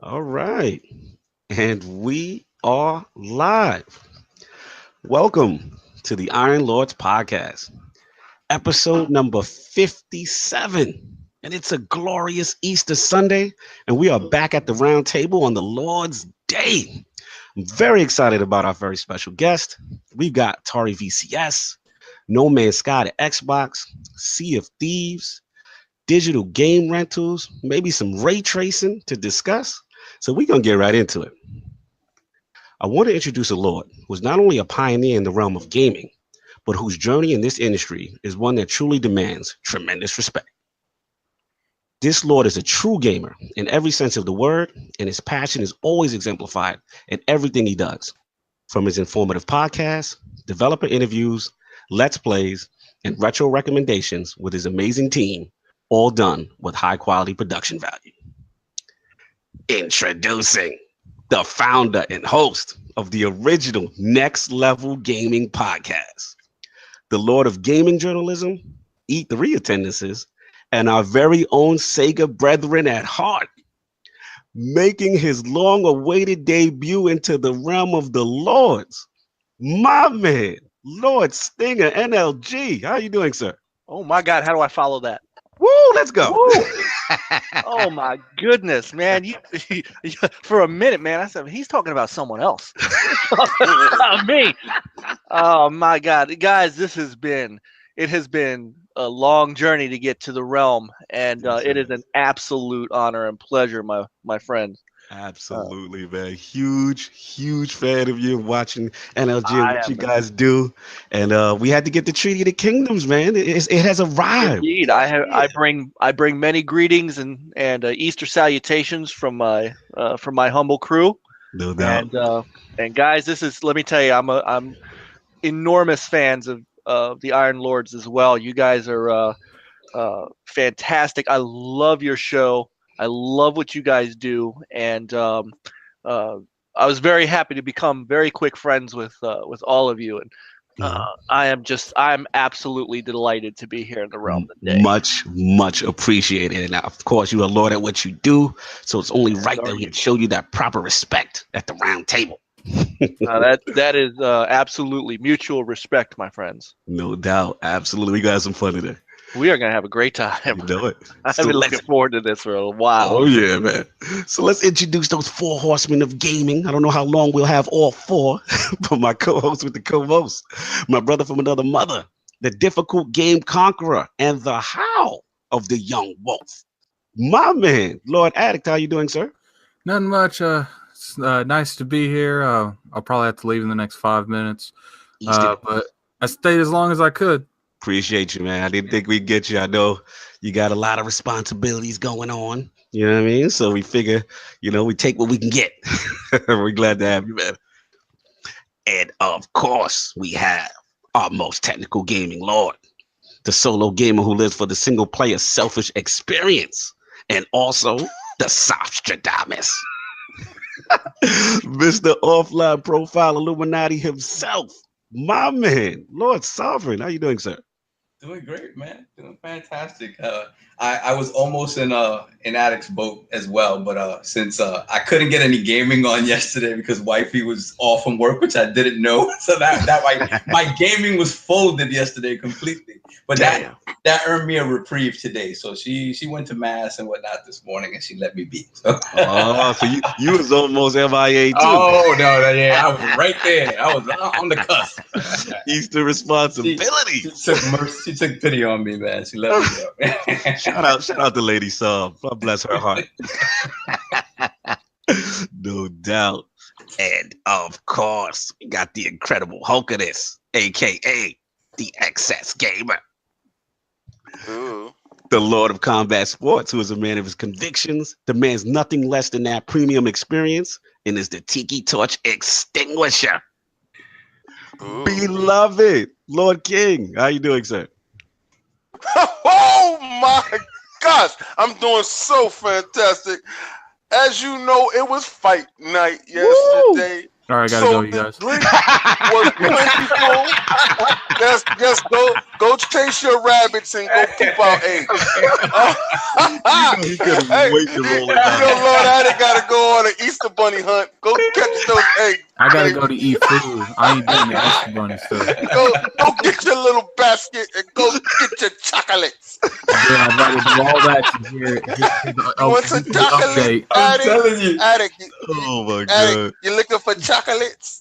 All right. And we are live. Welcome to the Iron Lords podcast, episode number 57. And it's a glorious Easter Sunday, and we are back at the round table on the Lord's Day. I'm very excited about our very special guest. We've got Atari VCS, No Man's Sky to Xbox, Sea of Thieves, digital game rentals, maybe some ray tracing to discuss. So we're going to get right into it. I want to introduce a Lord who is not only a pioneer in the realm of gaming, but whose journey in this industry is one that truly demands tremendous respect. This Lord is a true gamer in every sense of the word, and his passion is always exemplified in everything he does, from his informative podcasts, developer interviews, let's plays, and retro recommendations with his amazing team, all done with high quality production value. Introducing the founder and host of the original Next Level Gaming podcast, the Lord of Gaming Journalism, E3 attendances, and our very own Sega brethren at heart, making his long awaited debut into the realm of the Lords. My man, Lord Stinger, NLG. How are you doing, sir? Oh my God, how do I follow that? Woo, let's go. Woo! Oh my goodness, man! For a minute, man, I said he's talking about someone else. Not me. Oh my God, guys, it has been a long journey to get to the realm, and it is an absolute honor and pleasure, my friend. Absolutely, man. Huge fan of you watching NLG and I what you am guys do. And we had to get the Treaty of the Kingdoms, man. It has arrived. indeed. I bring many greetings and Easter salutations from my humble crew. No doubt. And guys, let me tell you, I'm enormous fans of the Iron Lords as well. You guys are fantastic. I love your show. I love what you guys do, and uh, I was very happy to become very quick friends with all of you. And Mhm. I'm absolutely delighted to be here in the realm today. Much appreciated. And of course, you are Lord at what you do. So it's only As right are that we you. can show you that proper respect at the round table. That is absolutely mutual respect, my friends. No doubt. Absolutely. We got some fun today. We are gonna have a great time. You know it. I've So been let's looking forward to this for a while. Oh yeah, man. So let's introduce those four horsemen of gaming. I don't know how long we'll have all four, but my co-host with the co-host, my brother from another mother, the difficult game conqueror, and the how of the young wolf. My man, Lord Addict, how you doing, sir? Nothing much. It's nice to be here. I'll probably have to leave in the next 5 minutes. Easton, But I stayed as long as I could. appreciate you, man. I didn't think we'd get you. I know you got a lot of responsibilities going on. You know what I mean? So we figure, we take what we can get. We're glad to have you, man. And of course, we have our most technical gaming lord, the solo gamer who lives for the single player selfish experience, and also the Softstradamus, Mr. Offline Profile Illuminati himself, my man, Lord Sovereign. How you doing, sir? Doing great, man. Doing fantastic. I was almost in Addict's boat as well, but since I couldn't get any gaming on yesterday because wifey was off from work, which I didn't know, so that my gaming was folded yesterday completely. But that earned me a reprieve today. So she went to mass and whatnot this morning, and she let me be. So. Oh, so you was almost MIA too. Oh no, yeah, I was right there. I was on the cusp. Easter responsibility. She took pity on me, man. She let me go. Shout out to Lady Sub. God bless her heart. No doubt. And of course, we got the incredible Hulk of this, aka the Excess Gamer. Ooh. The Lord of Combat Sports, who is a man of his convictions, demands nothing less than that premium experience, and is the Tiki Torch Extinguisher. Ooh. Beloved Lord King, how you doing, sir? Oh my gosh, I'm doing so fantastic. As you know, it was fight night yesterday. All right, gotta go, you guys. Drink was plentiful. Yes, go chase your rabbits and go poop out eggs. He couldn't wait to roll it You know, Lord Addict gotta go on an Easter bunny hunt. Go catch those eggs. I gotta go to eat food. I ain't doing the Easter bunny stuff. Go get your little basket and go get your chocolates. Yeah, I'd rather do all that to hear Want some chocolate? update. I'm telling you. Addict, Oh my god! Addict, you looking for chocolates?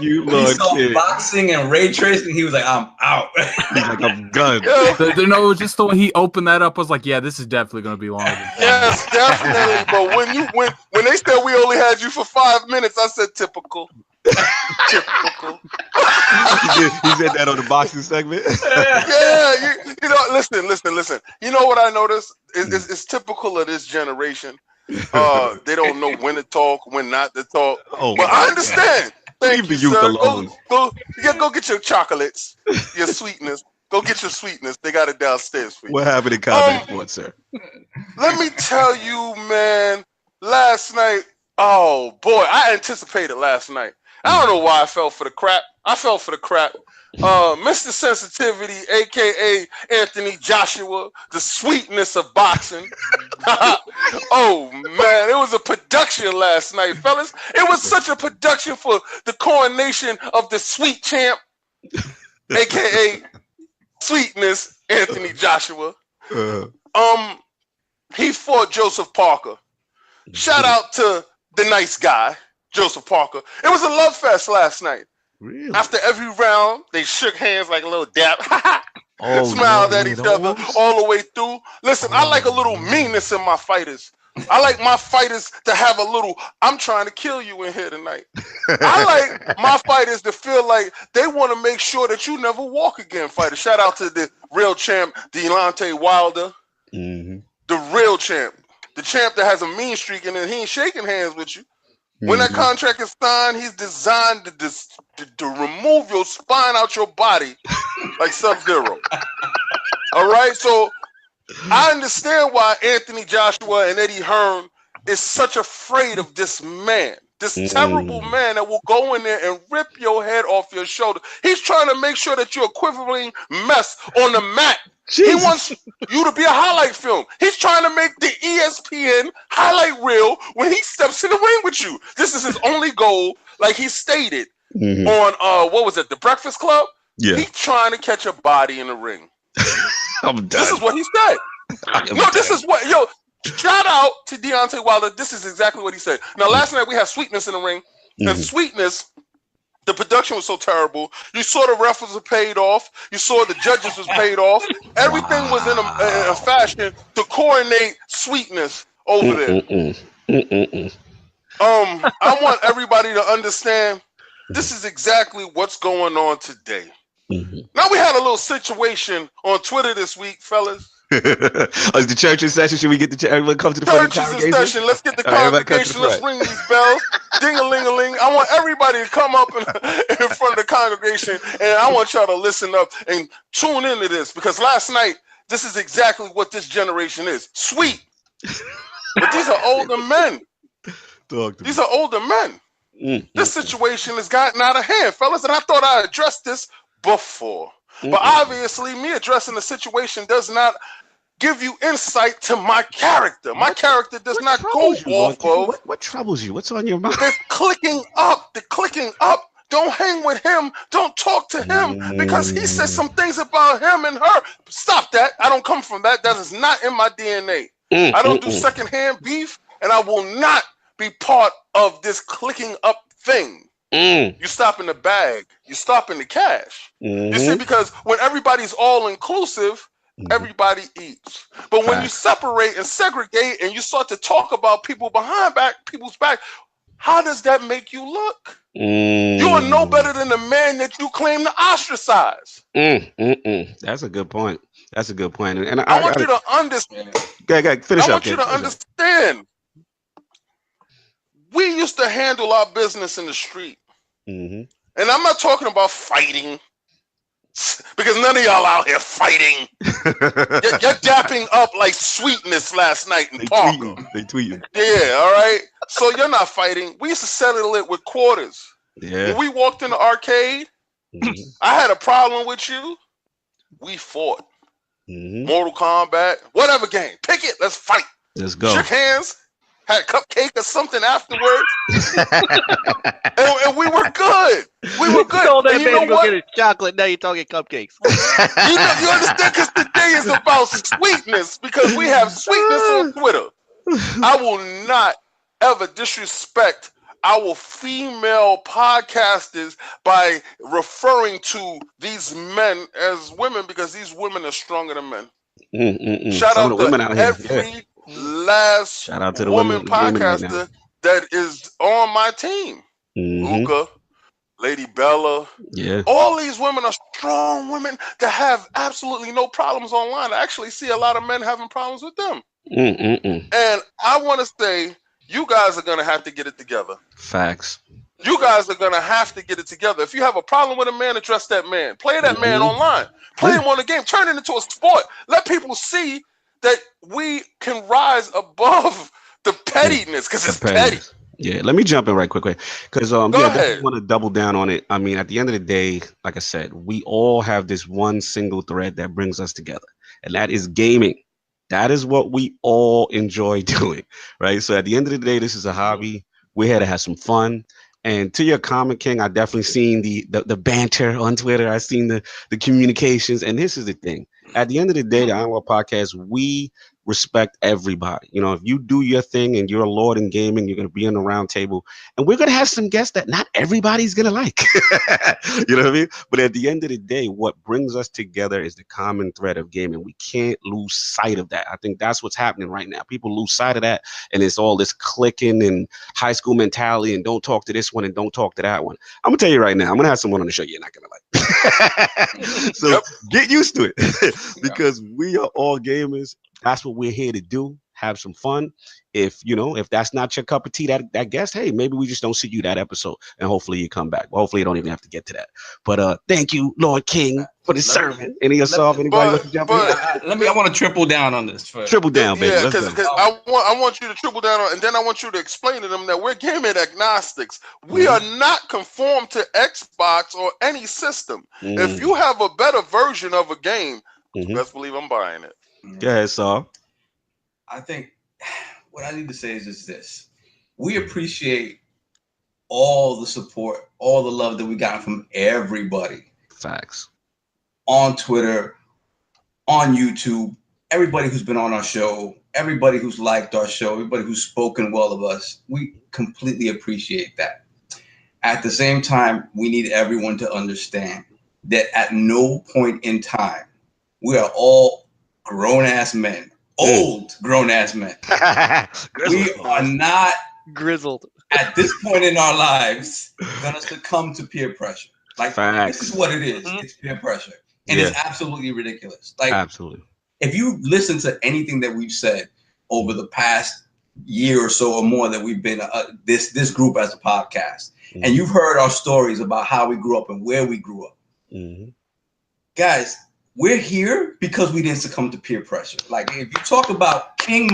You, He Lord saw Kid. boxing and ray tracing. He was like, I'm out. He's like, I'm done. No, just the way he opened that up, I was like, yeah, this is definitely gonna be longer than 5 minutes. Yes, definitely. But when they said we only had you for 5 minutes, I said typical. Typical. He said that on the boxing segment. Yeah, you know, listen. You know what I noticed? It's typical of this generation. They don't know when to talk, when not to talk. Oh, but I understand. Thank Leave you, the youth sir. alone. Go get your chocolates, your sweetness. Go get your sweetness. They got it downstairs for you. What happened in combat sports, sir? Let me tell you, man. Last night, oh boy, I anticipated last night. I don't know why I fell for the crap. I fell for the crap. Mr. Sensitivity, aka Anthony Joshua, the sweetness of boxing. Oh man, it was a production last night, fellas. It was such a production for the coronation of the sweet champ, aka Sweetness Anthony Joshua. He fought Joseph Parker. Shout out to the nice guy, Joseph Parker. It was a love fest last night. Really? After every round, they shook hands like a little dap. Oh, Smiled yeah, at each other all the way through. Listen, I like a little meanness in my fighters. I like my fighters to have a little, I'm trying to kill you in here tonight. I like my fighters to feel like they want to make sure that you never walk again, fighter. Shout out to the real champ, Deontay Wilder. Mm-hmm. The real champ. The champ that has a mean streak and then he ain't shaking hands with you. When that contract is signed, he's designed to remove your spine out your body like Sub-Zero. All right? So I understand why Anthony Joshua and Eddie Hearn is such afraid of this man, this terrible man that will go in there and rip your head off your shoulder. He's trying to make sure that you're equivalent mess on the mat. Jesus. He wants you to be a highlight film. He's trying to make the ESPN highlight reel when he steps in the ring with you. This is his only goal, like he stated on what was it, The Breakfast Club? Yeah. He's trying to catch a body in the ring. I'm done. This is what he said. This is what shout out to Deontay Wilder. This is exactly what he said. Now last night we had Sweetness in the ring, and Sweetness, the production was so terrible. You saw the ref was paid off. You saw the judges was paid off. Everything was in a fashion to coronate Sweetness over there. I want everybody to understand this is exactly what's going on today. Now we had a little situation on Twitter this week, fellas. Is the church in session? Should we get everyone come to the Church front is in session. Let's get the congregation. Let's ring these bells. Ding-a-ling-a-ling. I want everybody to come up in front of the congregation, and I want y'all to listen up and tune into this, because last night, this is exactly what this generation is. Sweet. But these are older men. These are older men. This situation has gotten out of hand, fellas, and I thought I addressed this before. But obviously, me addressing the situation does not give you insight to my character. My character does not go off of... What troubles you? What's on your mind? They're clicking up. They're clicking up. Don't hang with him. Don't talk to him because he says some things about him and her. Stop that. I don't come from that. That is not in my DNA. I don't do secondhand beef, and I will not be part of this clicking up thing. You stop in the bag. You stop in the cash. You see, because when everybody's all inclusive, everybody eats. But when you separate and segregate and you start to talk about people behind people's back, how does that make you look? You are no better than the man that you claim to ostracize. That's a good point. That's a good point. And I want you to understand. Finish up. I want you to understand. We used to handle our business in the street. And I'm not talking about fighting, because none of y'all out here fighting. You're dapping up like Sweetness last night in Parker. They tweeting. Yeah, all right. So you're not fighting. We used to settle it with quarters. Yeah. When we walked in the arcade, I had a problem with you. We fought. Mortal Kombat, whatever game. Pick it. Let's fight. Let's go. Shook hands. Had a cupcake or something afterwards. and we were good. We were good. Told that And you man know to go what? get his chocolate. Now you're talking cupcakes. You understand? Because today is about sweetness. Because we have sweetness on Twitter. I will not ever disrespect our female podcasters by referring to these men as women because these women are stronger than men. Shout Some out of the women out here. every last Shout out to the woman women gaming right now. podcaster that is on my team. Luca, Lady Bella. Yeah. All these women are strong women that have absolutely no problems online. I actually see a lot of men having problems with them. And I want to say, you guys are going to have to get it together. Facts. You guys are going to have to get it together. If you have a problem with a man, address that man. Play that man online. Play him on the game. Turn it into a sport. Let people see that we can rise above the pettiness because it's petty. Yeah, let me jump in right quick, because Go ahead. I want to double down on it. I mean, at the end of the day, like I said, we all have this one single thread that brings us together, and that is gaming. That is what we all enjoy doing, right? So at the end of the day, this is a hobby. We're here to have some fun. And to your comment, King, I definitely seen the banter on Twitter. I've seen the communications. And this is the thing. At the end of the day, the Iron Lord Podcast, we respect everybody. You know, if you do your thing and you're a lord in gaming, you're going to be on the round table. And we're going to have some guests that not everybody's going to like. You know what I mean? But at the end of the day, what brings us together is the common thread of gaming. We can't lose sight of that. I think that's what's happening right now. People lose sight of that. And it's all this clicking and high school mentality and don't talk to this one and don't talk to that one. I'm going to tell you right now, I'm going to have someone on the show you're not going to like. So get used to it because we are all gamers. That's what we're here to do. Have some fun. If that's not your cup of tea, that guest, hey, maybe we just don't see you that episode, and hopefully you come back. Well, hopefully you don't even have to get to that. But thank you, Lord King, for the sermon. Any assault? Anybody want to jump in? I want to triple down on this first. Triple down, baby. Yeah, because I want you to triple down on, and then I want you to explain to them that we're gaming agnostics. We are not conformed to Xbox or any system. If you have a better version of a game, best believe I'm buying it. Go ahead, Saul. I think what I need to say is just this. We appreciate all the support, all the love that we got from everybody. Facts. On Twitter, on YouTube, everybody who's been on our show, everybody who's liked our show, everybody who's spoken well of us. We completely appreciate that. At the same time, we need everyone to understand that at no point in time, we are all grown-ass men, old grown-ass men. We are not grizzled at this point in our lives gonna succumb to peer pressure. Like, this is what it is. It's peer pressure, and it's absolutely ridiculous. Like, absolutely. If you listen to anything that we've said over the past year or so or more that we've been this group as a podcast, and you've heard our stories about how we grew up and where we grew up, guys. We're here because we didn't succumb to peer pressure. Like, if you talk about King,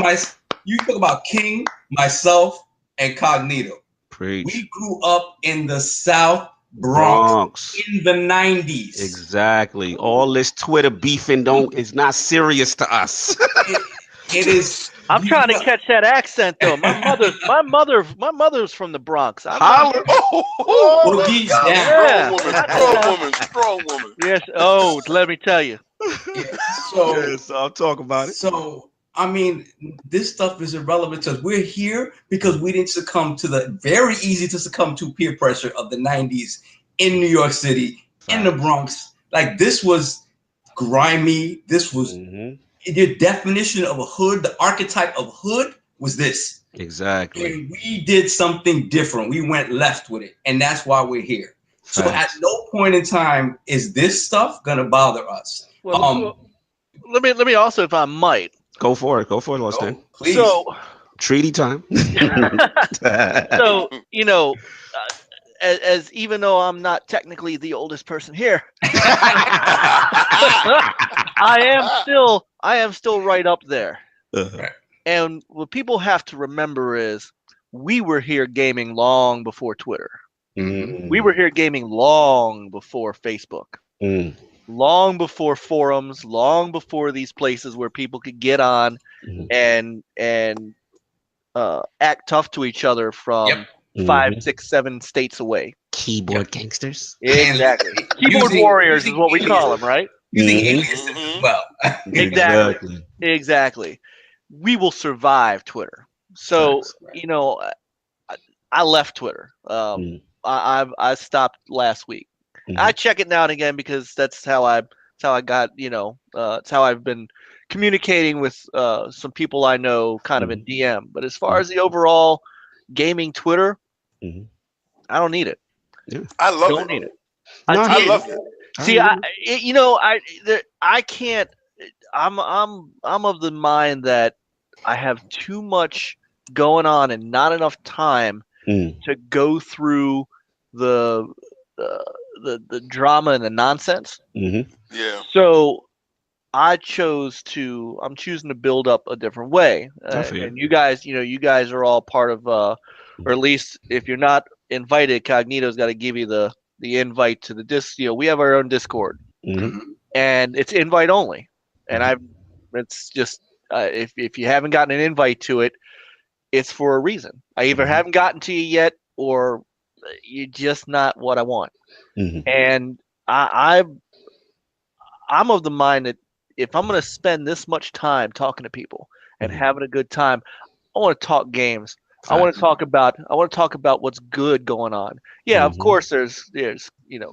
myself, and Cognito. Preach. We grew up in the South Bronx in the 90s. Exactly. All this Twitter beefing is not serious to us. It is. I'm trying to catch that accent though. My mother's from the Bronx. Strong woman. Yes. Oh, let me tell you. So I'll talk about it. So I mean, this stuff is irrelevant to us. We're here because we didn't succumb to the very easy to succumb to peer pressure of the 90s in New York City, in the Bronx. Like, this was grimy. This was the definition of a hood. The archetype of hood was this. Exactly. And we did something different. We went left with it. And that's why we're here. So at no point in time is this stuff going to bother us. Well, let me also, if I might. Go for it, Austin. Please. So, treaty time. So, as even though I'm not technically the oldest person here, I am still right up there. And what people have to remember is we were here gaming long before Twitter. Mm. We were here gaming long before Facebook. Mm. Long before forums, long before these places where people could get on and act tough to each other from 5, 6, 7 states away. Keyboard gangsters. Exactly. Keyboard warriors is what we call them, right? Using aliases as well. Exactly. We will survive Twitter. So, you know, I left Twitter. I stopped last week. I check it now and again because that's how I got, you know, it's how I've been communicating with some people I know kind of in DM. But as far as the overall gaming Twitter, I don't need it. Yeah. I love don't need it. I love it. See, I can't. I'm of the mind that I have too much going on and not enough time to go through the drama and the nonsense. Yeah. So I'm choosing to build up a different way. And you guys, you guys are all part of, or at least if you're not invited, Cognito's got to give you the invite to the disc. We have our own Discord, and it's invite only. And it's just if you haven't gotten an invite to it, it's for a reason. I either haven't gotten to you yet, or you're just not what I want. And I'm of the mind that if I'm going to spend this much time talking to people and having a good time, I want to talk games. I want to talk about what's good going on. Yeah, of course there's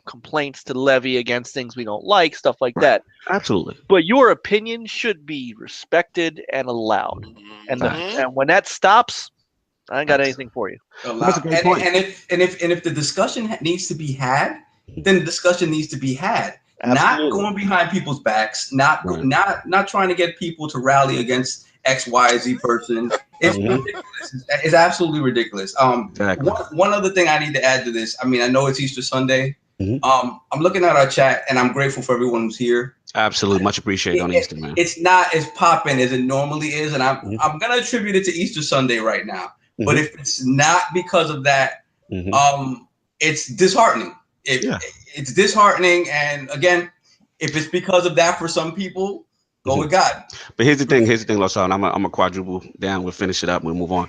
complaints to levy against things we don't like, stuff like that. Absolutely. But your opinion should be respected and allowed. And when that stops, I ain't got anything for you. That's a great point. And if the discussion needs to be had, then the discussion needs to be had. Absolutely. Not going behind people's backs, not trying to get people to rally against X, Y, Z person. It's ridiculous. It's absolutely ridiculous. One other thing I need to add to this. I mean, I know it's Easter Sunday. I'm looking at our chat, and I'm grateful for everyone who's here. Absolutely, much appreciated on Easter, man. It's not as popping as it normally is, and I'm gonna attribute it to Easter Sunday right now. But if it's not because of that, it's disheartening. It's disheartening, and again, if it's because of that for some people, go with God. But here's the thing, LaShawn. I'm a quadruple down. We'll finish it up. We'll move on.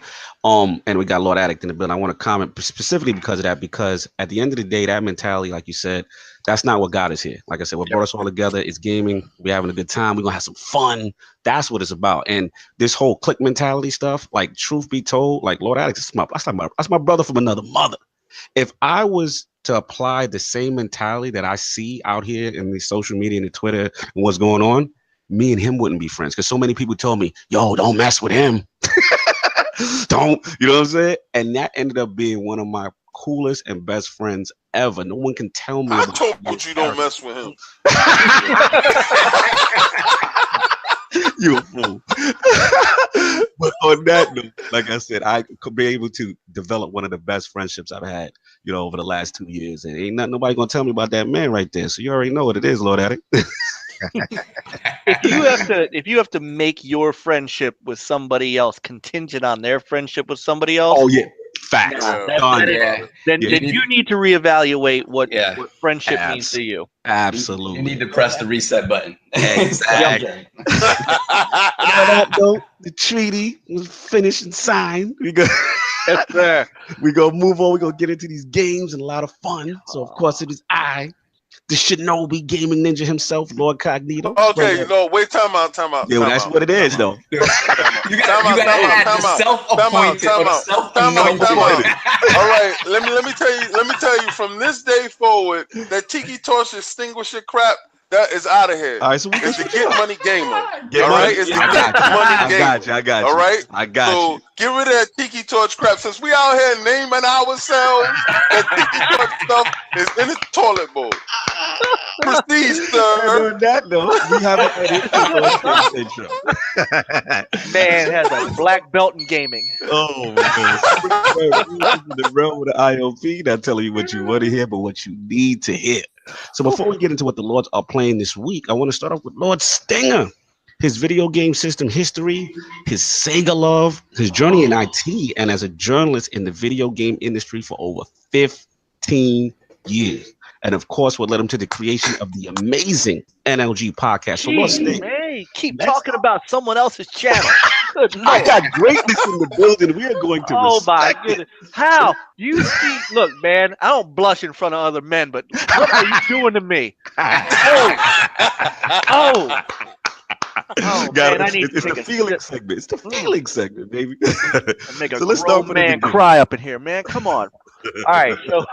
And we got Lord Addict in the building. I want to comment specifically because of that, because at the end of the day, that mentality, like you said, that's not what got us here. Like I said, what brought us all together is gaming. We're having a good time. We're gonna have some fun. That's what it's about. And this whole click mentality stuff, like truth be told, like Lord Addict, that's my brother from another mother. If I was to apply the same mentality that I see out here in the social media and the Twitter and what's going on, me and him wouldn't be friends, because so many people told me, yo, don't mess with him. Don't, you know what I'm saying? And that ended up being one of my coolest and best friends ever. No one can tell me. I told you don't mess with him. You a fool. But on that note, like I said, I could be able to develop one of the best friendships I've had, over the last 2 years. And ain't nobody gonna tell me about that man right there. So you already know what it is, Lord Addict. If you have to make your friendship with somebody else contingent on their friendship with somebody else, oh yeah, facts. Then you need to realievate what friendship means to you. Absolutely. You need to press the reset button. Exactly. The treaty was finished and signed. Yes, sir. We gonna move on. We gonna get into these games and a lot of fun. So of course it is the Shinobi gaming ninja himself, Lord Cognito. Okay, wait, time out. Yeah, well, that's what it is, though. You gotta add the self-appointed or the self-anointed. All right, let me tell you from this day forward, that Tiki Torch extinguisher crap, that is out of here. All right, so it's the Get Money Gamer. Get all money. right, it's the Get Money Gamer. I got you. All right, I got you. So get rid of that Tiki Torch crap. Since we out here naming ourselves, that Tiki Torch stuff is in the toilet bowl. Proceed, sir. And on that note, we have an intro. Man has a black belt in gaming. Oh man! The realm of the ILP, not telling you what you want to hear, but what you need to hear. So before we get into what the Lords are playing this week, I want to start off with Lord Stinger. his video game system history, his Sega love, his journey in IT, and as a journalist in the video game industry for over 15 years. And of course, what led him to the creation of the amazing NLG podcast. So, Lord Jeez, Sting, man, you keep let's- talking about someone else's channel. Good I Lord. got greatness in the building. We are going to Oh my respect it. goodness! How you see? Look, man, I don't blush in front of other men, but what are you doing to me? Oh, Got man, I it. need to It's take the a feeling sip. segment. It's the feeling segment, baby. Make a So let's start grown from the man beginning. cry up in here, man. Come on. All right, so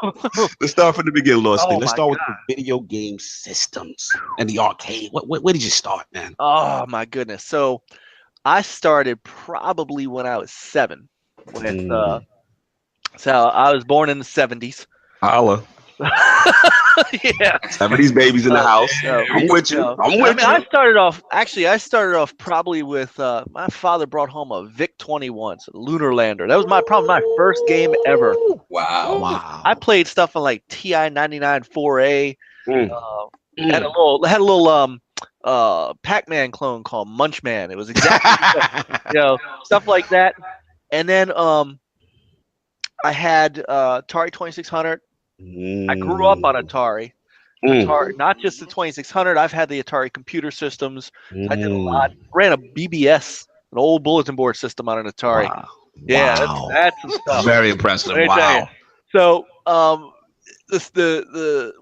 Let's start from the beginning, Lord Sting. Oh Let's my start with the video game systems and the arcade. Where did you start, man? oh my goodness. So I started probably when I was 7. With so I was born in the 70s. Holla. Yeah. 70s babies in the house. I'm with you. I'm with you. I started off probably with my father brought home a Vic 21, so Lunar Lander. That was probably my first game ever. Wow. Wow. I played stuff on like TI 99 4A. Mm. Had a little Pac-Man clone called Munchman. It was exactly stuff like that. And then I had Atari 2600. I grew up on Atari. Atari, not just the 2600. I've had the Atari computer systems. I did a lot. Ran a BBS, an old bulletin board system on an Atari. Wow. Yeah, Wow. that's some stuff. Very impressive. Let me tell you. Wow. So,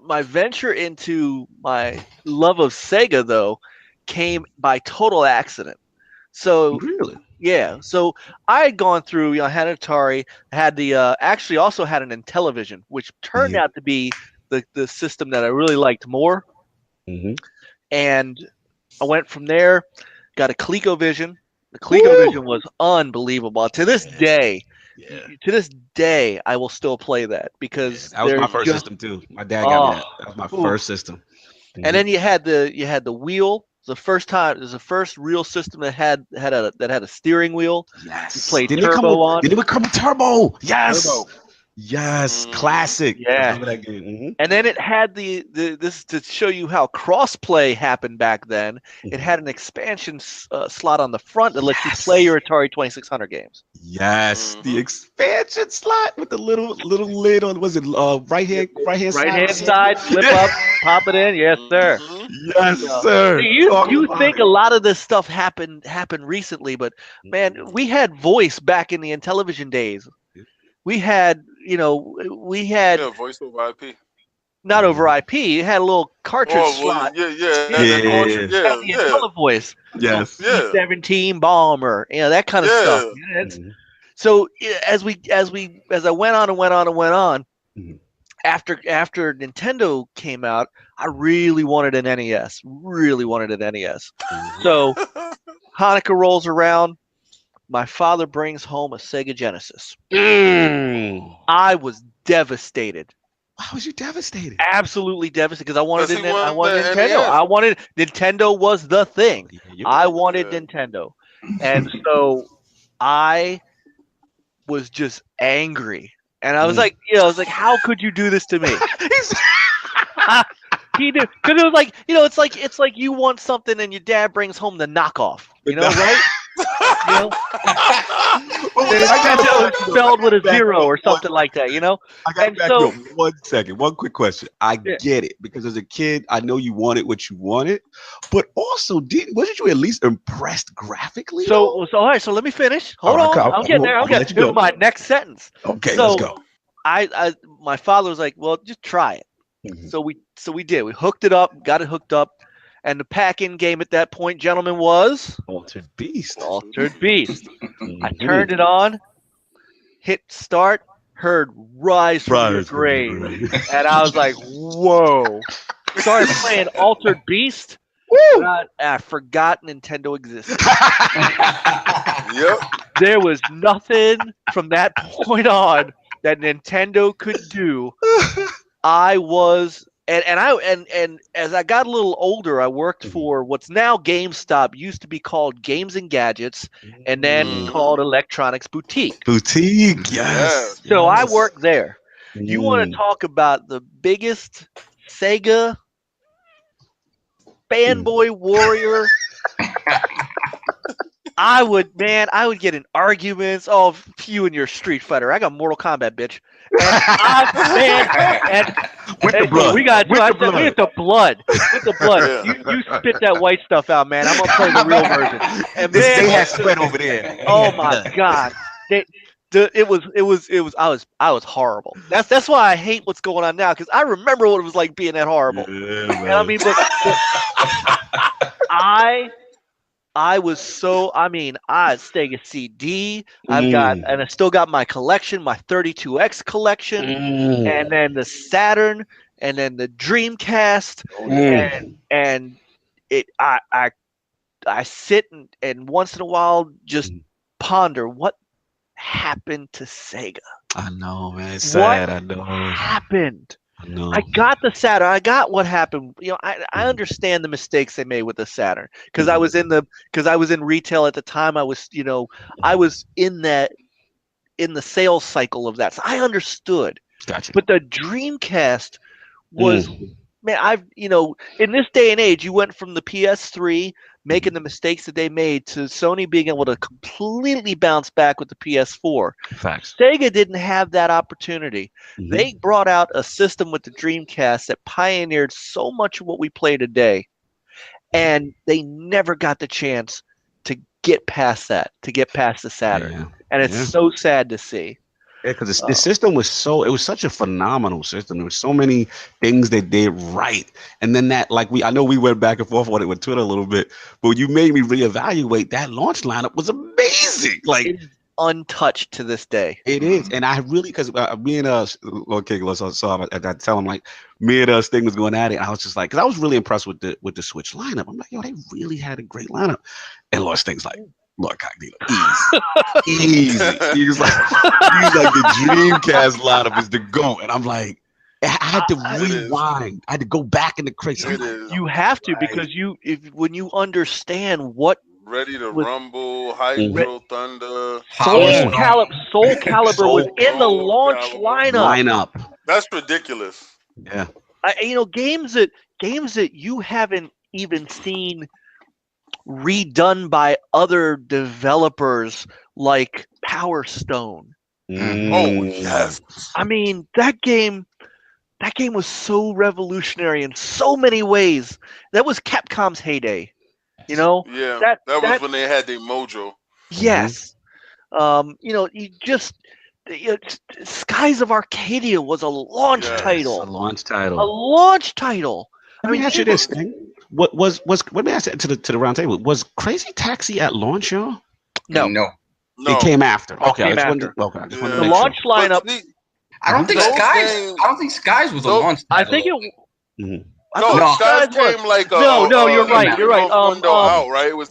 my venture into my love of Sega though came by total accident. So Really? yeah, so I had gone through, I had an Atari, had the actually also had an Intellivision, which turned out to be the system that I really liked more. Mm-hmm. And I went from there, got a ColecoVision. The ColecoVision was unbelievable. To this day, I will still play that because that was my first system too. My dad got me that. That was my first system. And then you had the wheel. The first time, it was the first real system that had a steering wheel. Yes. You played Didn't Turbo on. Didn't it come with Turbo? Yes. Turbo. Yes. Classic. Yeah. I remember that game. Mm-hmm. And then it had this to show you how crossplay happened back then. It had an expansion slot on the front that lets you play your Atari 2600 games. Yes, the expansion slot with the little lid on. Was it right hand side? Flip up, pop it in. Yes, sir. Yes, sir. You think a lot of this stuff happened recently, but man, we had voice back in the Intellivision days. We had voice over IP. Not over IP. It had a little cartridge slot. Yeah. The voice. Yes. C-17 bomber. That kind of stuff. So as I went on, after Nintendo came out, I really wanted an NES. So Hanukkah rolls around. My father brings home a Sega Genesis. I was devastated. Why was you devastated? Absolutely devastated because I wanted Nintendo. NES. Nintendo was the thing. I wanted Nintendo, and so I was just angry, and I was like, how could you do this to me? He did, because it was like, it's like you want something and your dad brings home the knockoff, right? Nintendo is spelled with a 0 or something like that, I got back up. 1 second. One quick question. I get it because as a kid, I know you wanted what you wanted, but also, wasn't you at least impressed graphically? So all right. So let me finish. Hold on. I'll get there. This is my next sentence. Okay, let's go. My father was like, "Well, just try it." So we did. We hooked it up, got it hooked up. And the pack-in game at that point, gentlemen, was Altered Beast. I turned it on, hit start, heard Rise from the Grave. And I was like, whoa. Started playing Altered Beast. Woo! I forgot Nintendo existed. Yep. There was nothing from that point on that Nintendo could do. I was... And as I got a little older, I worked for what's now GameStop, used to be called Games and Gadgets, and then called Electronics Boutique. Yes. So I worked there. You want to talk about the biggest Sega fanboy warrior I would get in arguments. Oh, you and your Street Fighter. I got Mortal Kombat, bitch. And With the blood. we got With the blood. with the blood. With the blood. Yeah. You spit that white stuff out, man. I'm gonna play the real version. And They man, had spread over there. oh my god. It was I was horrible. That's why I hate what's going on now, because I remember what it was like being that horrible. Yeah, And I mean, but I was so, I had Sega CD. And I still got my collection, my 32X collection, and then the Saturn, and then the Dreamcast, and I sit and once in a while just ponder what happened to Sega. I know, man. It's sad. I know. Happened. I know. I got the Saturn. I got what happened. I understand the mistakes they made with the Saturn, because I was in retail at the time. I was in the sales cycle of that. So I understood. Gotcha. But the Dreamcast was, man, in this day and age, you went from the PS3 making the mistakes that they made to Sony being able to completely bounce back with the PS4. Facts. Sega didn't have that opportunity. They brought out a system with the Dreamcast that pioneered so much of what we play today, and they never got the chance to get past that, to get past the Saturn. Yeah. And it's so sad to see. Yeah, because the system was it was such a phenomenal system. There were so many things they did right. And then I know we went back and forth on it with Twitter a little bit, but you made me reevaluate that launch lineup was amazing. Like, it's untouched to this day. It is. And I really, because me and I tell him, like, me and Sting was going at it. I was just like, because I was really impressed with the Switch lineup. I'm like, yo, they really had a great lineup. And Lord Sting's like, Lord Cognito, easy. He's like the Dreamcast lineup is the GOAT. And I'm like, I had to rewind. I had to go back in the crates. You have to, because when you understand what Ready to Rumble, Hydro Thunder, Soul Calibur was in the launch lineup. That's ridiculous. Yeah. Games that you haven't even seen redone by other developers, like Power Stone. Oh yes. I mean, that game was so revolutionary in so many ways. That was Capcom's heyday. Yeah, that was when they had their mojo. Yes. Skies of Arcadia was a launch title. A launch title. A launch title. Let me ask you this thing. Let me ask it to the round table. Was Crazy Taxi at launch, y'all? No. It came after. Okay. The launch lineup. I don't think Skies was a launch title. I think it. Skies came like you're right. You're right. Out, right? It was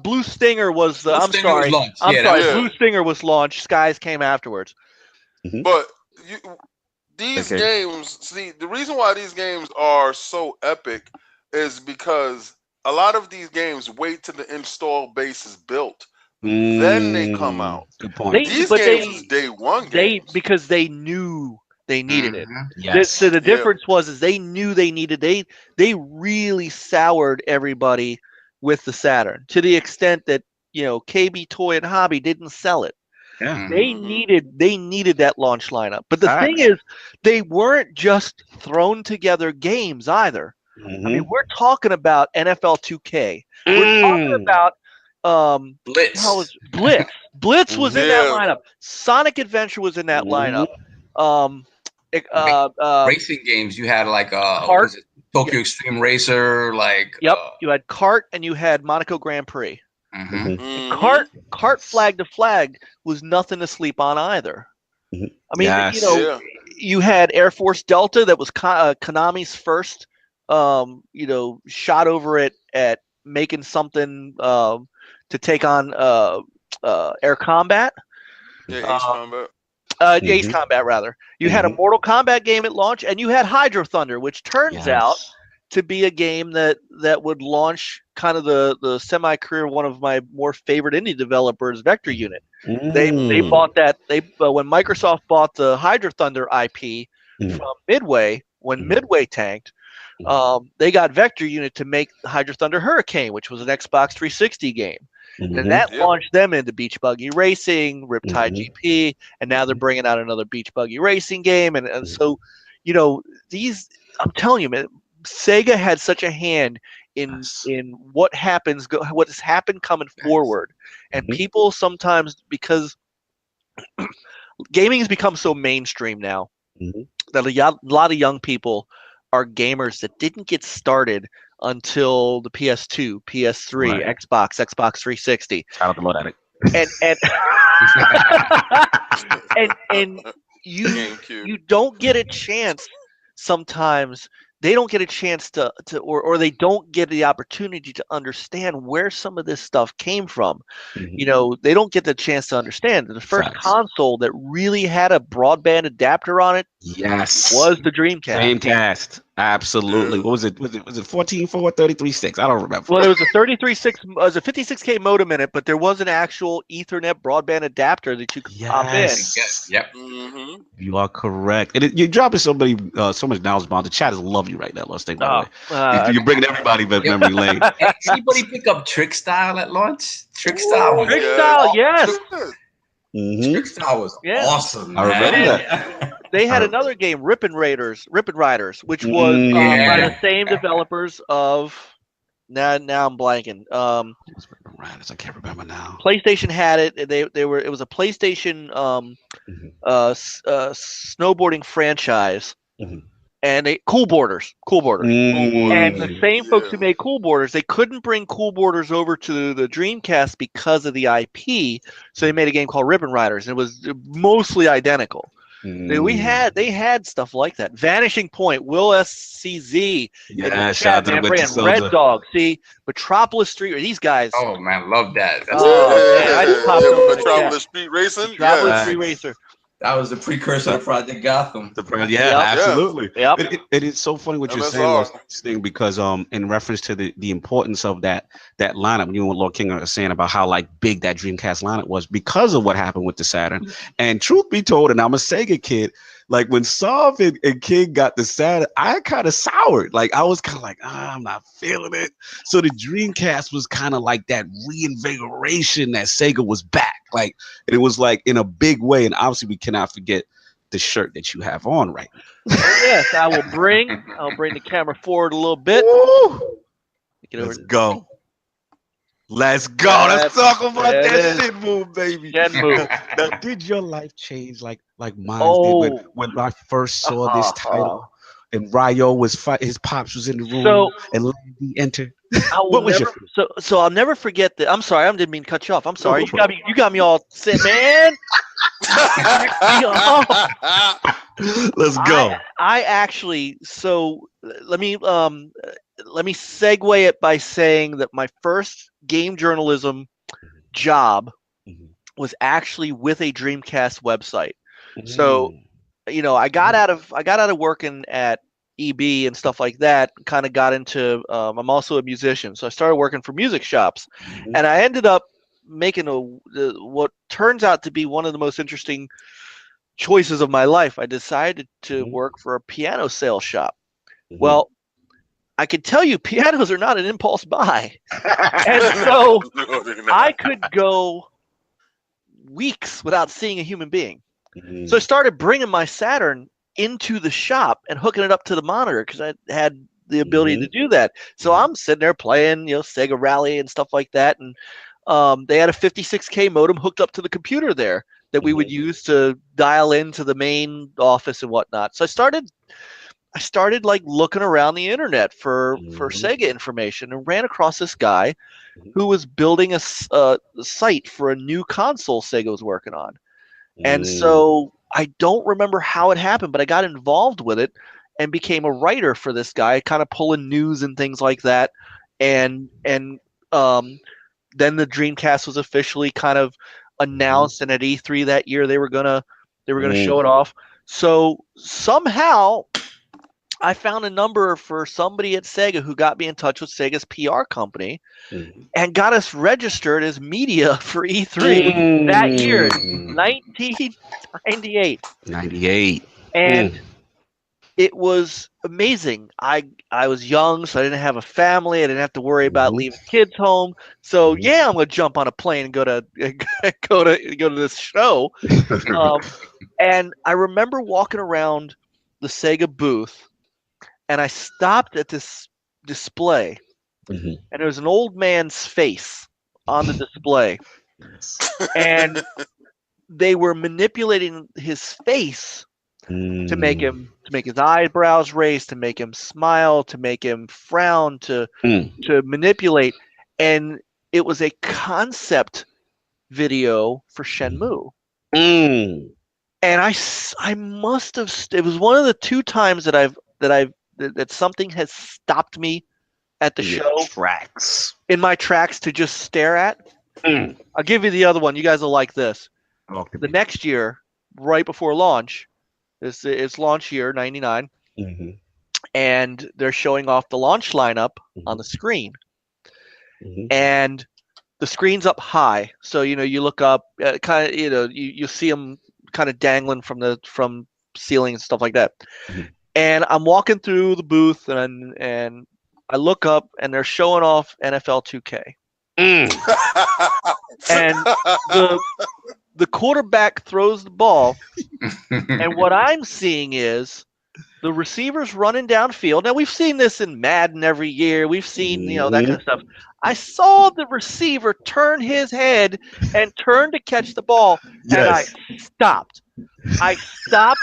Blue Stinger was the. I'm sorry. Blue Stinger was launched. Skies came afterwards. But these games, see, the reason why these games are so epic is because a lot of these games wait till the install base is built. Then they come out. Good point. These games was day one games. Because they knew they needed it. Yes. So the difference was they knew they needed. They really soured everybody with the Saturn, to the extent that KB Toy and Hobby didn't sell it. Yeah. They needed that launch lineup. But the thing is, they weren't just thrown together games either. I mean, we're talking about NFL 2K. We're talking about Blitz. Blitz was in that lineup. Sonic Adventure was in that lineup. Racing games, you had like Tokyo Extreme Racer, you had Kart and you had Monaco Grand Prix. Kart Flag to Flag was nothing to sleep on either. I mean, you had Air Force Delta, that was Konami's first shot over at making something to take on Air Combat. Ace Combat. Ace Combat, rather. You had a Mortal Kombat game at launch, and you had Hydro Thunder, which turns out to be a game that would launch kind of the semi-career one of my more favorite indie developers, Vector Unit. They bought that. When Microsoft bought the Hydro Thunder IP from Midway, when Midway tanked, They got Vector Unit to make Hydro Thunder Hurricane, which was an Xbox 360 game. And that launched them into Beach Buggy Racing, Riptide GP, and now they're bringing out another Beach Buggy Racing game. And so, these, I'm telling you, man, Sega had such a hand in what what has happened coming forward. And people sometimes, because gaming has become so mainstream now, that a lot of young people are gamers that didn't get started until the PS2, PS3, Xbox 360. I don't know that. And you don't get a chance sometimes. They don't get a chance or they don't get the opportunity to understand where some of this stuff came from. They don't get the chance to understand. The first console that really had a broadband adapter on it was the Dreamcast. Absolutely. What was it? Was it 14.4, 33.6? I don't remember. Well, there was a 33.6, was a 56K modem in it, but there was an actual Ethernet broadband adapter that you could pop in. Yep. You are correct. And you're dropping so much knowledge bomb. The chat is love you right now. Let's think about it. You're bringing everybody back memory lane. Anybody pick up Trick Style at launch? Trick Style. Trick Style, yes. Trick Style was awesome. I remember that. They had another game, Rippin' Riders, which was by the same developers of. Now I'm blanking. Riders, I can't remember now. PlayStation had it. It was a PlayStation snowboarding franchise, and Cool Boarders. And the same folks who made Cool Boarders, they couldn't bring Cool Boarders over to the Dreamcast because of the IP, so they made a game called Rippin' Riders, and it was mostly identical. They had stuff like that. Vanishing Point, Will SCZ, shout out to Red Dog. See, Metropolis Street, these guys. Oh man, love that. Metropolis Street Racing. Metropolis Street Racer. That was the precursor to Project Gotham. Absolutely. Yep. It is so funny what you're saying, thing, because in reference to the importance of that lineup, you and Lord King are saying about how big that Dreamcast lineup was because of what happened with the Saturn. And truth be told, and I'm a Sega kid, when Solve and King got the Saturn, I kind of soured. I was kind of I'm not feeling it. So the Dreamcast was kind of like that reinvigoration that Sega was back. And it was in a big way. And obviously we cannot forget the shirt that you have on right now. Yes, I'll bring the camera forward a little bit. Let's go. Let's talk about that shit move, baby. Now, did your life change like mine did when I first saw this title and Ryo was his pops was in the room and Landy entered? So I'll never forget that. I'm sorry, I didn't mean to cut you off. I'm sorry. You got me all set, man. Let's go. I actually, let me segue it by saying that my first game journalism job was actually with a Dreamcast website. So, I got out of working at EB and stuff like that, kind of got into, I'm also a musician. So I started working for music shops and I ended up making what turns out to be one of the most interesting choices of my life. I decided to work for a piano sales shop. Well, I can tell you pianos are not an impulse buy. And so I could go weeks without seeing a human being. So I started bringing my Saturn into the shop and hooking it up to the monitor because I had the ability to do that. So I'm sitting there playing, Sega Rally and stuff like that. And they had a 56K modem hooked up to the computer there that we would use to dial into the main office and whatnot. So I started looking around the internet for Sega information and ran across this guy who was building a site for a new console Sega was working on. And so I don't remember how it happened, but I got involved with it and became a writer for this guy, kind of pulling news and things like that. And then the Dreamcast was officially kind of announced, and at E3 that year they were gonna show it off. So somehow I found a number for somebody at Sega who got me in touch with Sega's PR company and got us registered as media for E3 that year, 1998. 98. And it was amazing. I was young, so I didn't have a family. I didn't have to worry about leaving kids home. So yeah, I'm gonna jump on a plane and go to this show. And I remember walking around the Sega booth, and I stopped at this display, and there was an old man's face on the display, and they were manipulating his face to make his eyebrows raise, to make him smile, to make him frown, to manipulate, and it was a concept video for Shenmue. And I must have. It was one of the 2 times that something has stopped me at the show in my tracks to just stare at. I'll give you the other one. You guys will like this. The next year, right before launch, it's launch year '99, and they're showing off the launch lineup on the screen, and the screen's up high, so you look up, kind of you see them kind of dangling from ceiling and stuff like that. And I'm walking through the booth, and I look up, and they're showing off NFL 2K. And the quarterback throws the ball, and what I'm seeing is the receivers running downfield. Now, we've seen this in Madden every year. We've seen, that kind of stuff. I saw the receiver turn his head and turn to catch the ball, and I stopped. I stopped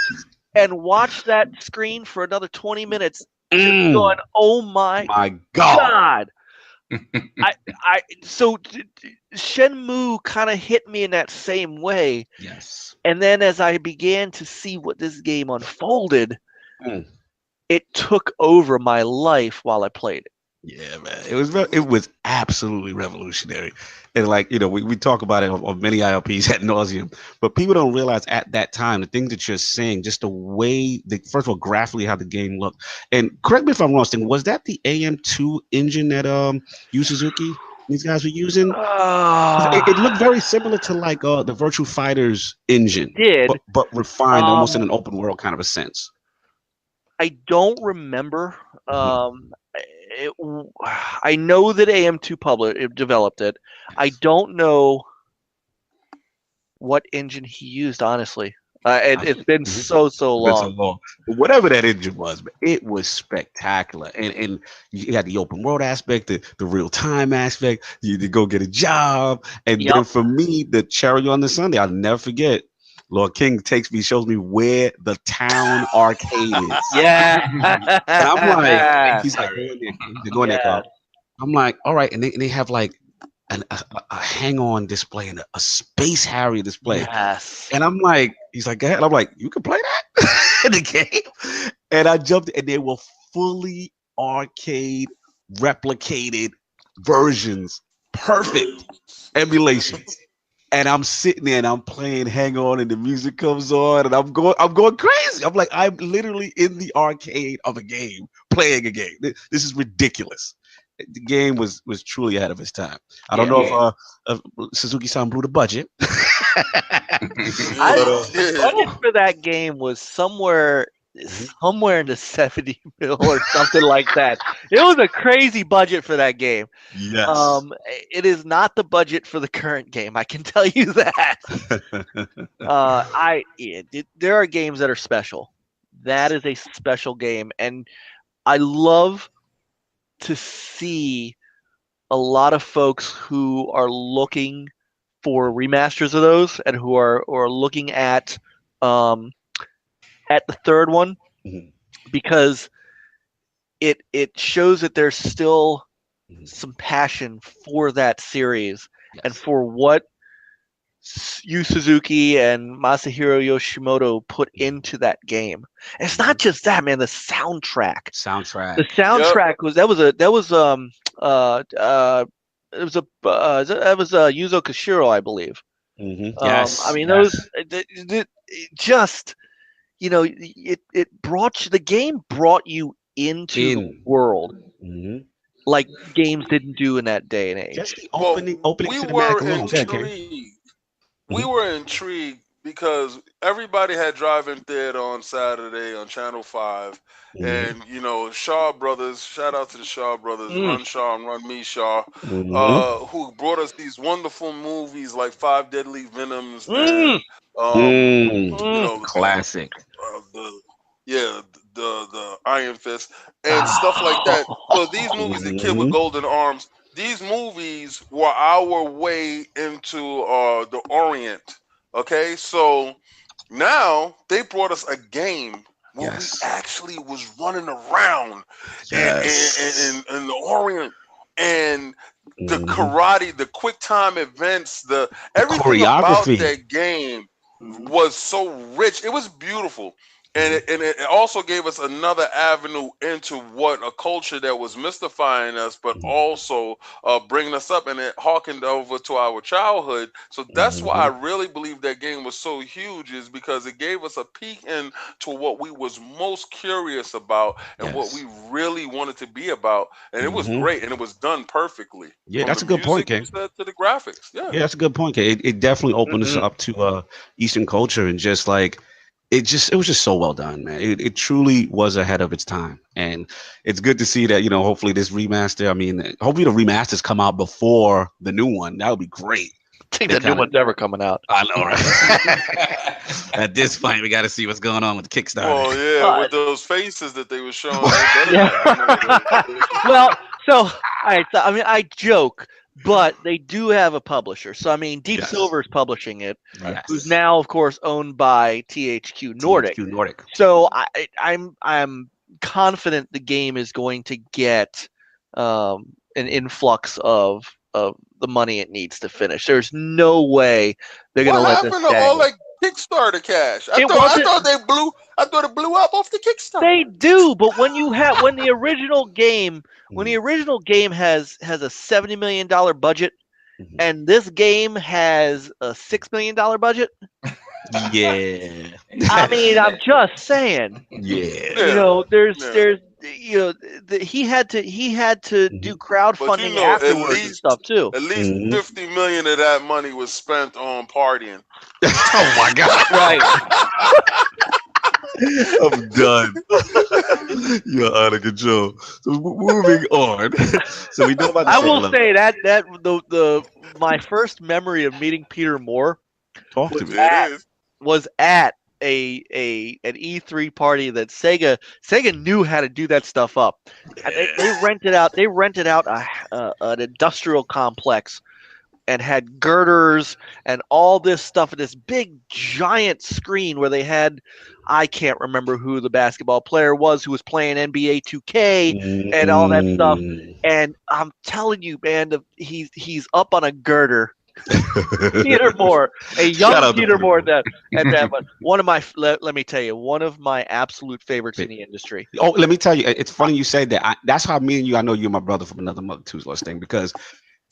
and watched that screen for another 20 minutes, just going, "Oh my God!" So Shenmue kind of hit me in that same way. Yes. And then as I began to see what this game unfolded, it took over my life while I played it. Yeah, man. It was absolutely revolutionary. And we talk about it on many ILPs ad nauseum, but people don't realize at that time the things that you're saying, just the way first of all, graphically how the game looked. And correct me if I'm wrong, Sting, was that the AM2 engine that Yu Suzuki these guys were using? It looked very similar to the Virtua Fighters engine. But refined almost in an open world kind of a sense. I don't remember. I know that AM2 developed it. I don't know what engine he used, honestly. It's been so long. But whatever that engine was, it was spectacular. And you had the open world aspect, the real time aspect. You to go get a job, and then for me, the cherry on the sundae, I'll never forget. Lord King shows me where the town arcade is. Yeah. And I'm like, he's like, go in there, Carl. I'm like, all right. And they have like a hang-on display and a Space Harrier display. Yes. And I'm like, he's like, go ahead. I'm like, you can play that in the game? And I jumped, and they were fully arcade replicated versions, perfect emulations. And I'm sitting there and I'm playing Hang On, and the music comes on, and I'm going crazy. I'm like, I'm literally in the arcade of a game, playing a game. This is ridiculous. The game was truly ahead of its time. I don't know if Suzuki-san blew the budget. The budget for that game was somewhere in the 70 mil or something like that. It was a crazy budget for that game. Yes. It is not the budget for the current game, I can tell you that. There are games that are special. That is a special game, and I love to see a lot of folks who are looking for remasters of those, and who are looking at the third one, because it shows that there's still some passion for that series and for what Yu Suzuki and Masahiro Yoshimoto put into that game. And it's not just that, man. The soundtrack. The soundtrack was Yuzo Koshiro, I believe. Yes. I mean, those just. The game brought you into the world like games didn't do in that day and age. Just the opening we cinematic were alone. intrigued. We were intrigued because everybody had drive-in theater on Saturday on Channel 5. And, Shaw Brothers, shout out to the Shaw Brothers, Run Shaw and Run Me Shaw, who brought us these wonderful movies like Five Deadly Venoms and, classic. The Iron Fist and stuff like that. So these movies, The Kid with Golden Arms, these movies were our way into the Orient. Okay, so now they brought us a game where we actually was running around in the Orient, and the karate, the quick time events, everything about that game was so rich. It was beautiful. And it also gave us another avenue into what a culture that was mystifying us, but also bringing us up, and it harkened over to our childhood. So that's why I really believe that game was so huge, is because it gave us a peek into what we was most curious about and what we really wanted to be about. And it was great, and it was done perfectly. Yeah, that's a good point, King. To the graphics. Yeah, that's a good point, King. It definitely opened us up to Eastern culture, and just like, it was just so well done, man. It truly was ahead of its time. And it's good to see that, hopefully this remaster, hopefully the remasters come out before the new one. That would be great. I think the new one's never coming out. I know, right? At this point, we got to see what's going on with the Kickstarter. Oh, yeah, with those faces that they were showing. Well, all right. So, I joke, but they do have a publisher. So, Deep Silver's publishing it, who's now, of course, owned by THQ Nordic. So, I'm confident the game is going to get an influx of the money it needs to finish. There's no way they're going to let this happen to all that Kickstarter cash? I thought it blew up off the Kickstarter. They do, but when the original game has a $70 million budget, and this game has a $6 million budget. Yeah. I'm just saying. Yeah. He had to do crowdfunding afterwards and stuff too. At least 50 million of that money was spent on partying. Oh my God! Right. I'm done. You're out of control. So moving on. So we know about. I will say that my first memory of meeting Peter Moore was at an E3 party that Sega knew how to do that stuff up. They rented out an industrial complex and had girders and all this stuff, and this big giant screen where they had, I can't remember who the basketball player was who was playing NBA 2K and all that stuff. And I'm telling you, man, he's up on a girder. Peter Moore, a young Peter Moore. One of my, let me tell you, one of my absolute favorites in the industry. Oh, let me tell you, it's funny you said that. That's how me and you. I know you're my brother from another mother two's last thing. Because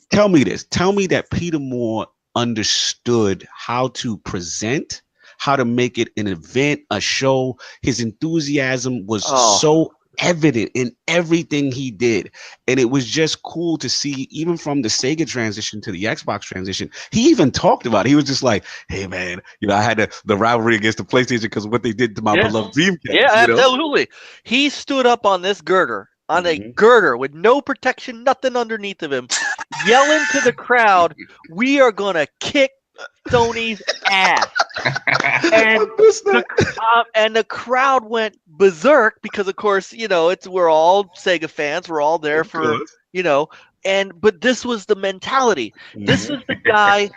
tell me this. Tell me that Peter Moore understood how to present, how to make it an event, a show. His enthusiasm was so evident in everything he did, and it was just cool to see, even from the Sega transition to the Xbox transition. He even talked about it. He was just like, hey man, I had the rivalry against the PlayStation because of what they did to my beloved Dreamcast. Yeah, absolutely. He stood up on this girder, on a girder with no protection, nothing underneath of him, yelling to the crowd, we are gonna kick Sony's ass. And the crowd went berserk because, of course, we're all Sega fans. We're all there for, but this was the mentality. This is the guy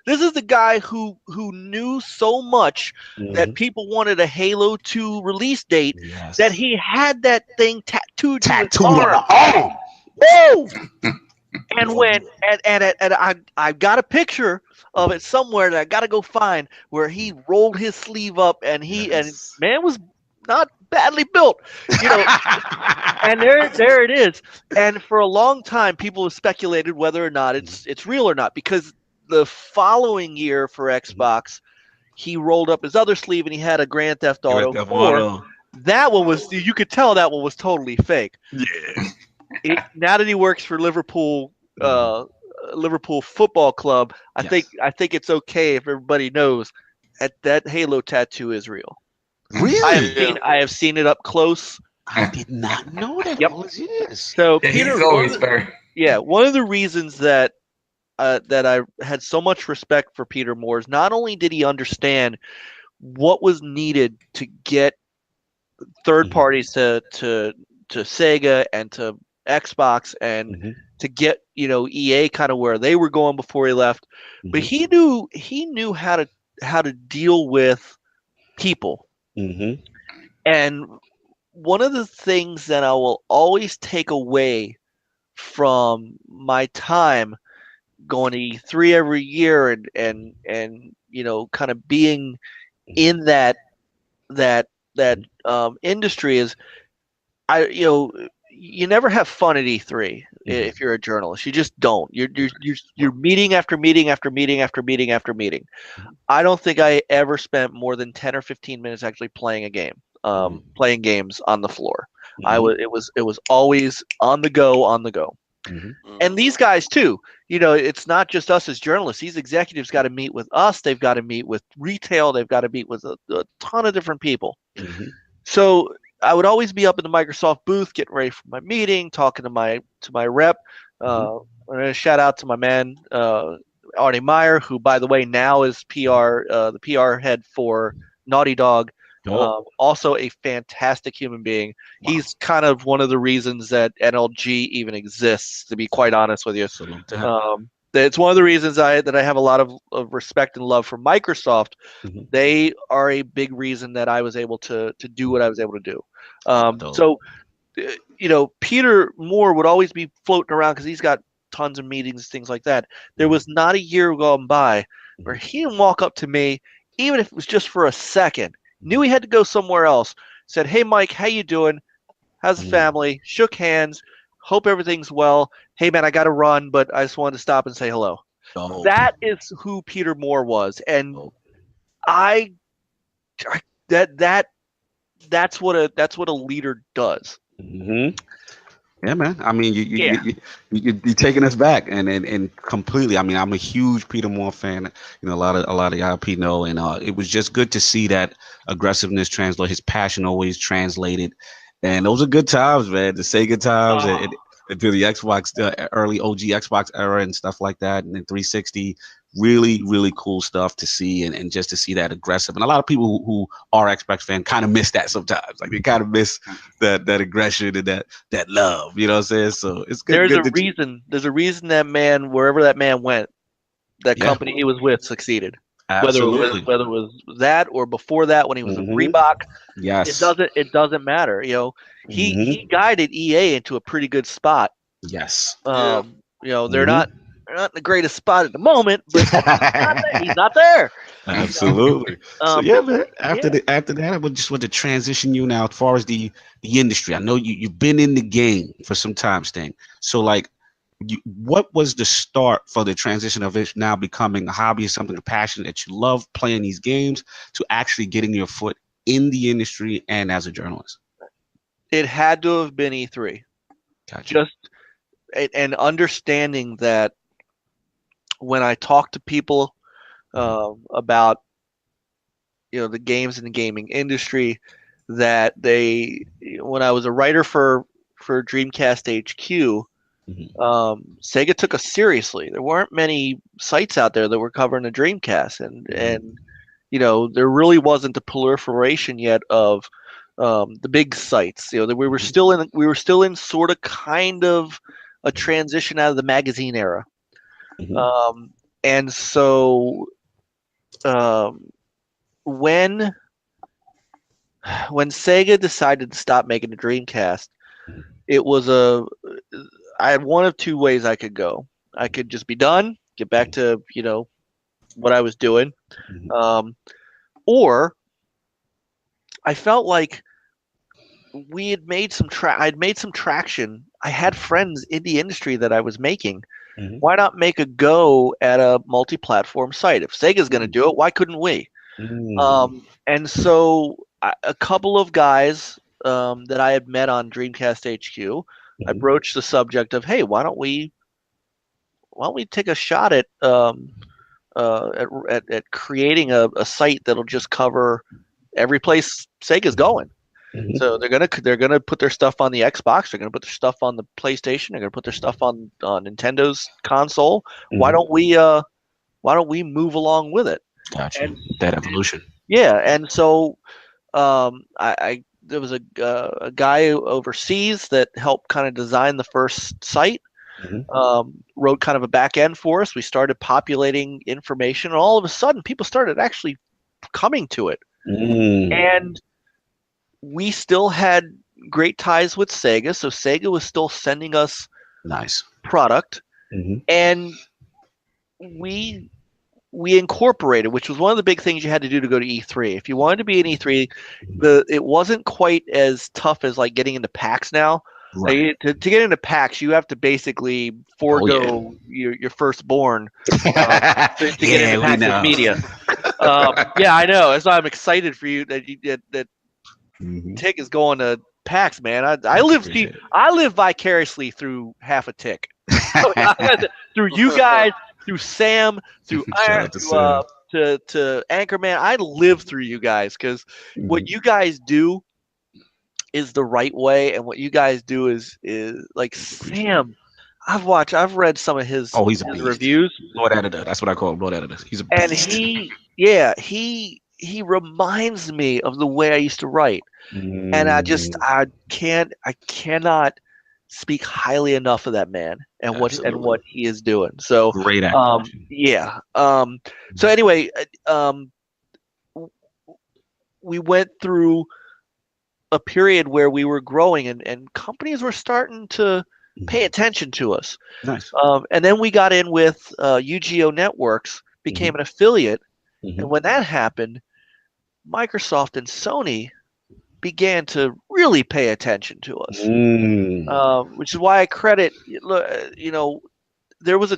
this is the guy who knew so much that people wanted a Halo 2 release date that he had that thing tattooed to his arm. Woo! And when I've got a picture of it somewhere that I got to go find, where he rolled his sleeve up and and man was not badly built, and there it is. And for a long time, people have speculated whether or not it's real or not, because the following year for Xbox, he rolled up his other sleeve and he had a Grand Theft Auto 4. That one was, you could tell that one was totally fake. Yeah. Now that he works for Liverpool Liverpool Football Club, I Yes. think it's okay if everybody knows that Halo tattoo is real. Really? I have seen it up close. I did not know that Yep. all these years. So Yeah, Peter, he's always very. one of the reasons that I had so much respect for Peter Moore is not only did he understand what was needed to get third parties to Sega and to Xbox and to get EA kind of where they were going before he left, but he knew how to deal with people. And one of the things that I will always take away from my time going to E3 every year and kind of being in that industry is you never have fun at E3 if you're a journalist. You just don't. You're meeting after meeting after meeting after meeting after meeting. I don't think I ever spent more than 10 or 15 minutes actually playing a game, playing games on the floor. It was always on the go. And these guys too, it's not just us as journalists. These executives got to meet with us. They've got to meet with retail. They've got to meet with a ton of different people. So I would always be up in the Microsoft booth, getting ready for my meeting, talking to my rep. Shout out to my man Arnie Meyer, who, by the way, now is the PR head for Naughty Dog. Also a fantastic human being. Wow. He's kind of one of the reasons that NLG even exists, to be quite honest with you. It's one of the reasons that I have a lot of respect and love for Microsoft. They are a big reason that I was able to do what I was able to do. So, Peter Moore would always be floating around because he's got tons of meetings, things like that. There was not a year gone by where he didn't walk up to me, even if it was just for a second, knew he had to go somewhere else, said, "Hey, Mike, how you doing? How's the family?" Shook hands. Hope everything's well. Hey, man, I got to run, but I just wanted to stop and say hello. That is who Peter Moore was. And that's what a leader does. Yeah, man. I mean, you're taking us back and completely. I mean, I'm a huge Peter Moore fan. A lot of ILP know, and it was just good to see that aggressiveness translate. His passion always translated, and those are good times, man. The Sega times and through the Xbox, early OG Xbox era and stuff like that, and then 360. Really, really cool stuff to see, and just to see that aggressive. And a lot of people who are Xbox fans kind of miss that sometimes. Like they kind of miss that aggression and that love. You know what I'm saying? So it's good. There's a reason that man, wherever that man went, that company he was with succeeded. Absolutely. Whether it was that or before that when he was with Reebok. Yes. It doesn't matter. He guided EA into a pretty good spot. Yes. They're not in the greatest spot at the moment, but he's not there. Absolutely. So yeah, man. After that, I would just want to transition you now as far as the industry. I know you've been in the game for some time, Sting. So like, what was the start for the transition of it now becoming a hobby, something a passion that you love playing these games, to actually getting your foot in the industry and as a journalist? It had to have been E3. Gotcha. And understanding that when I talk to people about the games and the gaming industry, that when I was a writer for Dreamcast HQ, Sega took us seriously. There weren't many sites out there that were covering the Dreamcast, and there really wasn't the proliferation yet of the big sites. We were still in sort of kind of a transition out of the magazine era. And so when Sega decided to stop making the Dreamcast, I had one of two ways I could go. I could just be done, get back to what I was doing, or I felt like we had made I'd made some traction. I had friends in the industry that I was making. Why not make a go at a multi-platform site? If Sega's going to do it, why couldn't we? And so a couple of guys that I had met on Dreamcast HQ, I broached the subject of, hey, why don't we why don't we take a shot at creating a site that'll just cover every place Sega's going. Mhm. So they're gonna put their stuff on the Xbox. They're gonna put their stuff on the PlayStation. They're gonna put their stuff on Nintendo's console. Why don't we move along with it? Gotcha. And That evolution. yeah, and so there was a guy overseas that helped kind of design the first site. Wrote kind of a back end for us. We started populating information, and all of a sudden, people started actually coming to it. And we still had great ties with Sega, so Sega was still sending us Nice product, and we incorporated, which was one of the big things you had to do to go to E3. If you wanted to be in E3, it wasn't quite as tough as like getting into PAX now. Right. To get into PAX, you have to basically forego your firstborn to get into PAX Media. Yeah, I know. So I'm excited for you that Tick is going to PAX, man. I live vicariously through half a Tick. Through you guys, through Sam, through Iron, to Anchorman. I live through you guys because what you guys do is the right way, and what you guys do is like Sam. I've read some of his he's a reviews. Lord Editor. That's what I call him, Lord Editor. He's a beast. And he reminds me of the way I used to write. And I cannot speak highly enough of that man and what he is doing. So great actor. So anyway, we went through a period where we were growing and companies were starting to pay attention to us. Nice. And then we got in with UGO Networks, became an affiliate. And when that happened, Microsoft and Sony began to really pay attention to us, which is why I credit. There was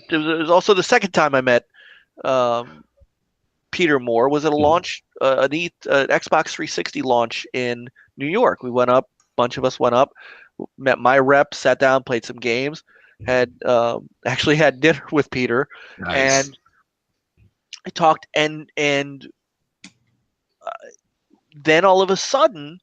also the second time I met Peter Moore was at a launch, an Xbox 360 launch in New York. We went up, a bunch of us went up, met my rep, sat down, played some games, actually had dinner with Peter, and I talked, and then all of a sudden,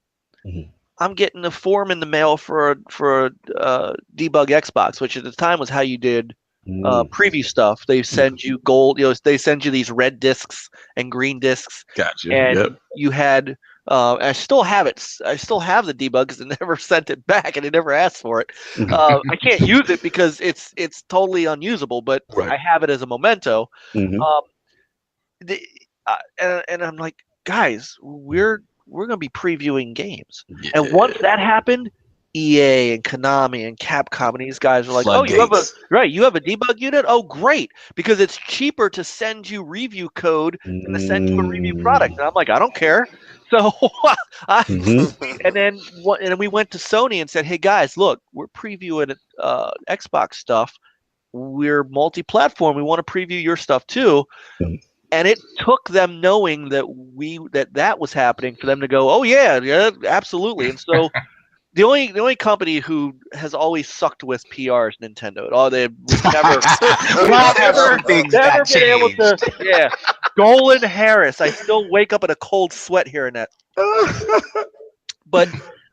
I'm getting a form in the mail for a debug Xbox, which at the time was how you did preview stuff. They send you gold, they send you these red discs and green discs. Gotcha. And you had, I still have it. I still have the debug because I never sent it back and I never asked for it. I can't use it because it's totally unusable, but I have it as a memento. And I'm like, guys, we're going to be previewing games. Yeah. And once that happened, EA and Konami and Capcom and these guys are like, oh, you have a debug unit? Oh, great. Because it's cheaper to send you review code than to send you a review product. And I'm like, I don't care. So and then we went to Sony and said, hey, guys, look, we're previewing Xbox stuff. We're multi-platform. We want to preview your stuff too. And it took them knowing that was happening for them to go, oh yeah, absolutely. And so the only company who has always sucked with PR is Nintendo. They've never been able to. Yeah, Golan Harris. I still wake up in a cold sweat hearing that. But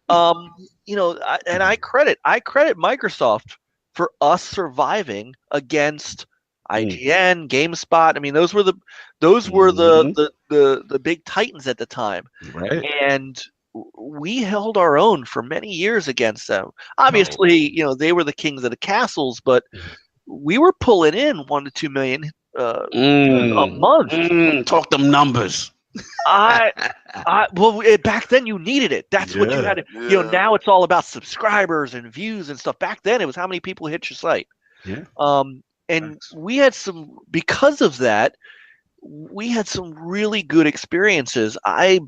and I credit Microsoft for us surviving against IGN, GameSpot. I mean, those were the big titans at the time, right? And we held our own for many years against them. Obviously, they were the kings of the castles, but we were pulling in 1 to 2 million a month. Talk them numbers. Well, back then you needed it. That's what you had to. Now it's all about subscribers and views and stuff. Back then it was how many people hit your site. Yeah. And we had because of that, we had some really good experiences. I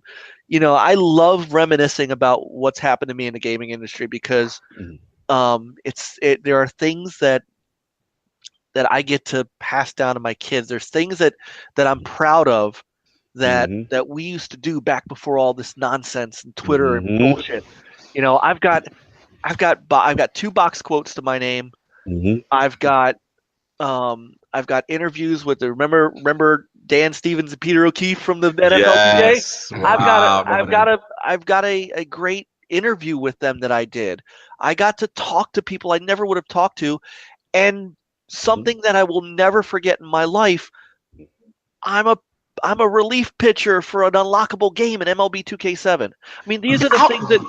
love reminiscing about what's happened to me in the gaming industry because there are things that I get to pass down to my kids. There's things that I'm proud of that we used to do back before all this nonsense and Twitter and bullshit. I've got 2 box quotes to my name. I've got I've got interviews with the remember Dan Stevens and Peter O'Keefe from the NFLPA. Yes. Wow, I've got a great interview with them that I did. I got to talk to people I never would have talked to, and something that I will never forget in my life. I'm a relief pitcher for an unlockable game in MLB 2K7. I mean, these are the things that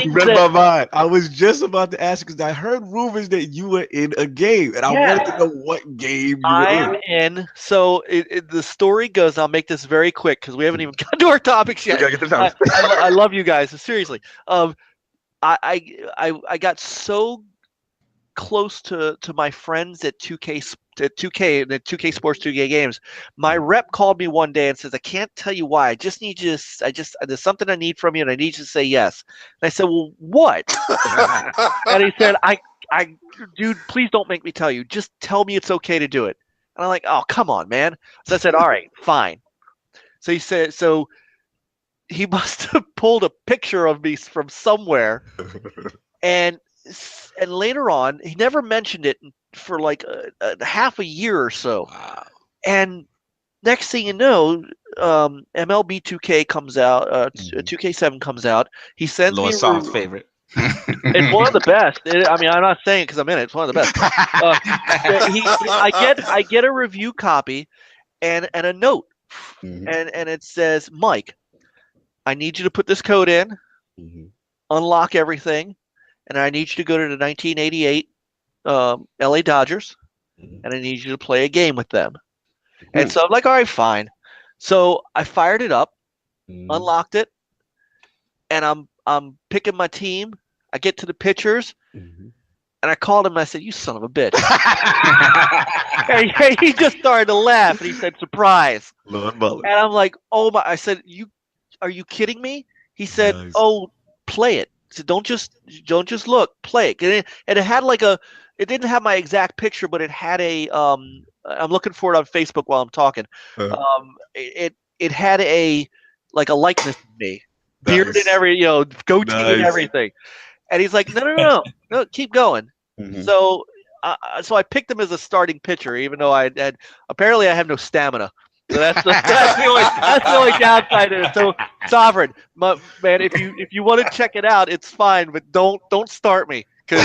you read my mind. I was just about to ask because I heard rumors that you were in a game, and I wanted to know what game you were in. I'm in. So the story goes. I'll make this very quick because we haven't even gotten to our topics yet. I love you guys. Seriously. I got so close to my friends at 2K the 2K Sports 2K Games. My rep called me one day and says, "I can't tell you why. I just need you to, there's something I need from you, and I need you to say yes." And I said, "Well, what?" And he said, "Dude, please don't make me tell you. Just tell me it's okay to do it." And I'm like, "Oh, come on, man." So I said, "All right, fine." So he said, so he must have pulled a picture of me from somewhere, and later on, he never mentioned it for like a half a year or so. Wow. And next thing you know, MLB 2K comes out, 2K7 comes out. He sends Lord me Saul's favorite. It's one of the best. I mean, I'm not saying it because I'm in it. It's one of the best. I get a review copy and a note, and it says, "Mike, I need you to put this code in, unlock everything, and I need you to go to the 1988 LA Dodgers, and I need you to play a game with them." And so I'm like, "All right, fine." So I fired it up, unlocked it, and I'm picking my team. I get to the pitchers, and I called him and I said, "You son of a bitch." And he just started to laugh, and he said, "Surprise." Lord Mullen. And I'm like, "Oh my," I said, "Are you kidding me?" He said, Nice. "Oh, play it." So don't just look, play it. And it had like it didn't have my exact picture, but it had a I'm looking for it on Facebook while I'm talking. It had a likeness of me, beard and every goatee and everything. And he's like, no, keep going. So I picked him as a starting pitcher, even though I have no stamina. So that's the only downside of it. So Sovereign, man, if you want to check it out, it's fine, but don't start me because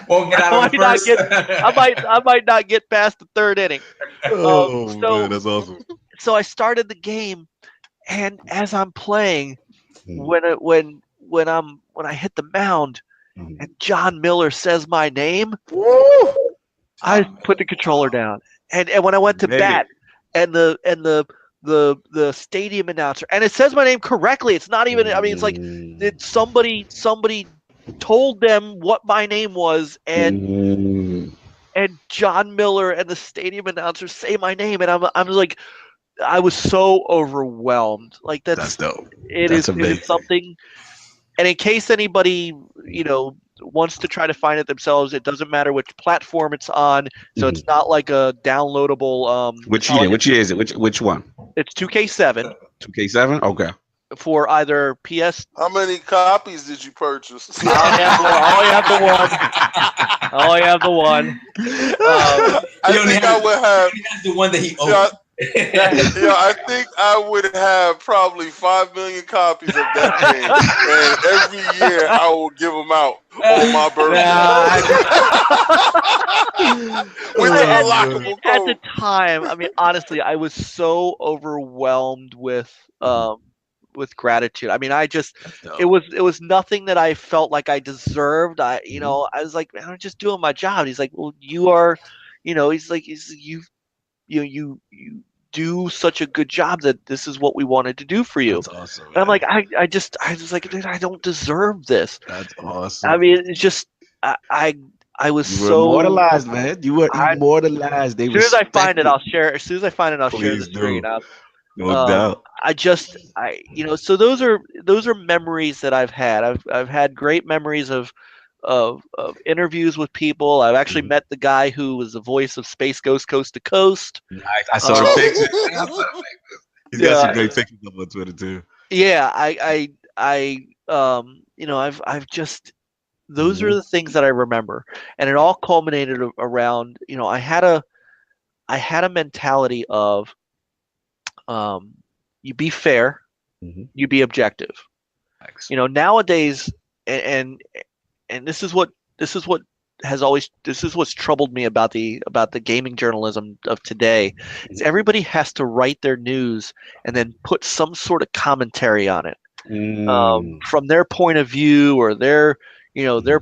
won't get out of the first. I might not get past the third inning. Man, that's awesome. So I started the game, and as I'm playing, when I hit the mound, and John Miller says my name, I put the controller down, and when I went to bat. And the stadium announcer, and it says my name correctly. It's not even. I mean, it's like somebody told them what my name was, and John Miller and the stadium announcer say my name, and I'm like, I was so overwhelmed. Like that's dope. It is something. And in case anybody wants to try to find it themselves, it doesn't matter which platform it's on, so it's not like a downloadable. Which year is it? Which one? It's 2K7. 2K7. Okay. For either PS. How many copies did you purchase? I have the one. I think I would have the one that he owns. I think I would have probably 5 million copies of that game, and every year I will give them out on my birthday. At the time, I mean, honestly, I was so overwhelmed with gratitude. I mean, it was nothing that I felt like I deserved. I was like, man, I'm just doing my job. He's like, well, you are, he's like, you do such a good job that this is what we wanted to do for you. That's awesome. And I'm like, I was like, dude, I don't deserve this. That's awesome. I mean, it's just, I was so immortalized, man. You were immortalized. As soon as I find it, I'll share. As soon as I find it, I'll share the screen. No doubt. So those are memories that I've had. I've had great memories of interviews with people. I've actually met the guy who was the voice of Space Ghost Coast to Coast. Nice. I saw the pictures. He's got some great pictures up on Twitter too. Yeah, I've Those are the things that I remember, and it all culminated around. I had a mentality of, you be fair, you be objective. Nowadays, and this is what's troubled me about the gaming journalism of today, is everybody has to write their news and then put some sort of commentary on it, from their point of view or their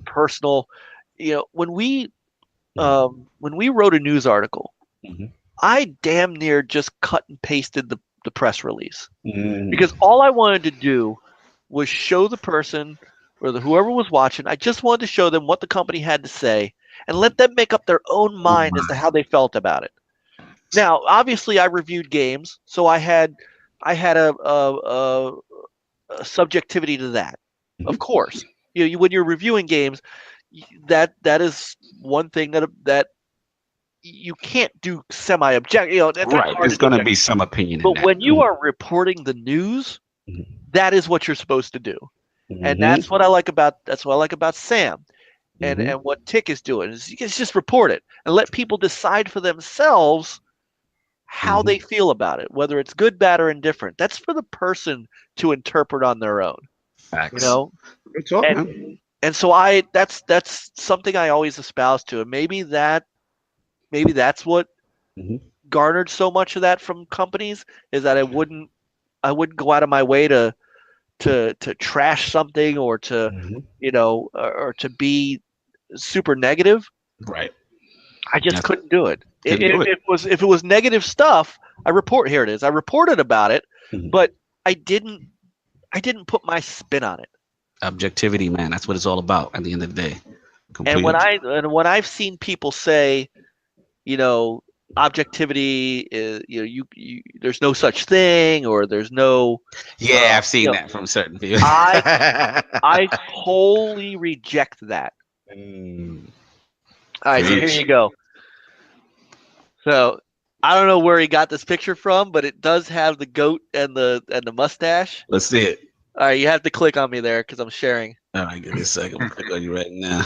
personal. When we wrote a news article, I damn near just cut and pasted the press release, because all I wanted to do was show the person or whoever was watching. I just wanted to show them what the company had to say and let them make up their own mind as to how they felt about it. Now, obviously, I reviewed games, so I had a subjectivity to that. Of course, when you're reviewing games, that is one thing that you can't do semi-objective. Right, there's going to be some opinion. But when you are reporting the news, that is what you're supposed to do, and that's what I like about Sam, and what Tick is doing is just report it and let people decide for themselves how they feel about it, whether it's good, bad, or indifferent. That's for the person to interpret on their own. Facts. Good talk, man. And so that's something I always espouse to, and maybe that's what garnered so much of that from companies, is that I wouldn't go out of my way to trash something or to or to be super negative. Right. I just couldn't do it. If it was negative stuff, I reported about it, but I didn't put my spin on it. Objectivity, man. That's what it's all about at the end of the day. Completely. And when I've seen people say, objectivity is, there's no such thing, or there's no. Yeah, I've seen that from certain people. I wholly reject that. All right, so here you go. So I don't know where he got this picture from, but it does have the goat and the mustache. Let's see it. All right, you have to click on me there because I'm sharing. All right, give me a second. I'm click on you right now.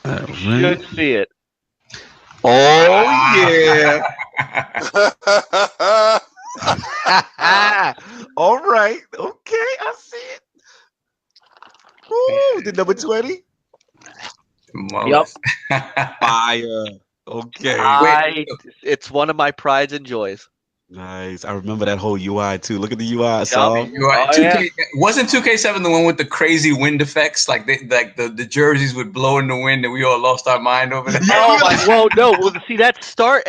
You should see it. Oh yeah. All right. Okay, I see it. Ooh, the number 20. Yep. Fire. Okay. It's one of my prides and joys. Nice. I remember that whole UI too. Look at the UI. Song. Wasn't 2K7 the one with the crazy wind effects? Like the jerseys would blow in the wind, and we all lost our mind over that. See, that started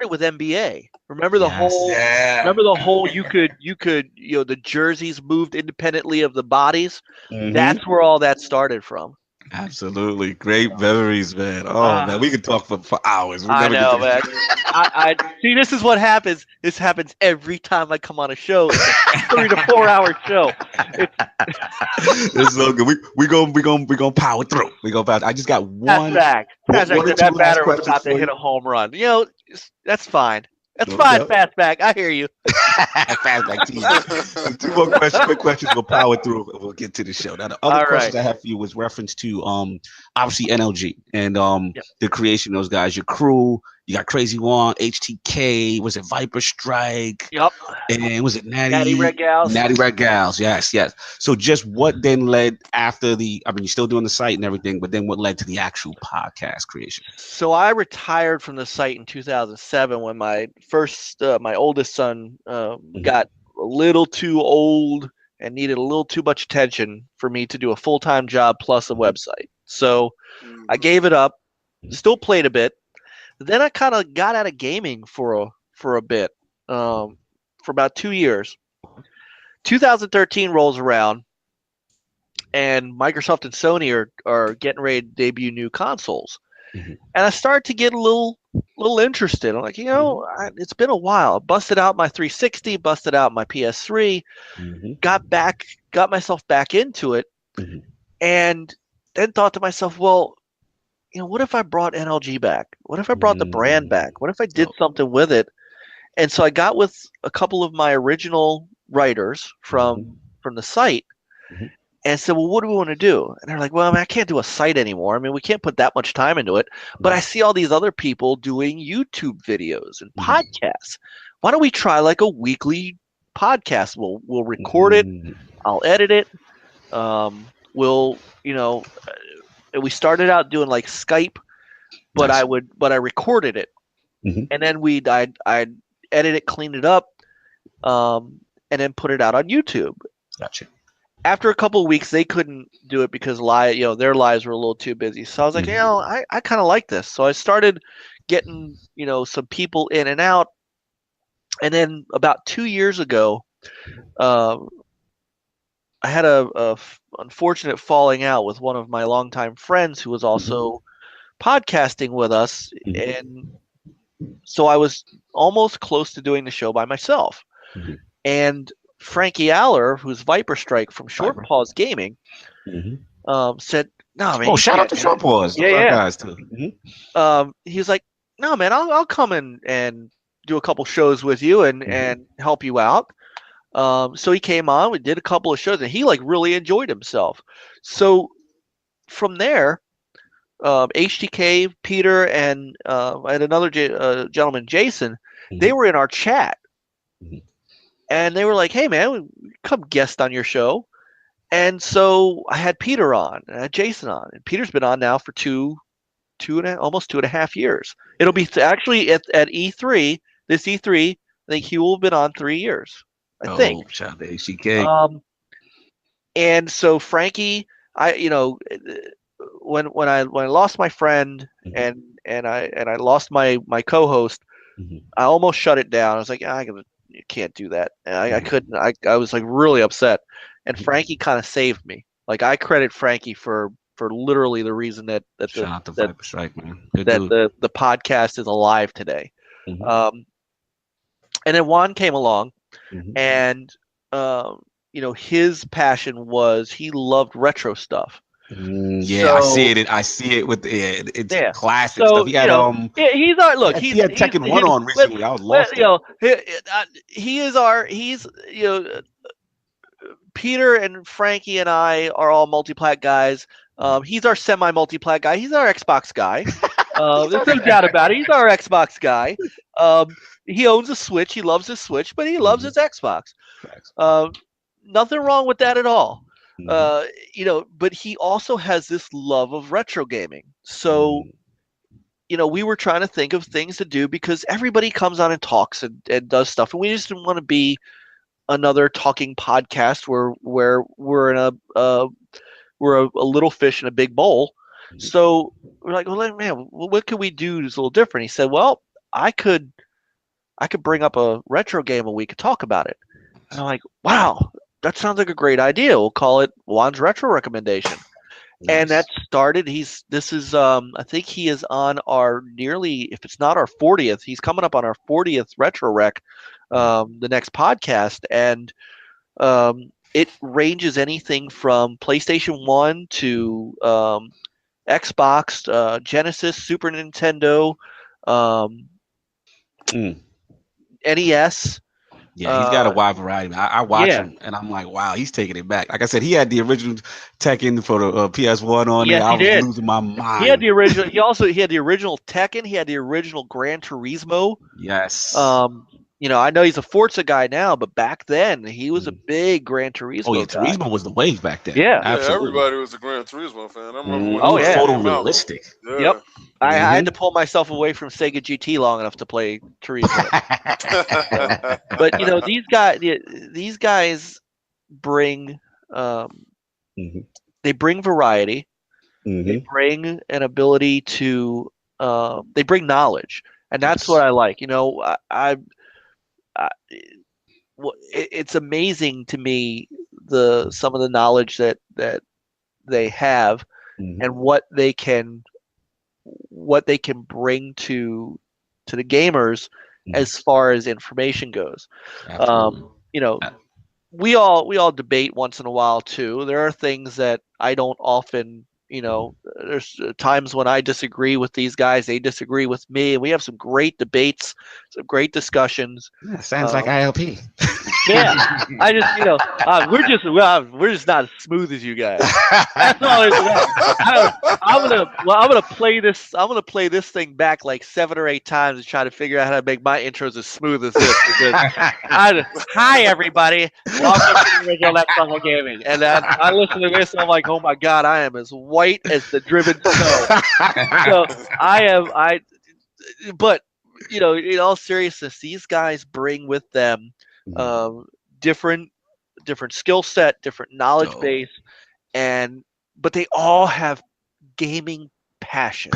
with NBA. Remember the whole. Yeah. Remember the whole. You could. The jerseys moved independently of the bodies. That's where all that started from. Absolutely. Great memories, man. Oh, man, we could talk for hours. I know, man. I see, this is what happens. This happens every time I come on a show. It's a 3 to 4 hour show. It's so good. We gonna power through. I just got one. That batter was about to hit a home run. That's fine. That's fine, Fastback. I hear you. Fastback team. 2 more questions, quick questions. We'll power through. We'll get to the show. Now, the other questions I have for you was reference to obviously NLG and the creation of those guys, your crew. You got Crazy One, HTK. Was it Viper Strike? Yep. And was it Natty Red Gals? Natty Red Gals. Yes. So just what then led after you're still doing the site and everything, but then what led to the actual podcast creation? So I retired from the site in 2007 when my oldest son got a little too old and needed a little too much attention for me to do a full-time job plus a website. So I gave it up, still played a bit. Then I kind of got out of gaming for a bit, for about 2 years. 2013 rolls around, and Microsoft and Sony are getting ready to debut new consoles. And I started to get a little interested. I'm like, it's been a while. I busted out my 360, busted out my PS3, got myself back into it, and then thought to myself, well, what if I brought NLG back? What if I brought the brand back? What if I did something with it? And so I got with a couple of my original writers from the site, And I said, well, what do we want to do? And they're like, well, I mean, I can't do a site anymore. I mean, we can't put that much time into it. But I see all these other people doing YouTube videos and podcasts. Why don't we try like a weekly podcast? We'll record it. I'll edit it. We'll, we started out doing like Skype, but I recorded it, and then I'd edit it, clean it up, and then put it out on YouTube. Gotcha. After a couple of weeks, they couldn't do it because their lives were a little too busy. So I was like, I kind of like this. So I started getting, some people in and out. And then about 2 years ago, I had a unfortunate falling out with one of my longtime friends who was also podcasting with us. And so I was almost close to doing the show by myself. And Frankie Aller, who's Viper Strike from Short Pause Gaming, said, "No, man." Oh, shout out to Short Pause. Yeah. Guys too. He was like, "No, man, I'll come and do a couple shows with you and help you out." So he came on. We did a couple of shows, and he like really enjoyed himself. So from there, HTK, Peter, and I had another gentleman, Jason. They were in our chat. And they were like, "Hey, man, come guest on your show." And so I had Peter on, and I had Jason on. And Peter's been on now for almost 2.5 years. It'll be actually at E3, this E3, I think he will have been on 3 years, I think. Shout out to HCK. And so Frankie, when I lost my friend and I lost my co-host, I almost shut it down. I was like, you can't do that. And I couldn't. I was like really upset. And Frankie kind of saved me. Like I credit Frankie for literally the reason that Shout out to Viper Strike, man. Good that dude. the podcast is alive today. And then Juan came along, and his passion was he loved retro stuff. I see it with it's classic stuff. He had he's our he had Tekken 1 on recently. I was lost. Peter and Frankie and I are all multi-plat guys. He's our semi-multi-plat guy. He's our Xbox guy. There's no doubt about it. He's our Xbox guy. He owns a Switch. He loves his Switch, but he loves his Xbox. Nothing wrong with that at all. But he also has this love of retro gaming. So, we were trying to think of things to do because everybody comes on and talks and does stuff, and we just didn't want to be another talking podcast where we're in we're a little fish in a big bowl. So we're like, well, man, what could we do that's a little different? He said, well, I could bring up a retro game and we could talk about it. And I'm like, wow, that sounds like a great idea. We'll call it Juan's Retro Recommendation. Nice. And that started. I think he is on our if it's not our 40th, he's coming up on our 40th Retro Rec, the next podcast. And it ranges anything from PlayStation 1 to Xbox, Genesis, Super Nintendo, NES. Yeah, he's got a wide variety. I watch him, and I'm like, wow, he's taking it back. Like I said, he had the original Tekken for the PS1 on there. I was losing my mind. He had the original. He had the original Tekken. He had the original Gran Turismo. Yes. I know he's a Forza guy now, but back then he was a big Gran Turismo. Oh yeah, guy. Turismo was the wave back then. Yeah, absolutely. Everybody was a Gran Turismo fan. I remember when photorealistic. Yeah. Yep. I had to pull myself away from Sega GT long enough to play Turismo. But these guys bring they bring variety. They bring an ability to they bring knowledge, and that's what I like. It's amazing to me some of the knowledge that they have and what they can bring to the gamers as far as information goes. We all debate once in a while too. There are things that I don't often, there's times when I disagree with these guys, they disagree with me, and we have some great debates, some great discussions. Yeah, sounds like ILP. Yeah, I just we're just not as smooth as you guys. That's all it is. I'm gonna play this. I'm gonna play this thing back like 7 or 8 times and try to figure out how to make my intros as smooth as this. Because hi everybody, welcome to the original Let's Talk Gaming. And I listen to this and I'm like, oh my god, I am as white as the driven snow. So but in all seriousness, these guys bring with them different skill set, different knowledge base, but they all have gaming passion.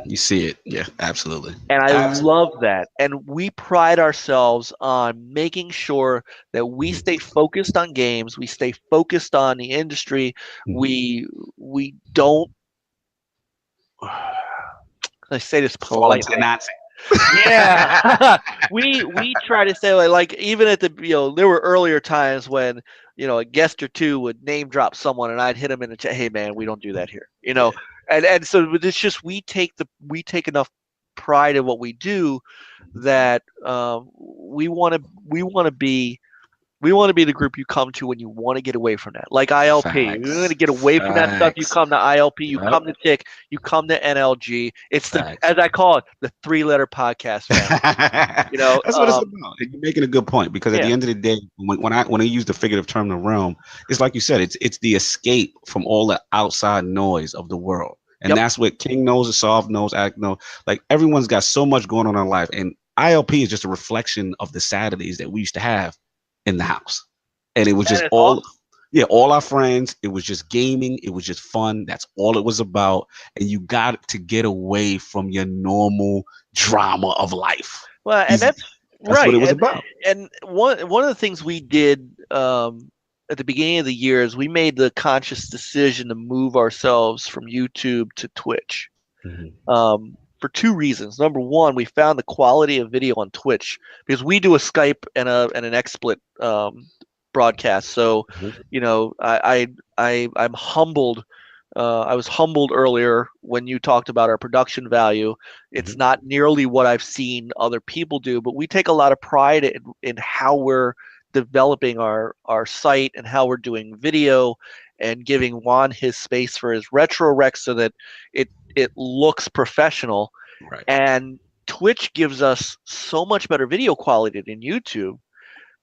You see it. Yeah, absolutely. And I love that. And we pride ourselves on making sure that we stay focused on games, we stay focused on the industry. We don't I say this politely. Yeah. we try to say like even at the there were earlier times when a guest or two would name drop someone and I'd hit them in the chat, hey man, we don't do that here, and so it's just we take enough pride in what we do that we want to be the group you come to when you want to get away from that. Like ILP. Facts. You're going to get away from that stuff. You come to ILP, you come to TIC, you come to NLG. It's as I call it, the 3-letter podcast. That's what it's about. And you're making a good point because at the end of the day, when I use the figurative term the realm, it's like you said, it's the escape from all the outside noise of the world. And that's what King knows, Asaf knows, Act knows. Like everyone's got so much going on in life. And ILP is just a reflection of the Saturdays that we used to have in the house, and it was just all our friends. It was just gaming. It was just fun. That's all it was about. And you got to get away from your normal drama of life. Well, and that's right. What it was about. And one of the things we did at the beginning of the year is we made the conscious decision to move ourselves from YouTube to Twitch. For 2 reasons. Number one, we found the quality of video on Twitch because we do a Skype and an XSplit broadcast. So, I'm humbled. I was humbled earlier when you talked about our production value. It's not nearly what I've seen other people do, but we take a lot of pride in how we're developing our site and how we're doing video and giving Juan his space for his retro rec so that it looks professional. Right. And Twitch gives us so much better video quality than YouTube,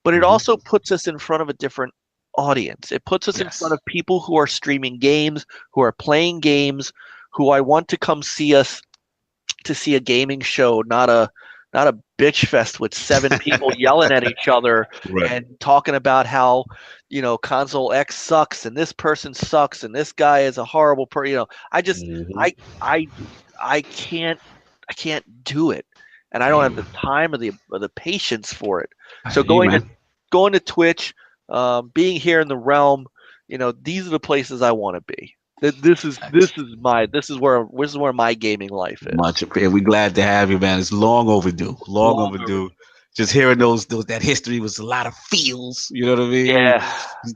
but it also puts us in front of a different audience. It puts us in front of people who are streaming games, who are playing games, who I want to come see us to see a gaming show, not a bitch fest with 7 people yelling at each other and talking about how console X sucks and this person sucks and this guy is a horrible person. I just I can't do it, and I don't have the time or the patience for it. So going to Twitch, being here in the realm, these are the places I want to be. This is where my gaming life is. Much appreciated. We're glad to have you, man. It's long overdue. Long overdue. Just hearing that history was a lot of feels. You know what I mean? Yeah,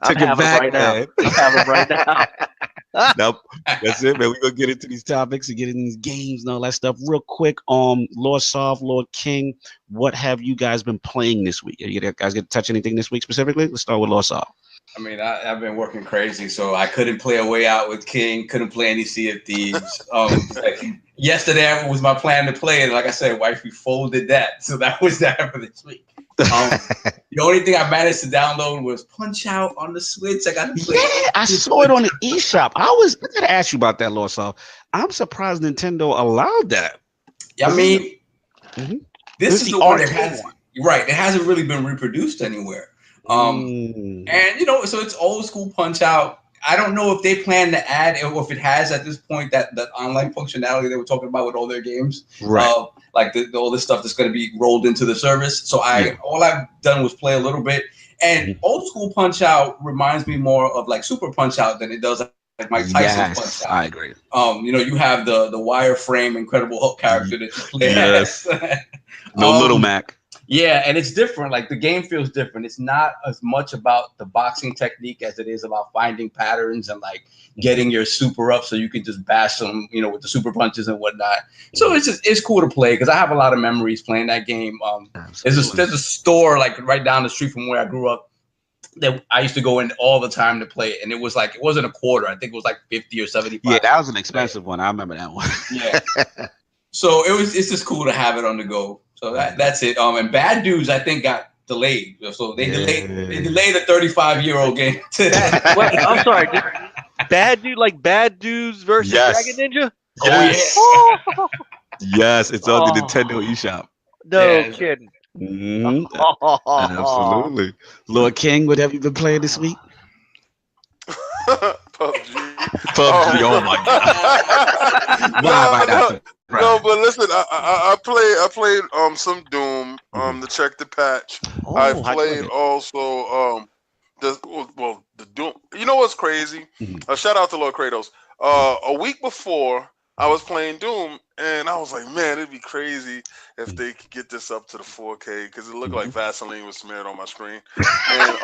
took it back, right man. I'm having right now. Nope, that's it, man. We're gonna get into these topics and get into these games and all that stuff real quick. Lord Soft, Lord King, what have you guys been playing this week? You guys get to touch anything this week specifically? Let's start with Lord Soft. I mean, I've been working crazy, so I couldn't play A Way Out with King, couldn't play any Sea of Thieves. Yesterday was my plan to play it. Like I said, wifey folded that, so that was that for this week. The only thing I managed to download was Punch Out on the Switch. I got to play. Yeah, I saw it on the eShop. I gotta ask you about that, Lord Soft. I'm surprised Nintendo allowed that. I mean, this is the one that has right. It hasn't really been reproduced anywhere. And so it's old school Punch Out. I don't know if they plan to add, or if it has at this point, that online functionality they were talking about with all their games, right? Like all this stuff that's going to be rolled into the service. So all I've done was play a little bit. And old school Punch Out reminds me more of like Super Punch Out than it does like Mike Tyson's Punch Out. I agree. You have the wireframe Incredible Hulk character that you play as. No Little Mac. Yeah, and it's different. Like the game feels different. It's not as much about the boxing technique as it is about finding patterns and like getting your super up so you can just bash them, with the super punches and whatnot. So it's cool to play because I have a lot of memories playing that game. There's a store like right down the street from where I grew up that I used to go in all the time to play it, and it wasn't a quarter. I think it was like 50 or 75. Yeah, that was an expensive one. I remember that one. Yeah. So it's just cool to have it on the go. So that's it. And Bad Dudes, I think, got delayed. So they delayed a 35-year-old game. Wait, I'm sorry. Bad Dudes versus Dragon Ninja? Yes. Oh, yeah. Yes, it's on the Nintendo eShop. No kidding. Mm-hmm. Absolutely. Lord King, what have you been playing this week? PUBG. Oh my God. Why am I not? No, but listen, I played some Doom to check the patch. I played also the Doom. You know what's crazy? Shout out to Lord Kratos. A week before I was playing Doom, and I was like, man, it'd be crazy if they could get this up to the 4K because it looked like Vaseline was smeared on my screen. And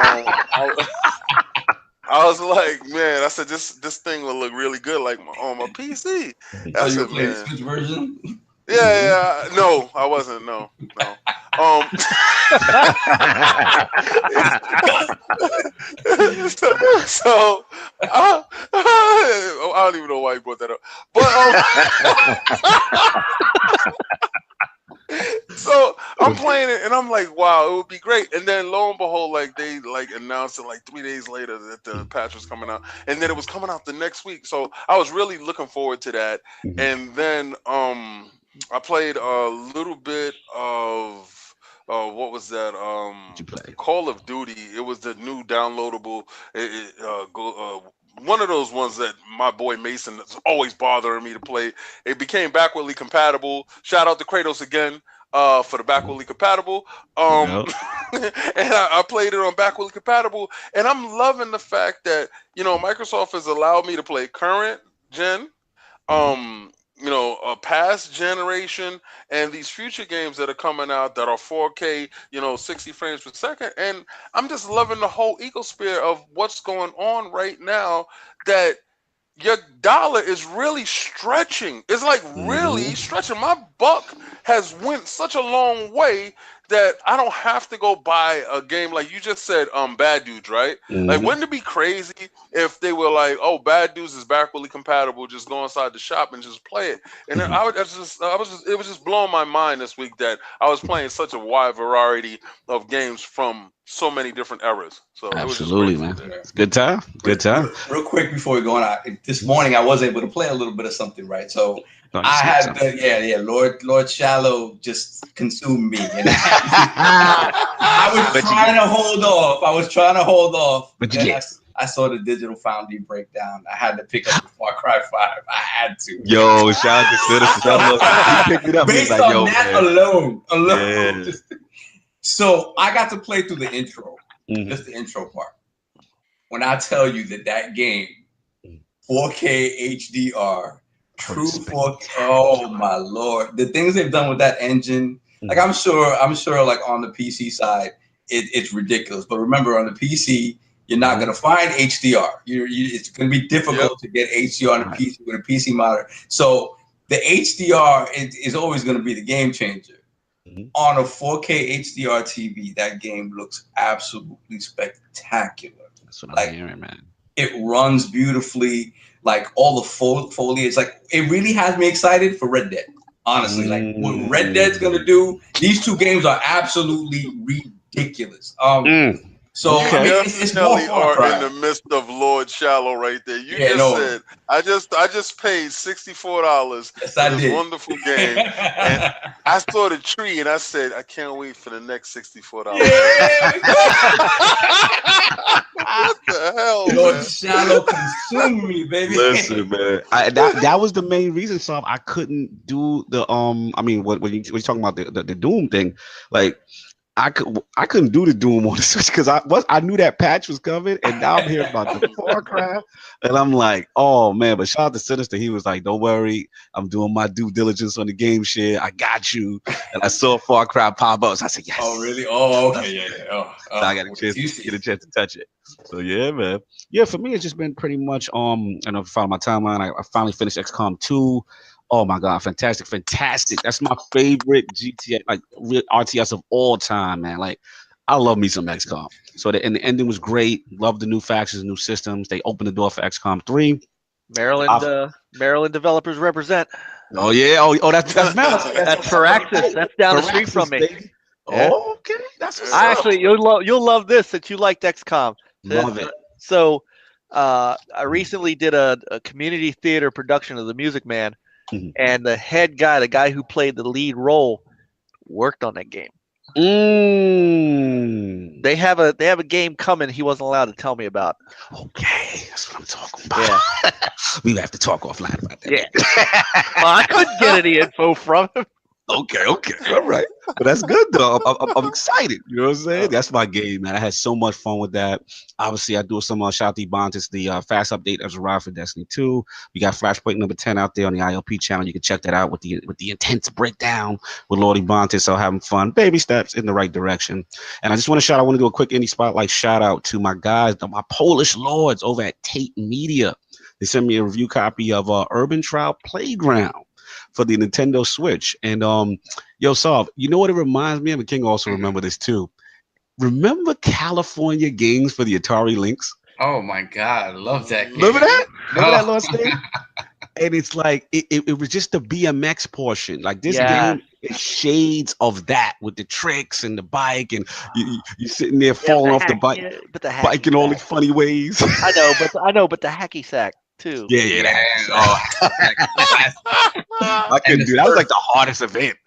I was like, man, I said this thing will look really good like on my PC. So you were playing the Switch version? Yeah. No, I wasn't. No. So I don't even know why you brought that up. But so I'm playing it and I'm like, wow, it would be great. And then lo and behold, like they announced it like 3 days later that the patch was coming out, and then it was coming out the next week. So I was really looking forward to that. And then I played a little bit of what was that? Call of Duty. It was the new downloadable. One of those ones that my boy Mason is always bothering me to play. It became backwardly compatible. Shout out to Kratos again for the backwardly compatible. And I played it on backwardly compatible, and I'm loving the fact that Microsoft has allowed me to play current gen. A past generation, and these future games that are coming out that are 4K, 60 frames per second. And I'm just loving the whole ecosphere of what's going on right now, that your dollar is really stretching. It's like really stretching. My buck has went such a long way that I don't have to go buy a game like you just said, Bad Dudes, right? Like, wouldn't it be crazy if they were like, oh, Bad Dudes is backwardly compatible, just go inside the shop and just play it. And then it was just blowing my mind this week that I was playing such a wide variety of games from so many different eras. So absolutely, it was just man. It's good time. Good time. Real quick before we go on, this morning I was able to play a little bit of something, right? So I had Lord Shallow just consumed me, and I was trying to hold off. But I saw the Digital Foundry breakdown. I had to pick up the Far Cry 5. I had to. Yo, shout out to Citizen. He picked it up. Based like, on that alone. Yeah. So I got to play through the intro, just the intro part. When I tell you that game, 4K HDR, true 4K, oh my Lord, the things they've done with that engine, like I'm sure like on the PC side, it's ridiculous. But remember, on the PC, you're not gonna find HDR. It's gonna be difficult to get HDR on a PC with a PC monitor. So the HDR is always gonna be the game changer. On a 4K HDR TV, that game looks absolutely spectacular. That's what I'm hearing, man. It runs beautifully, like all the foliage. Like, it really has me excited for Red Dead. Honestly, like what Red Dead's gonna do. These two games are absolutely ridiculous. So I mean, it's more are in the midst of Lord Shallow right there. You said I just paid $64 for this wonderful game, and I saw the tree and I said I can't wait for the next $64. What the hell, Lord Shallow consumed me, baby. Listen, man, that was the main reason. So I couldn't do the I mean, when you're talking about the Doom thing, like. I couldn't do the Doom on the Switch because I knew that patch was coming, and now I'm hearing about the Far Cry, and I'm like, oh man! But shout out to Sinister, he was like, don't worry, I'm doing my due diligence on the game shit. I got you. And I saw Far Cry pop up, so I said, yes. Oh really? Oh okay, yeah. So I got a chance to touch it. So yeah, man. Yeah, for me, it's just been pretty much I know if you follow my timeline, I finally finished XCOM 2. Oh my God, fantastic. That's my favorite GTA, like real RTS of all time, man. Like, I love me some XCOM. So the ending was great. Love the new factions, new systems. They opened the door for XCOM 3. Maryland developers represent. Oh yeah. Oh that's Maryland. That's Firaxis. That's down the street from me. Baby. Yeah. Oh, okay. That's what's up. Actually, you'll love this since you liked XCOM. Love it. So, I recently did a community theater production of The Music Man, and the head guy, the guy who played the lead role, worked on that game. They have a game coming. He wasn't allowed to tell me about. Okay, that's what I'm talking about. Yeah. We have to talk offline about that. Yeah. Well, I couldn't get any info from him. Okay, all right. But that's good though. I'm excited. You know what I'm saying? That's my game, man. I had so much fun with that. Obviously, I do some shout out to Bontis. The fast update has arrived for Destiny 2. We got Flashpoint number 10 out there on the ILP channel. You can check that out with the intense breakdown with Lordy Bontis. So having fun, baby steps in the right direction. And I just want to do a quick indie spotlight shout out to my guys, my Polish lords over at Tate Media. They sent me a review copy of Urban Trial Playground for the Nintendo Switch. And yo, Solve, you know what it reminds me of? And King also remember this too. Remember California games for the Atari Lynx? Oh my God, I love that game. Remember that? Remember that last thing? And it's like it was just the BMX portion. Like this game is shades of that with the tricks and the bike, and you sitting there falling off the bike, but the bike in all these funny ways. I know, but the hacky sack too. Yeah. I couldn't do that. That was like the hardest event.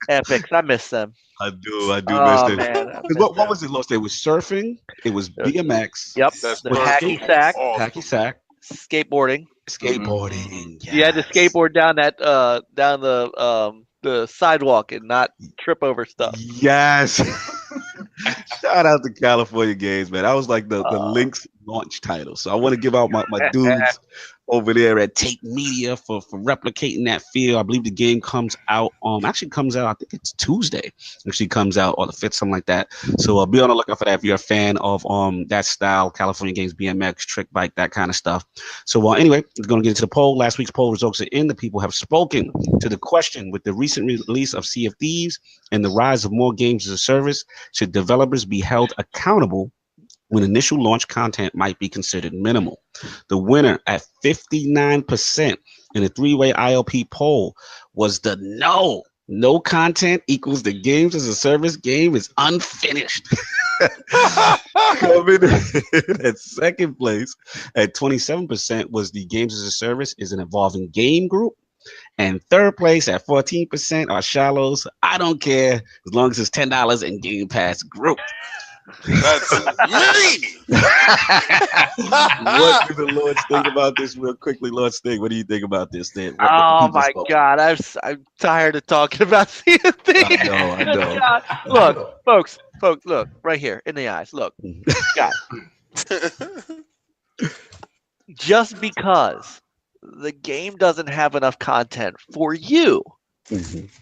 Epics, I miss them. I do miss them. What was it, Lost? It was surfing. It was BMX. Yep. The hacky sack. Hacky sack. Skateboarding. Yes. You had to skateboard down the sidewalk and not trip over stuff. Yes. Shout out to California Games, man. That was like the Lynx launch title. So I want to give out my dudes over there at Tate Media for replicating that feel. I believe the game comes out I think it's Tuesday. Actually comes out, or the 5th, something like that. So be on the lookout for that if you're a fan of that style, California Games, BMX, trick bike, that kind of stuff. So anyway, we're going to get into the poll. Last week's poll results are in. The people have spoken to the question: with the recent release of Sea of Thieves and the rise of more games as a service, should developers be held accountable when initial launch content might be considered minimal? The winner at 59% in a 3-way ILP poll was the no. No content equals the games as a service game is unfinished. Coming in at second place at 27% was the games as a service is an evolving game group. And third place at 14% are Shallows. I don't care as long as it's $10 in Game Pass group. That's me. What do the Lords think about this real quickly? Lord Sting, what do you think about this then? Oh my God, I'm tired of talking about Sea of Thieves. I know. Look, folks, look right here in the eyes. Look, guys. Just because the game doesn't have enough content for you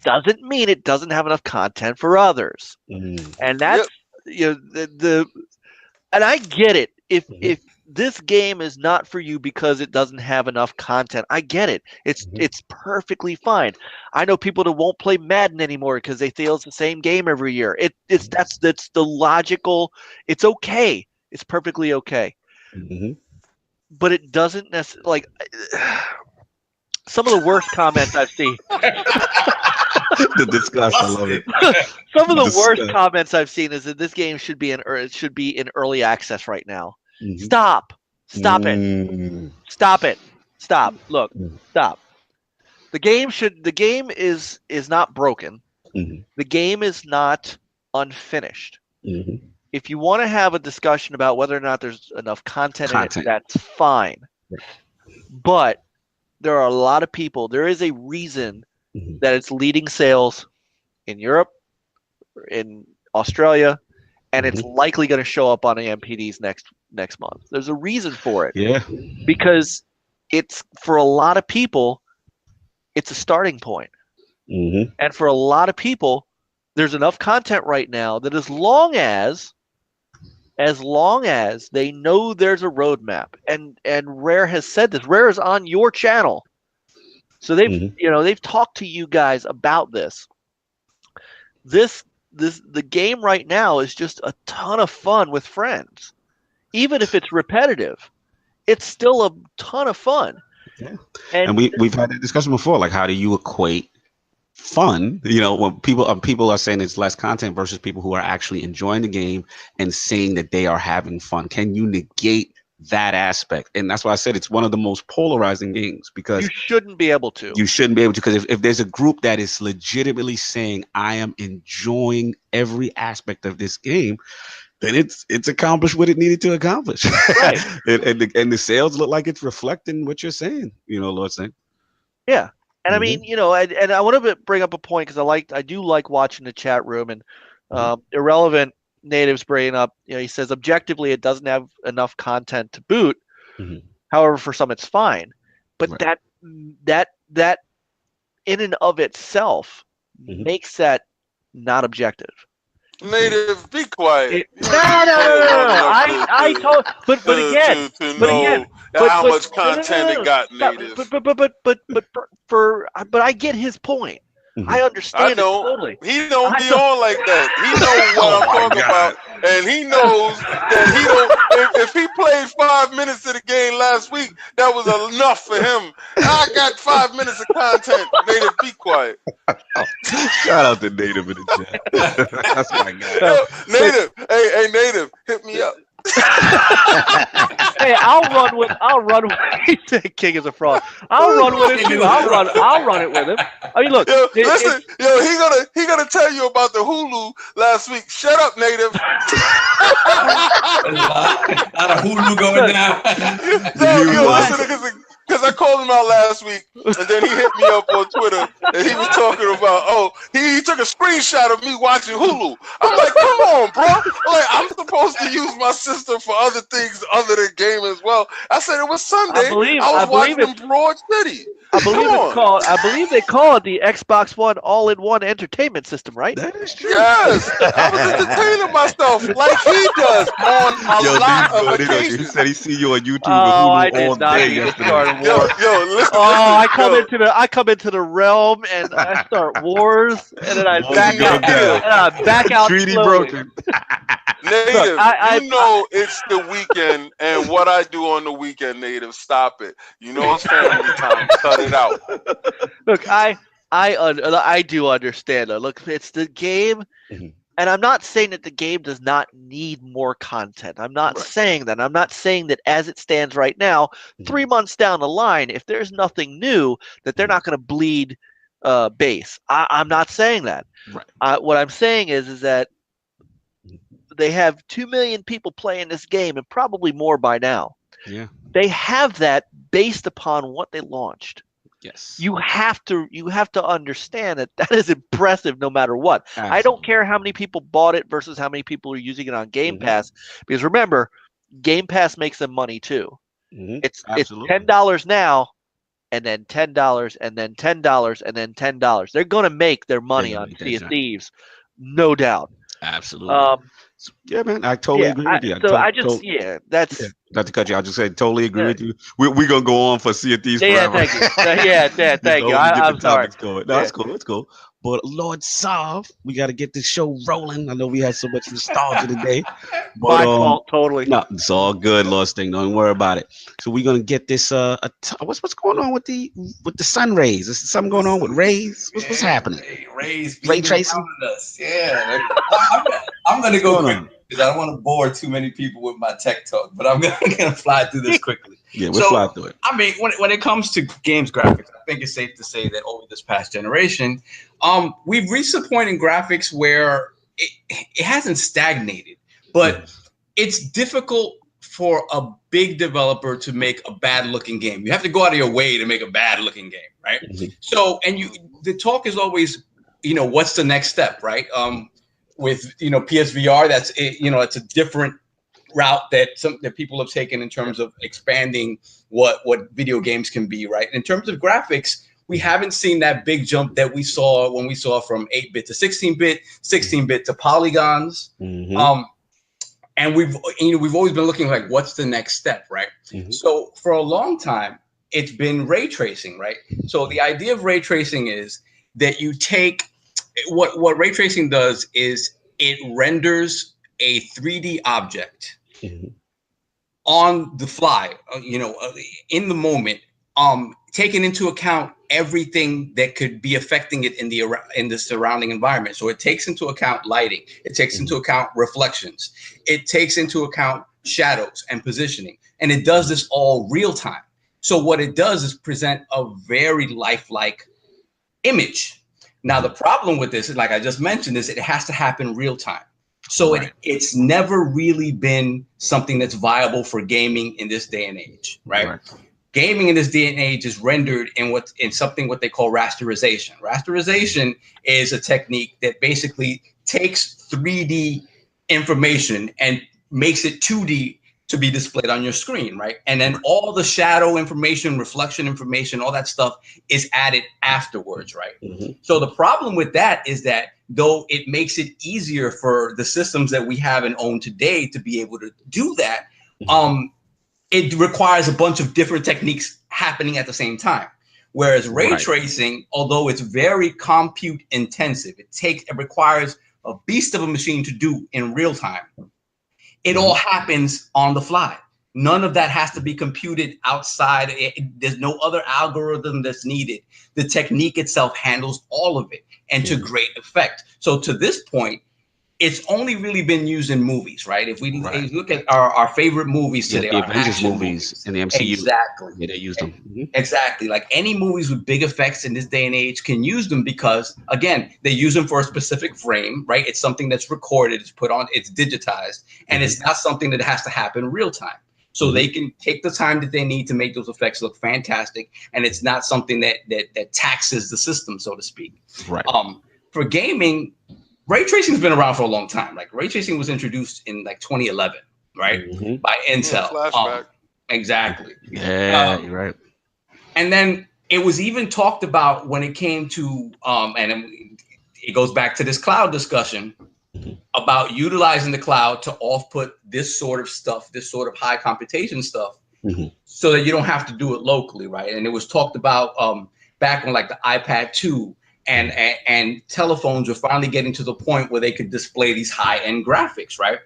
doesn't mean it doesn't have enough content for others. And that's and I get it. If this game is not for you because it doesn't have enough content, I get it. It's perfectly fine. I know people that won't play Madden anymore because they feel it's the same game every year. That's the logical. It's okay. It's perfectly okay. But it doesn't necessarily some of the worst comments I've seen. The disgust, I love it. Some of the worst comments I've seen is that this game should be in early access right now. Stop it. Stop. Look, stop. The game is not broken. The game is not unfinished. If you want to have a discussion about whether or not there's enough content in it, that's fine. But there are a lot of people. There is a reason that it's leading sales in Europe, in Australia, and it's likely going to show up on AMPDs next month. There's a reason for it. Yeah. Because it's, for a lot of people, it's a starting point. And for a lot of people, there's enough content right now that as long as they know there's a roadmap, and Rare has said this. Rare is on your channel. So they've talked to you guys about this. This the game right now is just a ton of fun with friends. Even if it's repetitive, it's still a ton of fun. Yeah. And we've had that discussion before. Like, how do you equate fun? When people are saying it's less content versus people who are actually enjoying the game and saying that they are having fun. Can you negate that aspect? And that's why I said it's one of the most polarizing games, because you shouldn't be able to. You shouldn't be able to, because if there's a group that is legitimately saying, I am enjoying every aspect of this game, then it's accomplished what it needed to accomplish. Right. and the sales look like it's reflecting what you're saying, Lord saying. Yeah. And I mean, and I want to bring up a point, because I do like watching the chat room, and Irrelevant Natives bringing up, he says objectively it doesn't have enough content to boot. However, for some it's fine. But that in and of itself makes that not objective. Native, be quiet. No. I told, but again, how much content it got, Native. But I get his point. I understand it totally. He don't be on like that. He knows what I'm talking about, and he knows that he don't. If he played 5 minutes of the game last week, that was enough for him. I got 5 minutes of content. Native, be quiet. Shout out to Native in the chat. That's my guy. Native, hey, Native, hit me up. Hey, I'll run with he said King is a fraud. I'll run with it too. I'll run it with him. I mean, look. Listen, he gonna tell you about the Hulu last week. Shut up, Native. A lot of Hulu going down. Listen, because I called him out last week, and then he hit me up on Twitter, and he was talking about, he took a screenshot of me watching Hulu. I'm like, come on, bro. I'm supposed to use my system for other things other than game as well. I said it was Sunday. I was watching in Broad City. I believe they call it the Xbox One all-in-one entertainment system, right? That is true. Yes, I was entertaining myself like he does on a lot of occasions. He said he see you on YouTube I did all not day need to yesterday. start a war. Listen, I come into the realm and I start wars, and then I back out. Treaty slowly. broken. Native, it's the weekend, and what I do on the weekend, Native, stop it. It's family time. Cut it out. Look, I do understand. Look, it's the game, and I'm not saying that the game does not need more content. I'm not saying that. I'm not saying that as it stands right now, 3 months down the line, if there's nothing new, that they're not going to bleed base. I'm not saying that. Right. What I'm saying is that they have 2 million people playing this game, and probably more by now. Yeah. They have that based upon what they launched. Yes. You have to understand that is impressive no matter what. Absolutely. I don't care how many people bought it versus how many people are using it on Game Pass, because remember, Game Pass makes them money too. It's $10 now, and then $10, and then $10, and then $10. They're going to make their money on Sea of Thieves, no doubt. Absolutely. Yeah, man, I totally agree with you. That's not to cut you. I just said totally agree with you. We're gonna go on for Sea of Thieves forever. Thank you. I'm sorry. It's cool. It's cool. But Lord Sav, we got to get this show rolling. I know we had so much nostalgia today. But, my fault, totally. No, it's all good, Lord Sting. Don't worry about it. So we're gonna get this. What's going on with the sun rays? Is something going on with rays? What's happening? Ray tracing. Yeah, I'm gonna go quick because I don't want to bore too many people with my tech talk. But I'm gonna fly through this quickly. Yeah, we'll fly through it. I mean, when it comes to games graphics, I think it's safe to say that over this past generation, we've reached a point in graphics where it hasn't stagnated, but it's difficult for a big developer to make a bad looking game. You have to go out of your way to make a bad looking game, right? So, and the talk is always, what's the next step, right? With PSVR, it's a different route that people have taken in terms of expanding what video games can be, right? In terms of graphics, we haven't seen that big jump that we saw when we saw from 8-bit to 16-bit, 16-bit to polygons. And we've always been looking like, what's the next step, right? So for a long time, it's been ray tracing, right? So the idea of ray tracing is that you take what ray tracing does is it renders a 3D object on the fly, in the moment, taking into account everything that could be affecting it in the surrounding environment. So it takes into account lighting, it takes into account reflections, it takes into account shadows and positioning, and it does this all real time. So what it does is present a very lifelike image. Now, the problem with this is, like I just mentioned, is it has to happen real time. So it's never really been something that's viable for gaming in this day and age, right? Gaming in this day and age is rendered in something what they call rasterization. Rasterization is a technique that basically takes 3D information and makes it 2D to be displayed on your screen, right? And then all the shadow information, reflection information, all that stuff is added afterwards, right? So the problem with that is that though it makes it easier for the systems that we have and own today to be able to do that, it requires a bunch of different techniques happening at the same time. Whereas ray tracing, although it's very compute intensive, it requires a beast of a machine to do in real time. It all happens on the fly. None of that has to be computed outside. There's no other algorithm that's needed. The technique itself handles all of it, and to great effect. So to this point, it's only really been used in movies, right? If we look at our favorite movies today, the Avengers movies in the MCU, exactly, they used them. Exactly, like any movies with big effects in this day and age can use them because, again, they use them for a specific frame, right? It's something that's recorded, it's put on, it's digitized, and it's not something that has to happen real time. So they can take the time that they need to make those effects look fantastic, and it's not something that taxes the system, so to speak. For gaming, ray tracing has been around for a long time. Like ray tracing was introduced in like 2011, right, by Intel. Exactly. Yeah, you're right. And then it was even talked about when it came to, and it goes back to this cloud discussion about utilizing the cloud to off-put this sort of stuff, this sort of high computation stuff, so that you don't have to do it locally, right? And it was talked about back on like the iPad 2. And telephones were finally getting to the point where they could display these high-end graphics, right?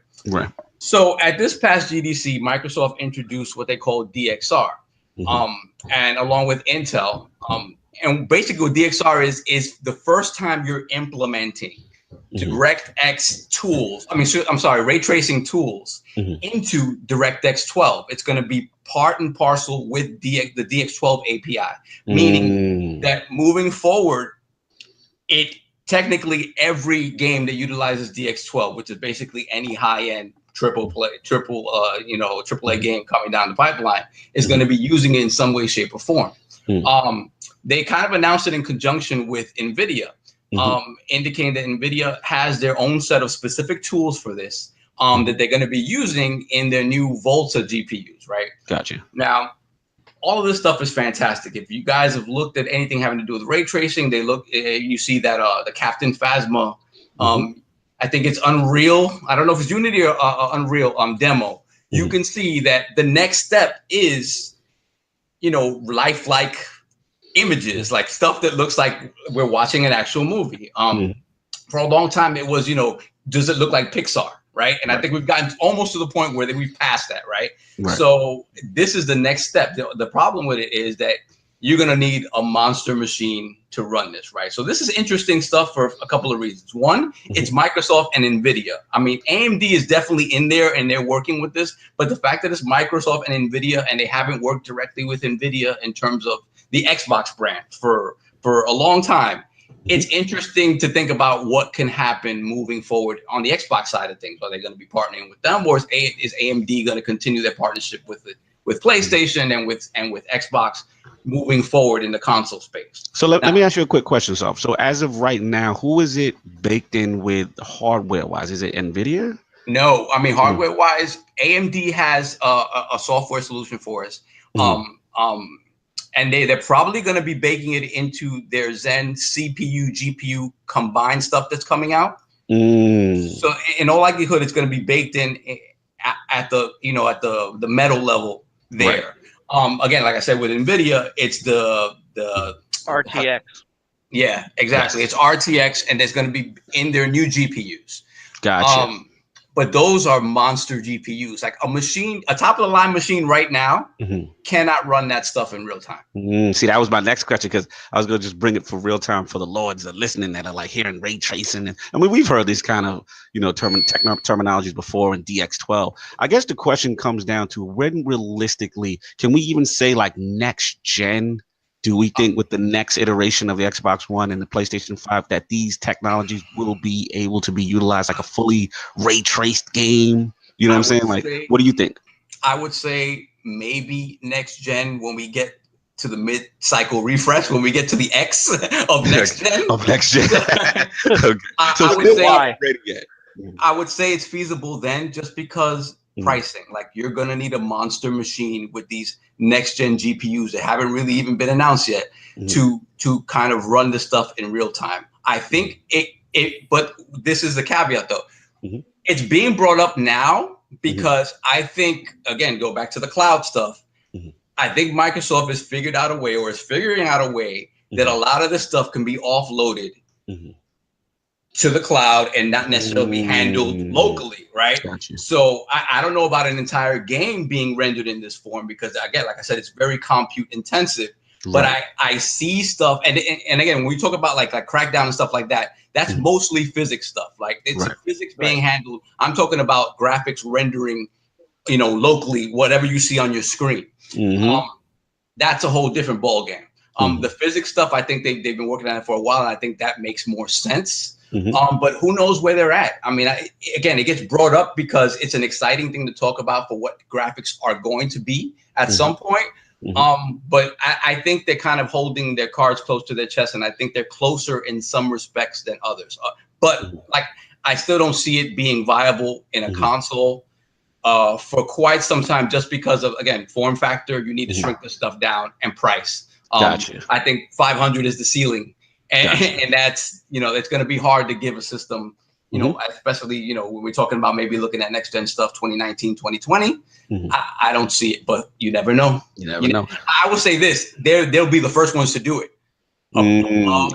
So at this past GDC, Microsoft introduced what they call DXR, and along with Intel. And basically what DXR is the first time you're implementing DirectX tools. Ray tracing tools into DirectX 12. It's going to be part and parcel with the DX12 API, meaning that moving forward, it technically every game that utilizes DX12, which is basically any high-end AAA game coming down the pipeline, is going to be using it in some way, shape, or form. They kind of announced it in conjunction with NVIDIA, indicating that NVIDIA has their own set of specific tools for this that they're going to be using in their new Volta GPUs, right? Gotcha. Now, all of this stuff is fantastic. If you guys have looked at anything having to do with ray tracing, you see that the Captain Phasma, I think it's Unreal. I don't know if it's Unity or Unreal demo. You can see that the next step is, lifelike images, like stuff that looks like we're watching an actual movie. For a long time, it was, does it look like Pixar? Right. And I think we've gotten almost to the point where we've passed that. Right. So this is the next step. The problem with it is that you're going to need a monster machine to run this. Right. So this is interesting stuff for a couple of reasons. One, it's Microsoft and NVIDIA. I mean, AMD is definitely in there and they're working with this. But the fact that it's Microsoft and NVIDIA and they haven't worked directly with NVIDIA in terms of the Xbox brand for a long time. It's interesting to think about what can happen moving forward on the Xbox side of things. Are they going to be partnering with them, or is AMD going to continue their partnership with PlayStation and with Xbox moving forward in the console space? So let me ask you a quick question, Soph. So as of right now, who is it baked in with hardware-wise? Is it NVIDIA? No, I mean hardware-wise, AMD has a software solution for us. And they're probably going to be baking it into their Zen CPU, GPU combined stuff that's coming out. So in all likelihood, it's going to be baked in at the metal level there. Again, like I said, with NVIDIA, it's the RTX. Yeah, exactly. Yes. It's RTX, and there's going to be in their new GPUs. Gotcha. But those are monster GPUs. Like a top of the line machine right now cannot run that stuff in real time. See, that was my next question because I was going to just bring it for real time for the lords that are listening that are like hearing ray tracing. And I mean, we've heard these kind of, terminologies before in DX12. I guess the question comes down to when realistically can we even say like next gen? Do we think with the next iteration of the Xbox One and the PlayStation 5 that these technologies will be able to be utilized like a fully ray traced game? You know what I'm saying? Like, what do you think? I would say maybe next gen when we get to the mid-cycle refresh, when we get to the X of next gen. Of next gen. Okay. I would say it's feasible then just because pricing. Like you're going to need a monster machine with these next gen GPUs that haven't really even been announced yet to kind of run the stuff in real time. I think but this is the caveat though. It's being brought up now because I think, again, go back to the cloud stuff. I think Microsoft has figured out a way or is figuring out a way that a lot of this stuff can be offloaded to the cloud and not necessarily be handled locally, right? Gotcha. So I don't know about an entire game being rendered in this form because, again, like I said, it's very compute intensive. But I see stuff, and again, when we talk about like Crackdown and stuff like that, that's mostly physics stuff. Like it's physics being handled. I'm talking about graphics rendering, locally, whatever you see on your screen. That's a whole different ball game. The physics stuff, I think they've been working on it for a while, and I think that makes more sense. But who knows where they're at? I mean, again, it gets brought up because it's an exciting thing to talk about for what graphics are going to be at some point. But I think they're kind of holding their cards close to their chest, and I think they're closer in some respects than others. But like, I still don't see it being viable in a console for quite some time, just because of, again, form factor. You need to shrink this stuff down, and price. Gotcha. I think 500 is the ceiling, and that's it's going to be hard to give a system. Especially, when we're talking about maybe looking at next gen stuff, 2019, 2020, I don't see it, but you never know. You never know. I will say this, they'll be the first ones to do it. Above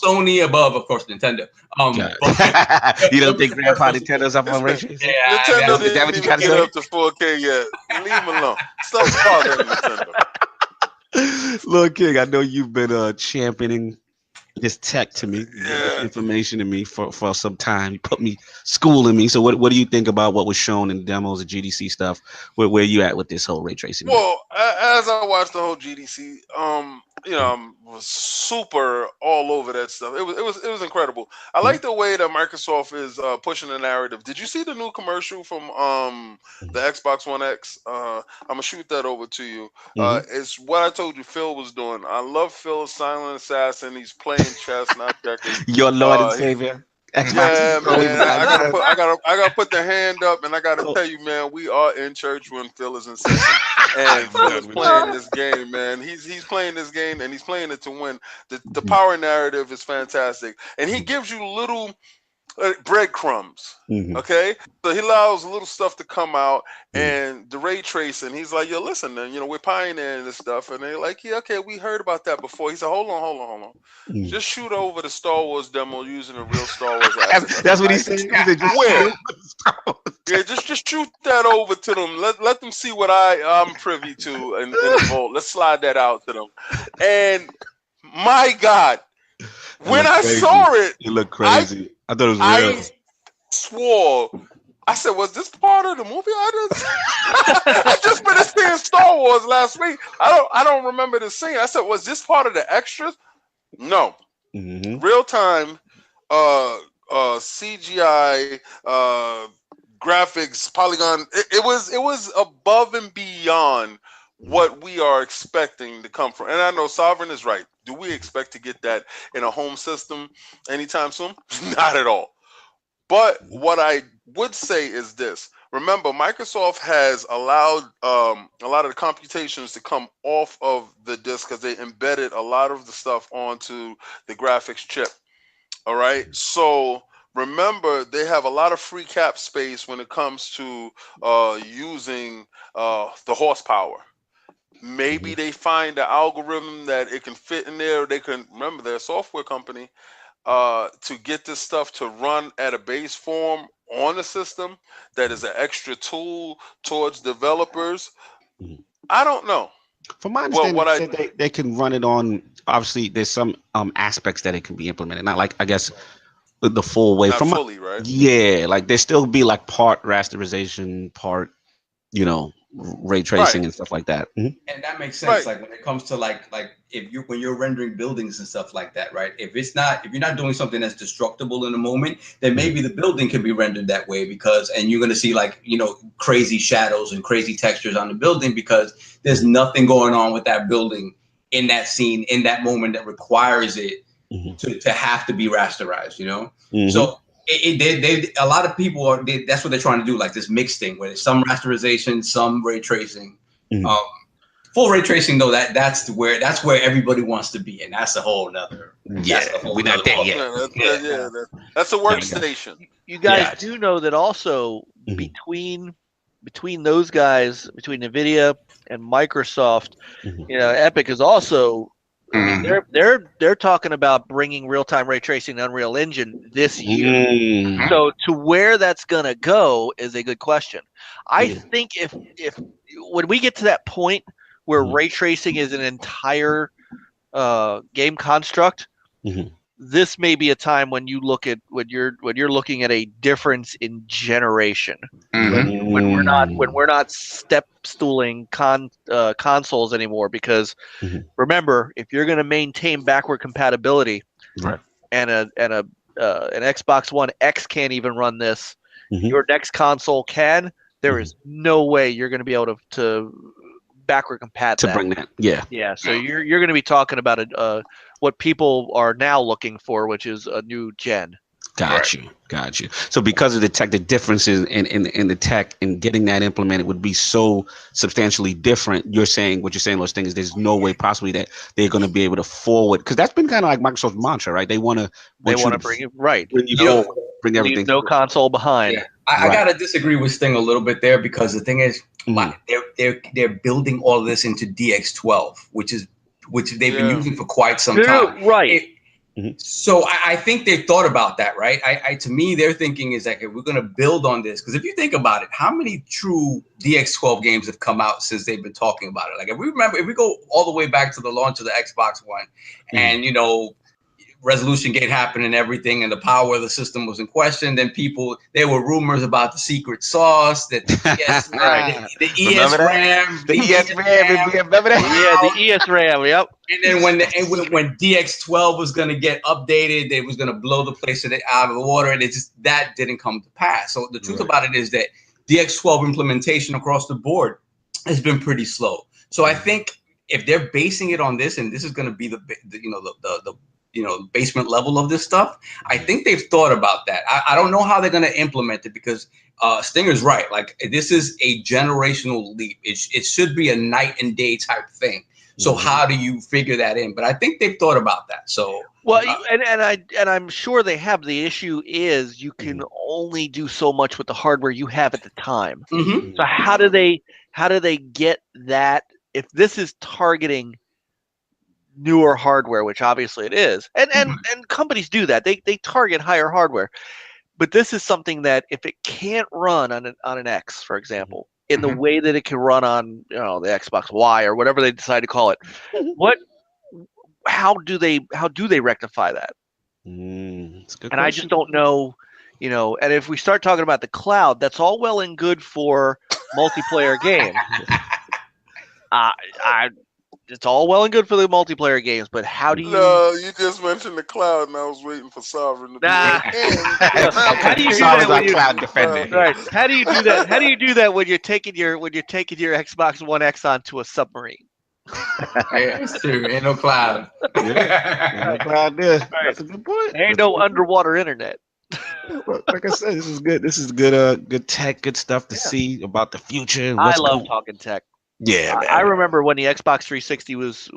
Sony, above, of course, Nintendo. You don't think Grandpa Nintendo's up on Raytracing? Yeah, Nintendo didn't even get up to 4K yet. Leave them alone. Stop bothering Nintendo. Look, King, I know you've been championing this tech to me, this information to me for some time. You put me schooling me. So what do you think about what was shown in demos of GDC stuff? Where you at with this whole ray tracing? Well, as I watched the whole GDC, was super all over that stuff. It was incredible. I like the way that Microsoft is pushing the narrative. Did you see the new commercial from the Xbox One X? I'm gonna shoot that over to you. It's what I told you Phil was doing. I love Phil, silent assassin. He's playing chess, not checkers. Your Lord and Savior. Yeah, man. I gotta put the hand up, and I gotta tell you, man, we are in church when Phil is in session, and Phil is playing this game, man. He's playing this game, and he's playing it to win. The power narrative is fantastic, and he gives you little breadcrumbs. Okay, so he allows little stuff to come out, and the ray tracing. He's like, yo, listen, man, we're pioneering this stuff, and they're like, yeah, okay, we heard about that before. He said, hold on. Just shoot over the Star Wars demo using a real Star Wars asset. That's what he said. Where? Yeah, just shoot that over to them. Let them see what I'm privy to in the vault. Let's slide that out to them. And my God, when I saw it, you look crazy. I thought it was real. I swore. I said, was this part of the movie? I just finished seeing Star Wars last week. I don't remember the scene. I said, was this part of the extras? No. Real time CGI graphics, polygon. It was above and beyond what we are expecting to come from. And I know Sovereign is right. Do we expect to get that in a home system anytime soon? Not at all. But what I would say is this. Remember, Microsoft has allowed a lot of the computations to come off of the disk because they embedded a lot of the stuff onto the graphics chip. All right. So remember, they have a lot of free cap space when it comes to using the horsepower. Maybe they find the algorithm that it can fit in there. They can remember they're a software company to get this stuff to run at a base form on the system. That is an extra tool towards developers. I don't know. From my understanding, they can run it on. Obviously, there's some aspects that it can be implemented. Not like I guess the full way. Not From fully, right? Yeah, like there still be like part rasterization, part ray tracing and stuff like that. And that makes sense. Like when it comes to like if when you're rendering buildings and stuff like that, right? If you're not doing something that's destructible in the moment, then maybe the building can be rendered that way and you're gonna see like crazy shadows and crazy textures on the building because there's nothing going on with that building in that scene in that moment that requires it to have to be rasterized. So. A lot of people that's what they're trying to do, like this mixed thing where there's some rasterization, some ray tracing. Full ray tracing though, that's where everybody wants to be, and that's a whole nother. We're not there yet. That's a workstation. You guys do know that also between those guys, between NVIDIA and Microsoft, Epic is also. They're talking about bringing real-time ray tracing to Unreal Engine this year. So to where that's gonna go is a good question. I think if when we get to that point where ray tracing is an entire game construct, this may be a time when you look at when you're looking at a difference in generation. When we're not step stooling consoles anymore, because remember, if you're going to maintain backward compatibility, and an Xbox One X can't even run this, your next console can. There is no way you're going to be able to backward compat to bring that. Yeah. So you're going to be talking about what people are now looking for, which is a new gen. Got you. So because of the tech, the differences in the tech and getting that implemented would be so substantially different. What you're saying, those things, there's no way possibly that they're going to be able to forward, because that's been kind of like Microsoft's mantra, right? They want to bring it right. Bring everything. No console behind. Yeah. I gotta disagree with Sting a little bit there, because the thing is, they're building all of this into DX12, which they've been using for quite some time. Right. So I think they thought about that, right? To me, their thinking is like, we're going to build on this. Because if you think about it, how many true DX12 games have come out since they've been talking about it? Like if we go all the way back to the launch of the Xbox One, and resolution gate happened and everything, and the power of the system was in question, then there were rumors about the secret sauce, that the ESRAM, the ESRAM, yep. And then when DX12 was going to get updated, they was going to blow the place out of the water, and that didn't come to pass. So the truth about it is that DX12 implementation across the board has been pretty slow. So I think if they're basing it on this, and this is going to be the basement level of this stuff, I think they've thought about that. I don't know how they're going to implement it, because Stinger's right. Like, this is a generational leap. It should be a night and day type thing. So how do you figure that in? But I think they've thought about that. So and I'm sure they have. The issue is you can only do so much with the hardware you have at the time. So how do they get that? If this is targeting newer hardware, which obviously it is, and companies do that, they target higher hardware, but this is something that if it can't run on an X, for example, in the way that it can run on the Xbox Y or whatever they decide to call it, how do they rectify that? And I just don't know, and if we start talking about the cloud, that's all well and good for multiplayer games. It's all well and good for the multiplayer games, but how do you? No, you just mentioned the cloud, and I was waiting for Sovereign to do it. How do you do that when cloud defender? Right. How do you do that? How do you do that when you're taking your Xbox One X onto a submarine? Yeah, it's true. Ain't no cloud. Ain't no cloud there. Right. That's a good point. Ain't no underwater internet. Like I said, this is good. This is good tech, good stuff to see about the future. I love talking tech. Yeah, man. I remember when the Xbox 360 was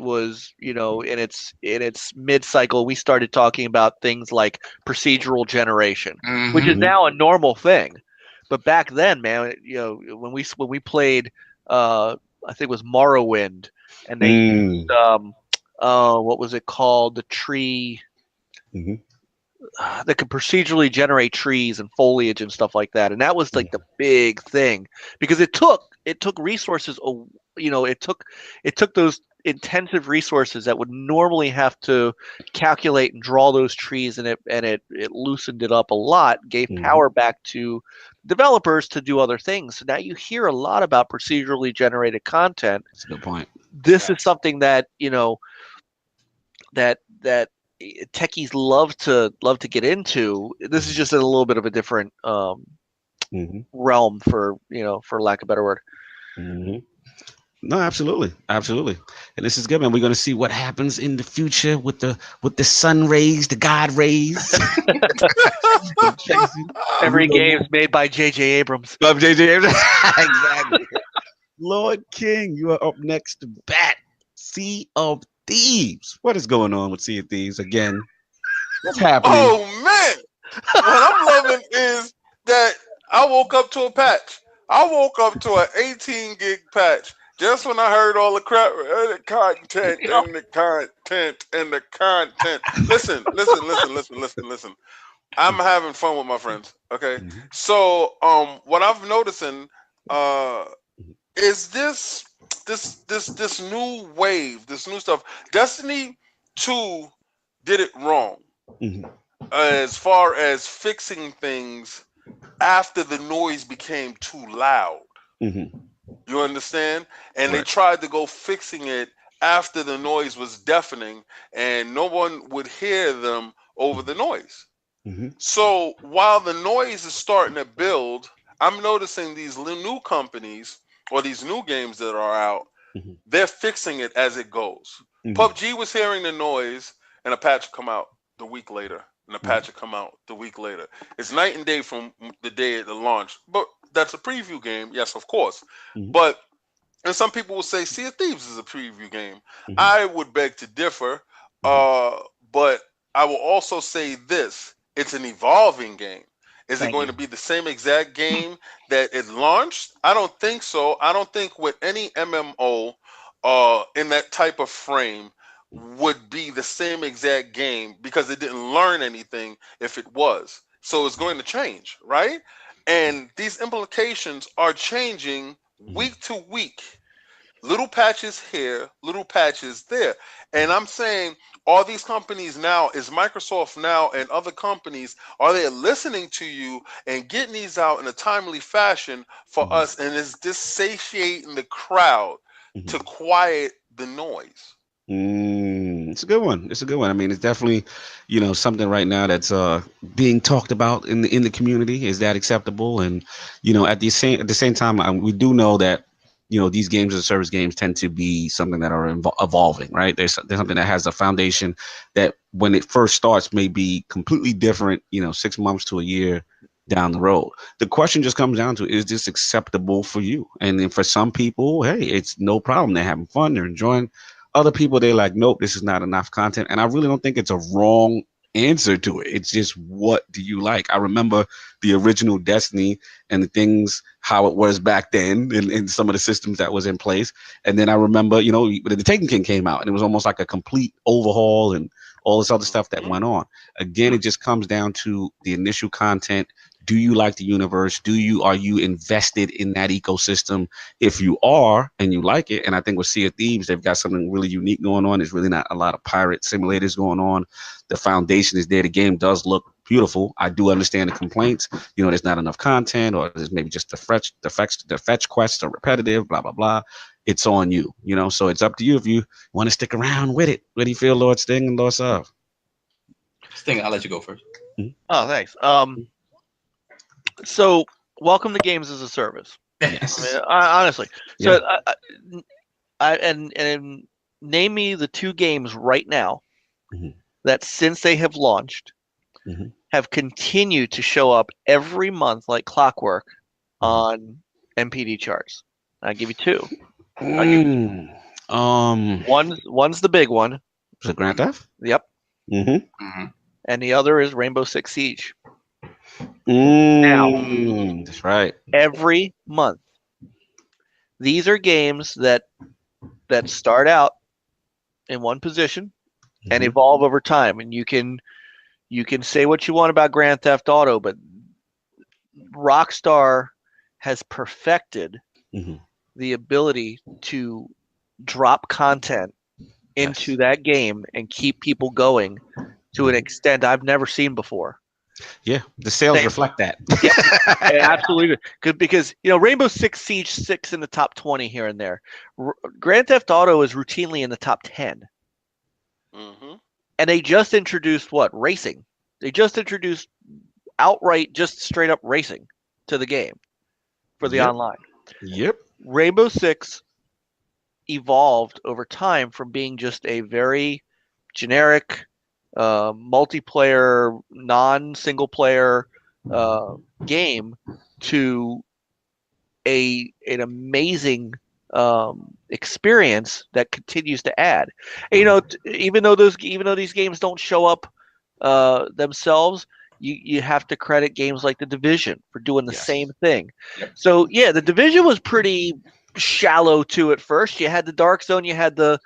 in its mid-cycle, we started talking about things like procedural generation, which is now a normal thing. But back then, man, when we played, I think it was Morrowind, and they used, what was it called? The tree. That could procedurally generate trees and foliage and stuff like that, and that was like the big thing because it took resources. It took those intensive resources that would normally have to calculate and draw those trees, and it loosened it up a lot, gave power back to developers to do other things. So now you hear a lot about procedurally generated content. That's a good point. This is something that that techies love to get into. This is just in a little bit of a different realm, for lack of a better word. No, absolutely, and this is good, man. We're gonna see what happens in the future with the sun rays, the God rays. Every game is made by J.J. Abrams. Exactly. Lord King, you are up next to bat. Sea of Thieves. What is going on with Sea of Thieves again? What's happening? Oh man, what I'm loving is that I woke up to a patch. I woke up to an 18 gig patch just when I heard all the crap, the content and the content and the content. Listen. I'm having fun with my friends. Okay, so what I've noticing is this new wave, this new stuff. Destiny 2 did it wrong as far as fixing things after the noise became too loud. You understand? And they tried to go fixing it after the noise was deafening and no one would hear them over the noise. So while the noise is starting to build, I'm noticing these new companies or these new games that are out, they're fixing it as it goes. PUBG was hearing the noise and a patch will come out the week later. And a patch will come out the week later. It's night and day from the day of the launch. But that's a preview game. Yes, of course. But, and some people will say Sea of Thieves is a preview game. I would beg to differ. But I will also say this. It's an evolving game. Is it going to be the same exact game that it launched? I don't think so. I don't think with any MMO in that type of frame would be the same exact game because it didn't learn anything if it was. So it's going to change, right? And these implications are changing week to week. Little patches here, little patches there. And I'm saying all these companies now, is Microsoft now and other companies, are they listening to you and getting these out in a timely fashion for us? And is this satiating the crowd to quiet the noise? It's a good one. I mean, it's definitely, something right now that's being talked about in the community. Is that acceptable? And at the same time, we do know that these games as a service games tend to be something that are evolving, right? There's something that has a foundation that when it first starts may be completely different, 6 months to a year down the road. The question just comes down to, is this acceptable for you? And then for some people, hey, it's no problem. They're having fun. They're enjoying. Other people, they're like, nope, this is not enough content. And I really don't think it's a wrong answer to it. It's just, what do you like? I remember the original Destiny and the things, how it was back then, and some of the systems that was in place. And then I remember, the Taken King came out and it was almost like a complete overhaul and all this other stuff that went on. Again, it just comes down to the initial content. Do you like the universe? Are you invested in that ecosystem? If you are and you like it, and I think with Sea of Thieves, they've got something really unique going on. There's really not a lot of pirate simulators going on. The foundation is there. The game does look beautiful. I do understand the complaints. There's not enough content, or there's maybe just the fetch quests are repetitive, blah, blah, blah. It's on you, so it's up to you if you want to stick around with it. What do you feel, Lord Sting and Lord Sav? Sting, I'll let you go first. Oh, thanks. So, welcome to games as a service. Yes. I mean, honestly. So, and name me the two games right now that, since they have launched, have continued to show up every month like clockwork on MPD charts. I'll give you two. One's the big one. Is it Grand Theft? Yep. And the other is Rainbow Six Siege. Now, that's right. Every month. These are games that that start out in one position and evolve over time. And you can say what you want about Grand Theft Auto, but Rockstar has perfected the ability to drop content into that game and keep people going to an extent I've never seen before. Yeah, the sales reflect that. Yeah, absolutely. Good, because Rainbow Six Siege 6 in the top 20 here and there. Grand Theft Auto is routinely in the top 10. And they just introduced racing. They just introduced outright, just straight up racing to the game for the online. Yep. Rainbow Six evolved over time from being just a very generic multiplayer, non-single player game to an amazing experience that continues to add. And, even though these games don't show up themselves, you have to credit games like The Division for doing the same thing. So The Division was pretty shallow too at first. You had the Dark Zone, you had the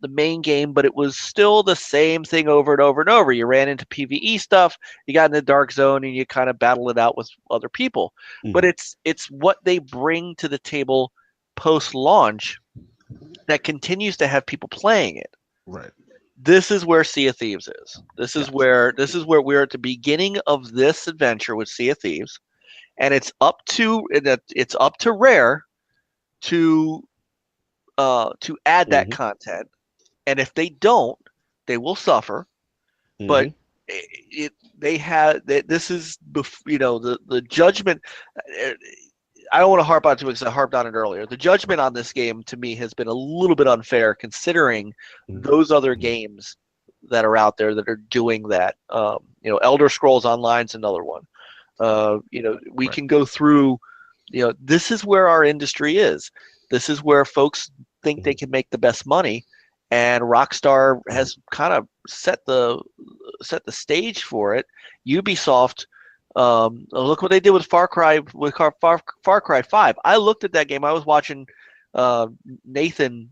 main game, but it was still the same thing over and over and over. You ran into PvE stuff, you got in the Dark Zone, and you kind of battled it out with other people. But it's what they bring to the table post-launch that continues to have people playing it. Right. This is where Sea of Thieves is. This is where we're at the beginning of this adventure with Sea of Thieves, and it's up to Rare to add that content, and if they don't, they will suffer. But this is the judgment. I don't want to harp on it because I harped on it earlier. The judgment on this game to me has been a little bit unfair, considering those other games that are out there that are doing that. Elder Scrolls Online is another one. We can go through. This is where our industry is. This is where folks think they can make the best money, and Rockstar has kind of set the stage for it. Ubisoft. Look what they did with Far Cry 5. I looked at that game. I was watching Nathan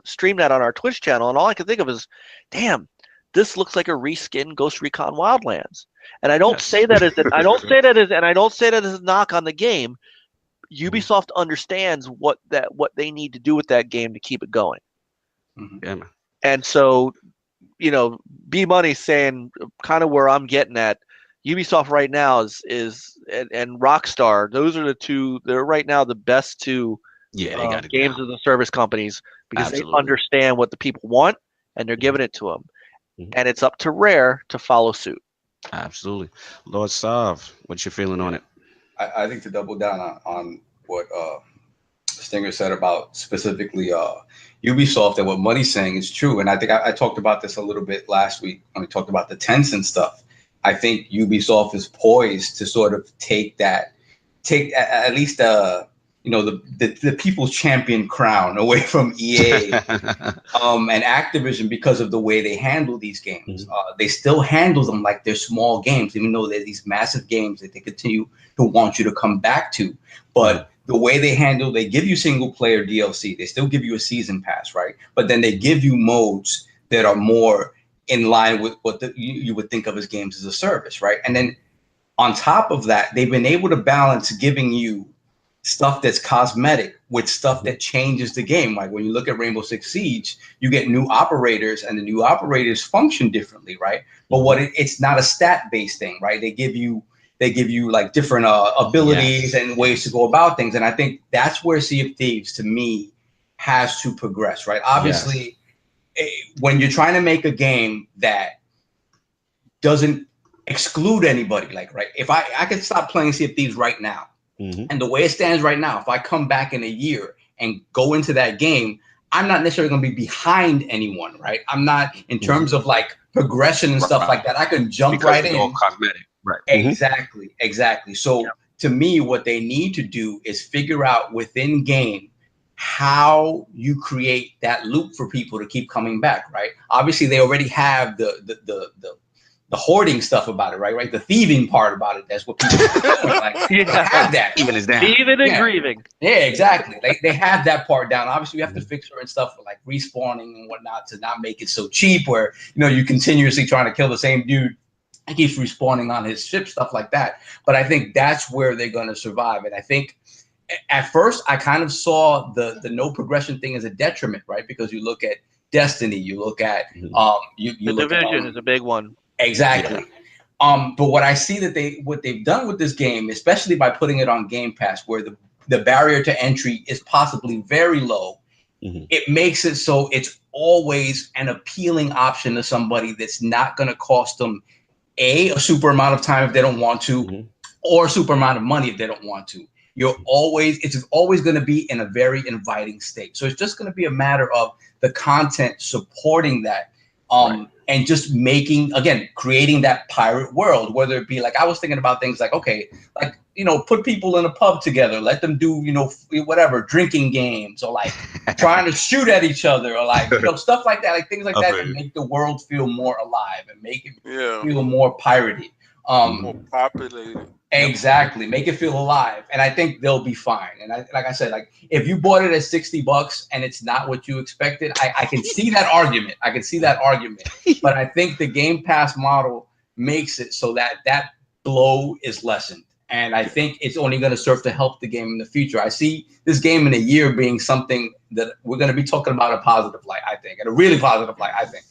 stream that on our Twitch channel, and all I could think of is, damn, this looks like a reskin Ghost Recon Wildlands. And I don't say that as a knock on the game. Ubisoft understands what they need to do with that game to keep it going. Yeah, man. And so, B Money saying kind of where I'm getting at. Ubisoft right now is and Rockstar. Those are the two. They're right now the best two games as a service companies, because they understand what the people want and they're giving it to them. And it's up to Rare to follow suit. Absolutely. Lord Sav, what's your feeling on it? I think to double down on what Stinger said about specifically Ubisoft, and what Money's saying is true. And I think I talked about this a little bit last week when we talked about the Tencent stuff. I think Ubisoft is poised to sort of take at least the people's champion crown away from EA and Activision, because of the way they handle these games. They still handle them like they're small games, even though they're these massive games that they continue to want you to come back to. But the way they give you single player DLC, they still give you a season pass, right? But then they give you modes that are more in line with what you would think of as games as a service, right? And then on top of that, they've been able to balance giving you stuff that's cosmetic with stuff that changes the game. Like when you look at Rainbow Six Siege, you get new operators, and the new operators function differently, right? But it's not a stat-based thing, right? They give you like different abilities and ways to go about things. And I think that's where Sea of Thieves, to me, has to progress, right? Obviously, when you're trying to make a game that doesn't exclude anybody, like, right? If I could stop playing Sea of Thieves right now, and the way it stands right now, if I come back in a year and go into that game, I'm not necessarily going to be behind anyone, right? I'm not, in terms of like progression and stuff like that. I can jump right in. All cosmetic, right? Exactly. So to me, what they need to do is figure out within game how you create that loop for people to keep coming back, right? Obviously, they already have the hoarding stuff about it, right? The thieving part about it. That's what people like. They have that. Even is down. Even and grieving. Yeah, exactly. They have that part down. Obviously, we have to fix certain stuff for like respawning and whatnot to not make it so cheap where, you're continuously trying to kill the same dude and keeps respawning on his ship, stuff like that. But I think that's where they're going to survive. And I think at first I kind of saw the no progression thing as a detriment, right? Because you look at Destiny, you look at the look Division at, is a big one. Exactly. Yeah. But what I see that what they've done with this game, especially by putting it on Game Pass, where the barrier to entry is possibly very low, it makes it so it's always an appealing option to somebody that's not going to cost them a super amount of time if they don't want to, or a super amount of money if they don't want to. It's always going to be in a very inviting state. So it's just going to be a matter of the content supporting that. And just creating that pirate world, whether it be like, I was thinking about things like, okay, like, put people in a pub together, let them do, whatever, drinking games, or like trying to shoot at each other, or like, stuff like that, like things like that to make the world feel more alive and make it feel more piratey. More populated. Exactly. Make it feel alive. And I think they'll be fine. And like I said, like if you bought it at $60 and it's not what you expected, I can see that argument. But I think the Game Pass model makes it so that blow is lessened. And I think it's only going to serve to help the game in the future. I see this game in a year being something that we're going to be talking about a positive light, I think, and a really positive light, I think.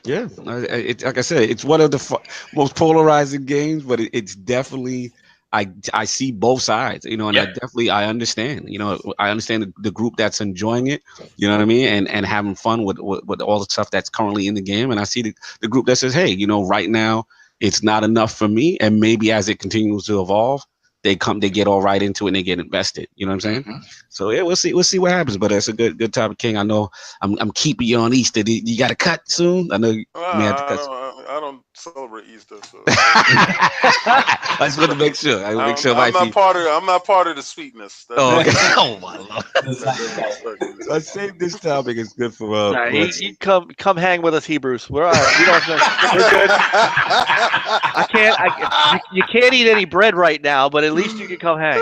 Yeah, like I said, it's one of the most polarizing games, but it's definitely I see both sides, and I understand, I understand the group that's enjoying it, you know what I mean, and having fun with all the stuff that's currently in the game, and I see the group that says, hey, right now it's not enough for me, and maybe as it continues to evolve, they get all right into it and they get invested. You know what I'm saying? So yeah, we'll see what happens. But it's a good topic, King. I know I'm keeping you on Easter. You got to cut soon. I know you may have to cut. I don't celebrate Easter, so I just want to make sure. I'm not part of the sweetness. Okay. Oh my Lord. I saved this topic. It's good for you come hang with us, Hebrews. We're all right. We're good. You can't eat any bread right now, but at least you can come hang.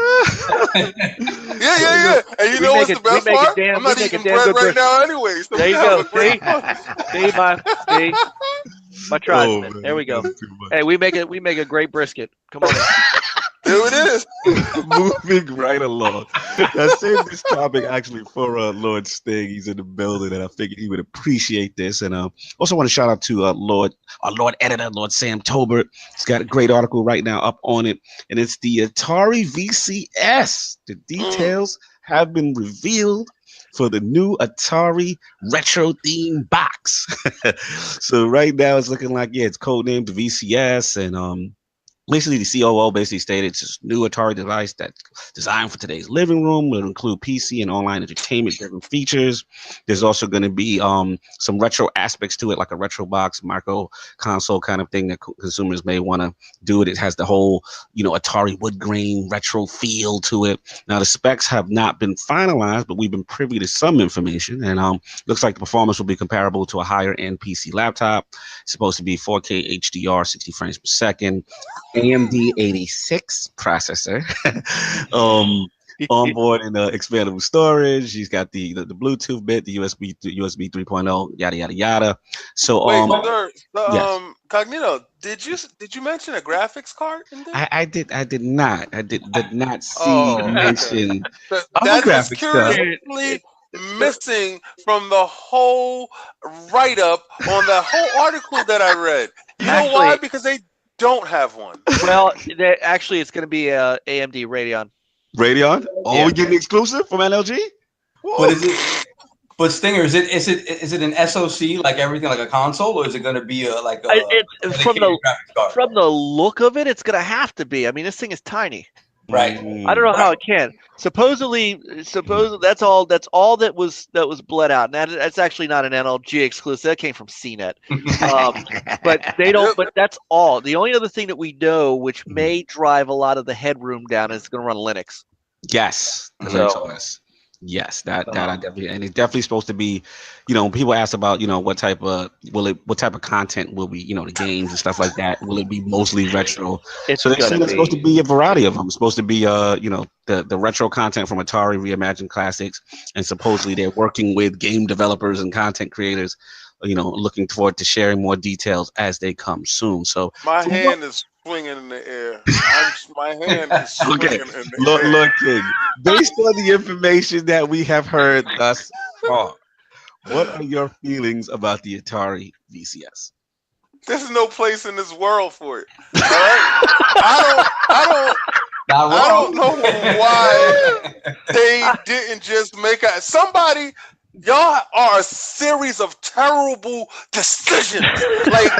Yeah. And you know what's the best part? I'm not eating bread right now anyway. So there you go. See, my tribesman. There we go. Hey, we make a great brisket. Come on in. There it is. Moving right along. I saved this topic actually for Lord Sting. He's in the building, and I figured he would appreciate this. And also want to shout out to our Lord Editor, Lord Sam Tolbert. He's got a great article right now up on it, and it's the Atari VCS. The details have been revealed for the new Atari retro theme box. So right now it's looking like, it's codenamed the VCS, and basically, the COO basically stated it's this new Atari device that's designed for today's living room. It'll include PC and online entertainment-driven features. There's also going to be some retro aspects to it, like a retro box, micro console kind of thing that consumers may want to do it. It has the whole, Atari wood grain retro feel to it. Now, the specs have not been finalized, but we've been privy to some information, and looks like the performance will be comparable to a higher-end PC laptop. It's supposed to be 4K HDR, 60 frames per second. AMD 86 processor, onboard and expandable storage. He's got the Bluetooth bit, the USB 3.0, yada yada yada. So Cognito, did you mention a graphics card in there? I did not. I did not see mention that is curiously missing from the whole write-up on the whole article that I read. You know why? Because they don't have one. Well, actually, it's going to be AMD Radeon. Radeon? Oh, we getting exclusive from NLG? But Stinger, is it an SoC like everything, like a console, or is it going to be from the look of it, it's going to have to be. I mean, this thing is tiny. Right. I don't know how it can. Supposedly that's all that was bled out. And that's actually not an NLG exclusive. That came from CNET. But they don't. But that's all. The only other thing that we know, which may drive a lot of the headroom down, is it's going to run Linux. Yes. Yes, that I definitely, and it's definitely supposed to be, when people ask about, what type of content will be, the games and stuff like that, will it be mostly retro? It's So they said gonna it's supposed to be. be a variety of them. It's supposed to be, the retro content from Atari reimagined classics, and supposedly they're working with game developers and content creators, looking forward to sharing more details as they come soon. So My from what, hand is swinging in the air. My hand is okay, swinging in the air. Lord King, based on the information that we have heard thus far, what are your feelings about the Atari VCS? There's no place in this world for it. All right. Not I don't wrong. know why they didn't just make a somebody. Y'all are a series of terrible decisions. Like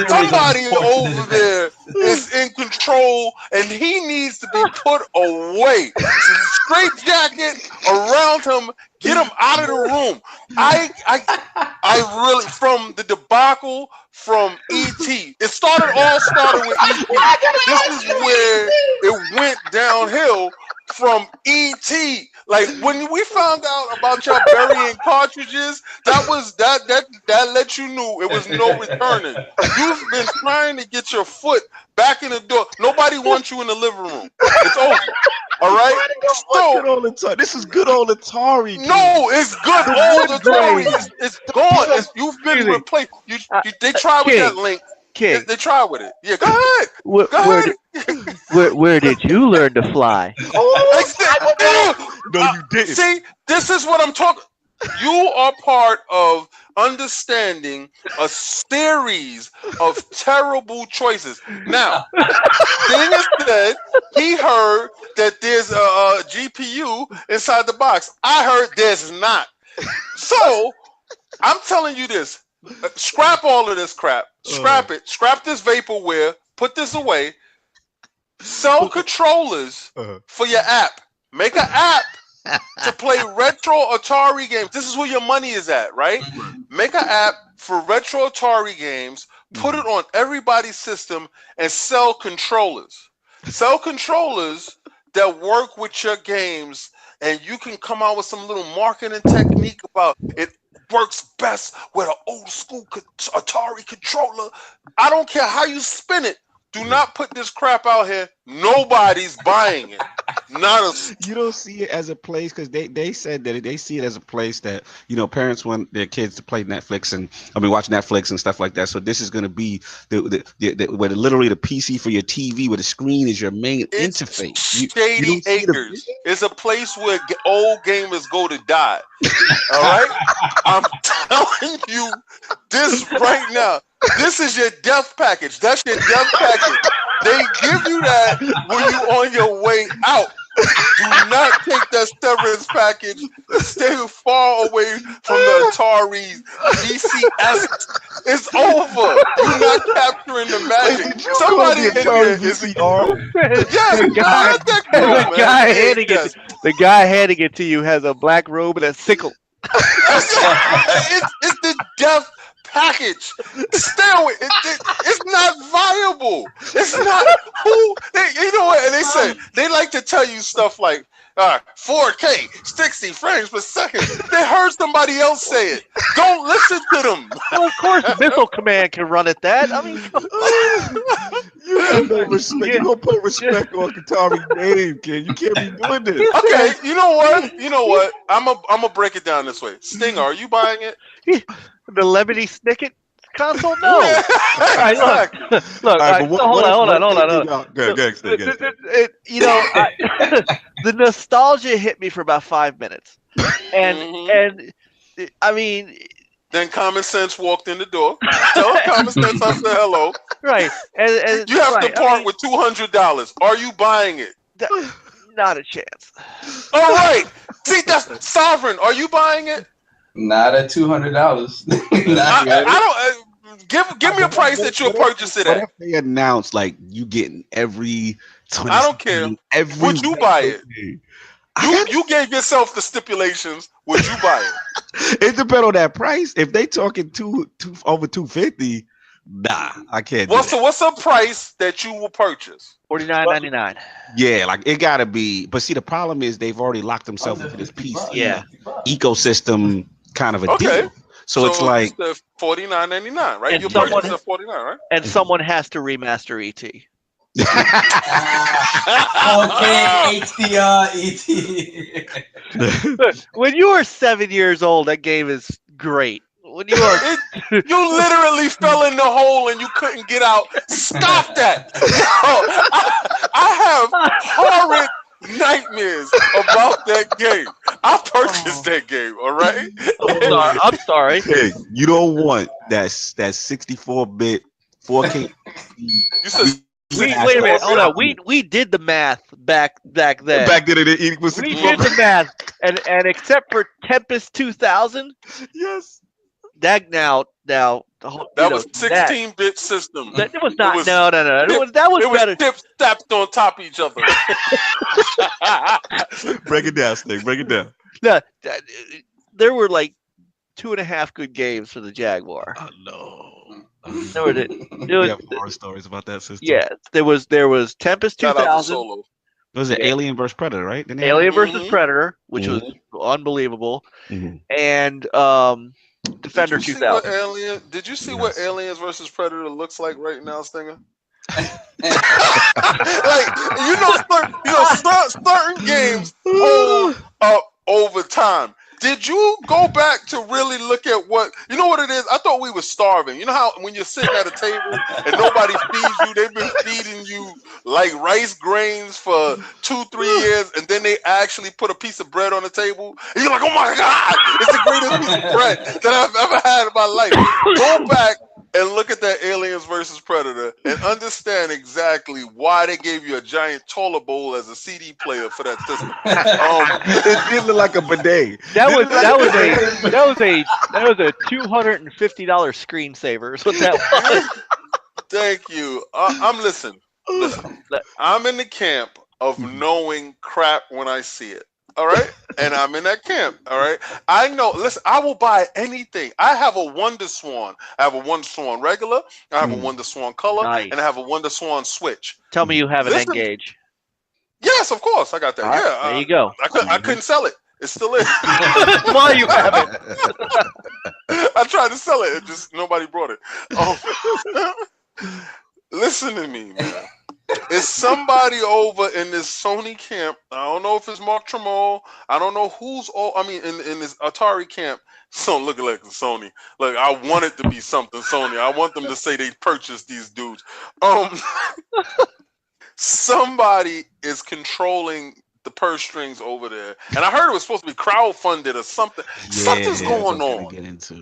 somebody over there is in control, and he needs to be put away. Straight jacket around him. Get him out of the room. I really from the debacle from ET. It all started with ET. This is where it went downhill from ET. Like when we found out about y'all burying cartridges, that let you know it was no returning. You've been trying to get your foot back in the door. Nobody wants you in the living room. It's over. All right. So this is good old Atari. No, it's good old Atari. It's gone. You've been replaced. They tried with that link. King, They tried with it. Yeah, go ahead. Where did you learn to fly? No, you didn't. See, this is what I'm talking. You are part of understanding a series of terrible choices. Now, Sting said he heard that there's a GPU inside the box. I heard there's not. So, I'm telling you this. Scrap all of this crap. Scrap it. Scrap this vaporware. Put this away. Sell controllers for your app. Make an app to play retro Atari games. This is where your money is at, right? Make an app for retro Atari games, put it on everybody's system, and sell controllers. Sell controllers that work with your games, and you can come out with some little marketing technique about it. Works best with an old school Atari controller. I don't care how you spin it. Do not put this crap out here. Nobody's buying it. You don't see it as a place because they said that they see it as a place that parents want their kids to play Netflix and watch Netflix and stuff like that. So this is going to be where literally the PC for your TV, where the screen is your main interface. Shady Acres is a place where old gamers go to die. All right, I'm telling you this right now. This is your death package. That's your death package. They give you that when you're on your way out. Do not take that severance package. Stay far away from the Atari VCS. It's over. You're not capturing the magic. Somebody in here is the guy handing it to you has a black robe and a sickle. It's the death package. Stay away. It's not viable. It's not you know what? And they say they like to tell you stuff like 4K, 60 frames per second. They heard somebody else say it. Don't listen to them. Well, of course, Missile Command can run at that. I mean, you have no respect. You don't put respect on Atari name, kid. You can't be doing this. Okay, you know what? I'm a break it down this way. Stinger, are you buying it? The Lemony Snicket console? No. All right, look. Hold on. Good. The nostalgia hit me for about 5 minutes, and I mean, then common sense walked in the door. Tell common sense I said hello. Right, and you have to part with $200. Are you buying it? Not a chance. All right. See, that's Sovereign. Are you buying it? Not at $200. I don't give me a price that you'll purchase it at. What if they announce like you getting every? I don't care. Would you buy it? You gave yourself the stipulations. Would you buy it? It depends on that price. If they talking over 250, Nah, I can't. What's a price that you will purchase? $49.99. Yeah, like it gotta be. But see, the problem is they've already locked themselves into this PC ecosystem kind of a deal. So it's like $49.99, right? And You purchase at $49, right? And someone has to remaster ET. 4K HDR ET. When you are 7 years old, that game is great. When you are, you literally fell in the hole and you couldn't get out. Stop that! I have horrid nightmares about that game. I purchased that game. All right. I'm sorry. Hey, you don't want that 64-bit 4K. You said. Wait a minute. Hold on. We did the math back then. Back then it was 64. We did the math, and except for Tempest 2000, yes. That now. That was 16-bit system. It was not. No. That was better. It was stacked on top of each other. Break it down, Stig. Break it down. No, there were like 2.5 good games for the Jaguar. Oh no. There was horror stories about that system. Yeah, there was Tempest 2000. Was it Alien vs Predator, right? Alien vs Predator, which was unbelievable, and Defender 2000. Did you see what Aliens vs Predator looks like right now, Stinger? Certain games hold up over time. Did you go back to really look at what it is? I thought we were starving. You know how when you're sitting at a table and nobody feeds you, they've been feeding you like rice grains for 2-3 years, and then they actually put a piece of bread on the table, and you're like, oh my God, it's the greatest piece of bread that I've ever had in my life. Go back and look at that Aliens versus Predator and understand exactly why they gave you a giant toilet bowl as a CD player for that system. It did look like a bidet. That was a $250 screensaver. Is what that was. Thank you. Listen. I'm in the camp of knowing crap when I see it. All right, and I'm in that camp. All right, I know. Listen, I will buy anything. I have a Wonder Swan. I have a Wonder Swan regular. I have a Wonder Swan color, and I have a Wonder Swan Switch. Tell me you have an N-Gauge. Yes, of course, I got that. Right, there you go. I couldn't sell it. It still is. Why you have it? I tried to sell it. Just nobody brought it. Oh, listen to me, man. Is somebody over in this Sony camp? I don't know if it's Mark Tremont. I don't know who's all. I mean, in this Atari camp, so looking like Sony. Like I want it to be something Sony. I want them to say they purchased these dudes. Somebody is controlling the purse strings over there, and I heard it was supposed to be crowdfunded or something. Yeah, something's going on. Get into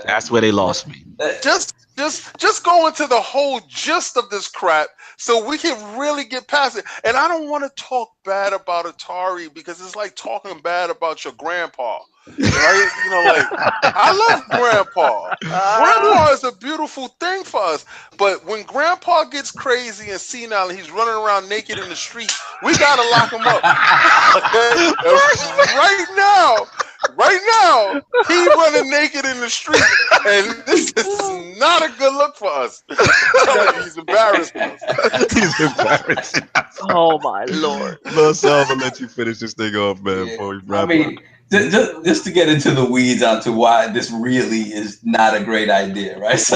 that's where they lost me. Just go into the whole gist of this crap so we can really get past it. And I don't want to talk bad about Atari because it's like talking bad about your grandpa. Right? I love Grandpa. Grandpa is a beautiful thing for us. But when Grandpa gets crazy and senile and he's running around naked in the street, we gotta lock him up. Okay? Right now, he running naked in the street, and this is not a good look for us. He's embarrassing us. He's embarrassing us. Oh my Lord. Lord, so I'm gonna let you finish this thing off, man, before we wrap up. Just to get into the weeds onto why this really is not a great idea, right? So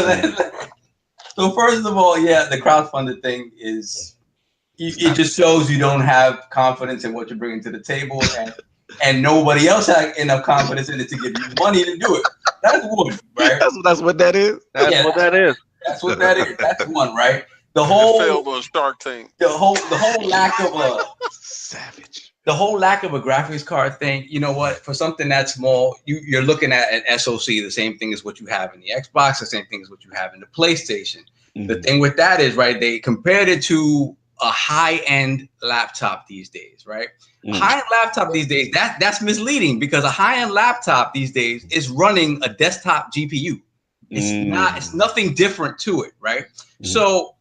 first of all, the crowdfunded thing is it just shows you don't have confidence in what you're bringing to the table, and nobody else had enough confidence in it to give you money to do it. That's one, right? That's what that is. That's what that is. That's what that is. That's one, right? The whole failed on Shark Tank. The whole lack of a savage. The whole lack of a graphics card thing, you know what? For something that small, you're looking at an SoC, the same thing as what you have in the Xbox, the same thing as what you have in the PlayStation. Mm-hmm. The thing with that is, right, they compared it to a high-end laptop these days, right? Mm-hmm. High-end laptop these days, that's misleading because a high-end laptop these days is running a desktop GPU. It's nothing different to it, right? Mm-hmm. So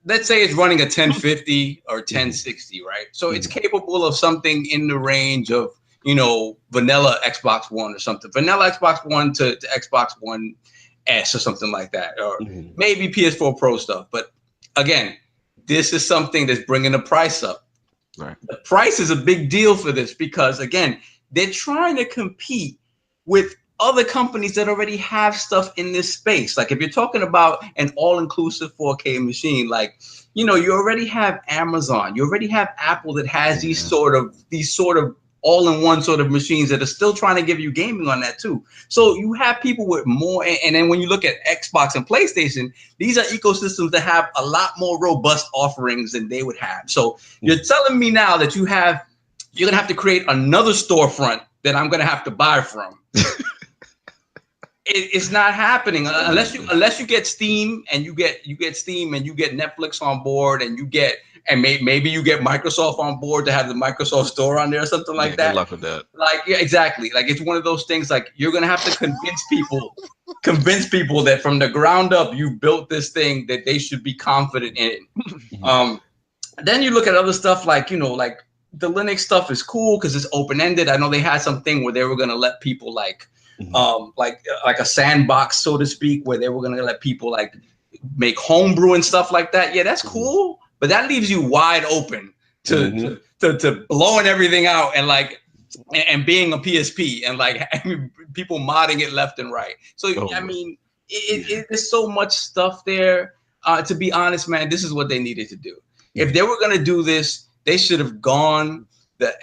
let's say it's running a 1050 or 1060, right? So it's capable of something in the range of, vanilla Xbox One or something. Vanilla Xbox One to Xbox One S or something like that, or maybe PS4 Pro stuff. But again, this is something that's bringing the price up. Right. The price is a big deal for this because, again, they're trying to compete with other companies that already have stuff in this space. Like if you're talking about an all-inclusive 4K machine, like, you know, you already have Amazon, you already have Apple that has these sort of all-in-one sort of machines that are still trying to give you gaming on that too. So you have people with more, and then when you look at Xbox and PlayStation, these are ecosystems that have a lot more robust offerings than they would have. So you're telling me now that you're gonna have to create another storefront that I'm gonna have to buy from. It's not happening unless you get Steam and you get Steam and you get Netflix on board and you get maybe you get Microsoft on board to have the Microsoft Store on there or something like that. Good luck with that. Like, yeah, exactly. Like it's one of those things. Like you're gonna have to convince people that from the ground up you built this thing that they should be confident in. Then you look at other stuff like, you know, like the Linux stuff is cool because it's open ended. I know they had something where they were gonna let people like a sandbox, so to speak, where they were gonna let people like make homebrew and stuff like that. Yeah, that's cool. But that leaves you wide open to blowing everything out and like and being a PSP and like people modding it left and right. So I mean, there's so much stuff there. To be honest, man, this is what they needed to do. If they were gonna do this, they should have gone the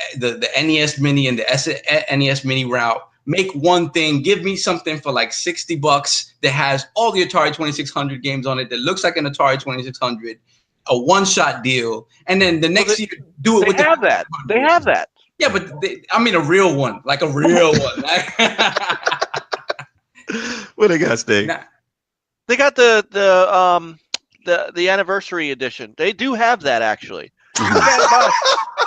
NES Mini and the NES Mini route. Make one thing, give me something for like $60 that has all the Atari 2600 games on it that looks like an Atari 2600. A one-shot deal, and then the next year do it with that. They have that. Yeah, but I mean a real one, like a real one. What they got, Stig? They got the anniversary edition. They do have that actually.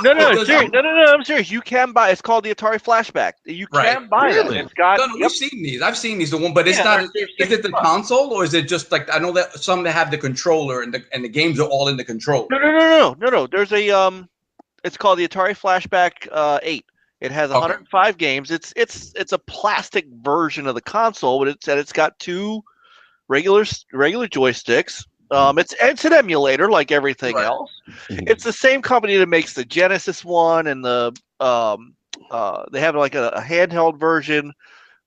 No, I'm serious. You can buy. It's called the Atari Flashback. You can buy it. It's got. No, we've seen these. I've seen these. The one, but it's not. Is it the console or is it just like I know that some that have the controller and the games are all in the controller? No. There's a It's called the Atari Flashback 8. It has 105 games. It's a plastic version of the console, but it's got two regular joysticks. It's an emulator like everything else. It's the same company that makes the Genesis one and the they have like a handheld version.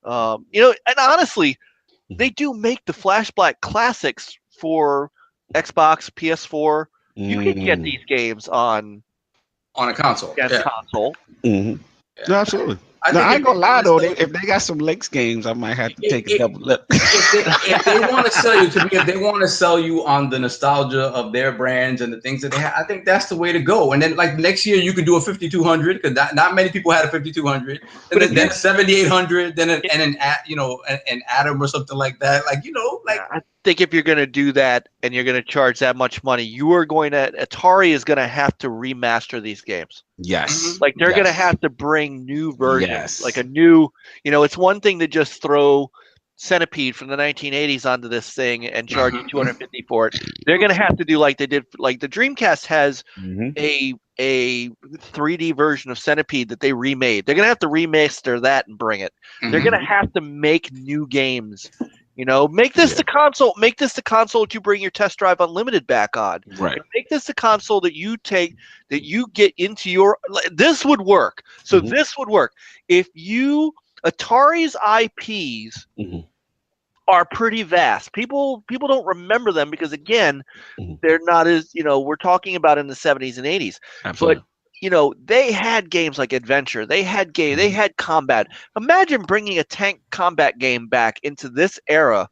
You know, and honestly, they do make the Flashback classics for Xbox, PS4. You can get these games on a console. Console. No, absolutely. I ain't gonna lie though. If they got some Lakes games, I might have to take a double look. If they want to sell you, if they want to sell you on the nostalgia of their brands and the things that they have, I think that's the way to go. And then like next year, you could do a 5200 because not many people had a 5200. And then 7800, then an Atom or something like that. Like I think if you're gonna do that and you're gonna charge that much money, Atari is gonna have to remaster these games. Yes. Like they're gonna have to bring new versions, like a new. It's one thing to just throw Centipede from the 1980s onto this thing and charge you $250 for it. They're gonna have to do like they did. Like the Dreamcast has a 3D version of Centipede that they remade. They're gonna have to remaster that and bring it. They're gonna have to make new games. Make this the console. Make this the console that you bring your Test Drive Unlimited back on. Right. Make this the console that you get into your. This would work. So this would work if Atari's IPs are pretty vast. People don't remember them because again, they're not as we're talking about in the 70s and 80s. Absolutely. But they had games like Adventure. They had They had Combat. Imagine bringing a tank combat game back into this era.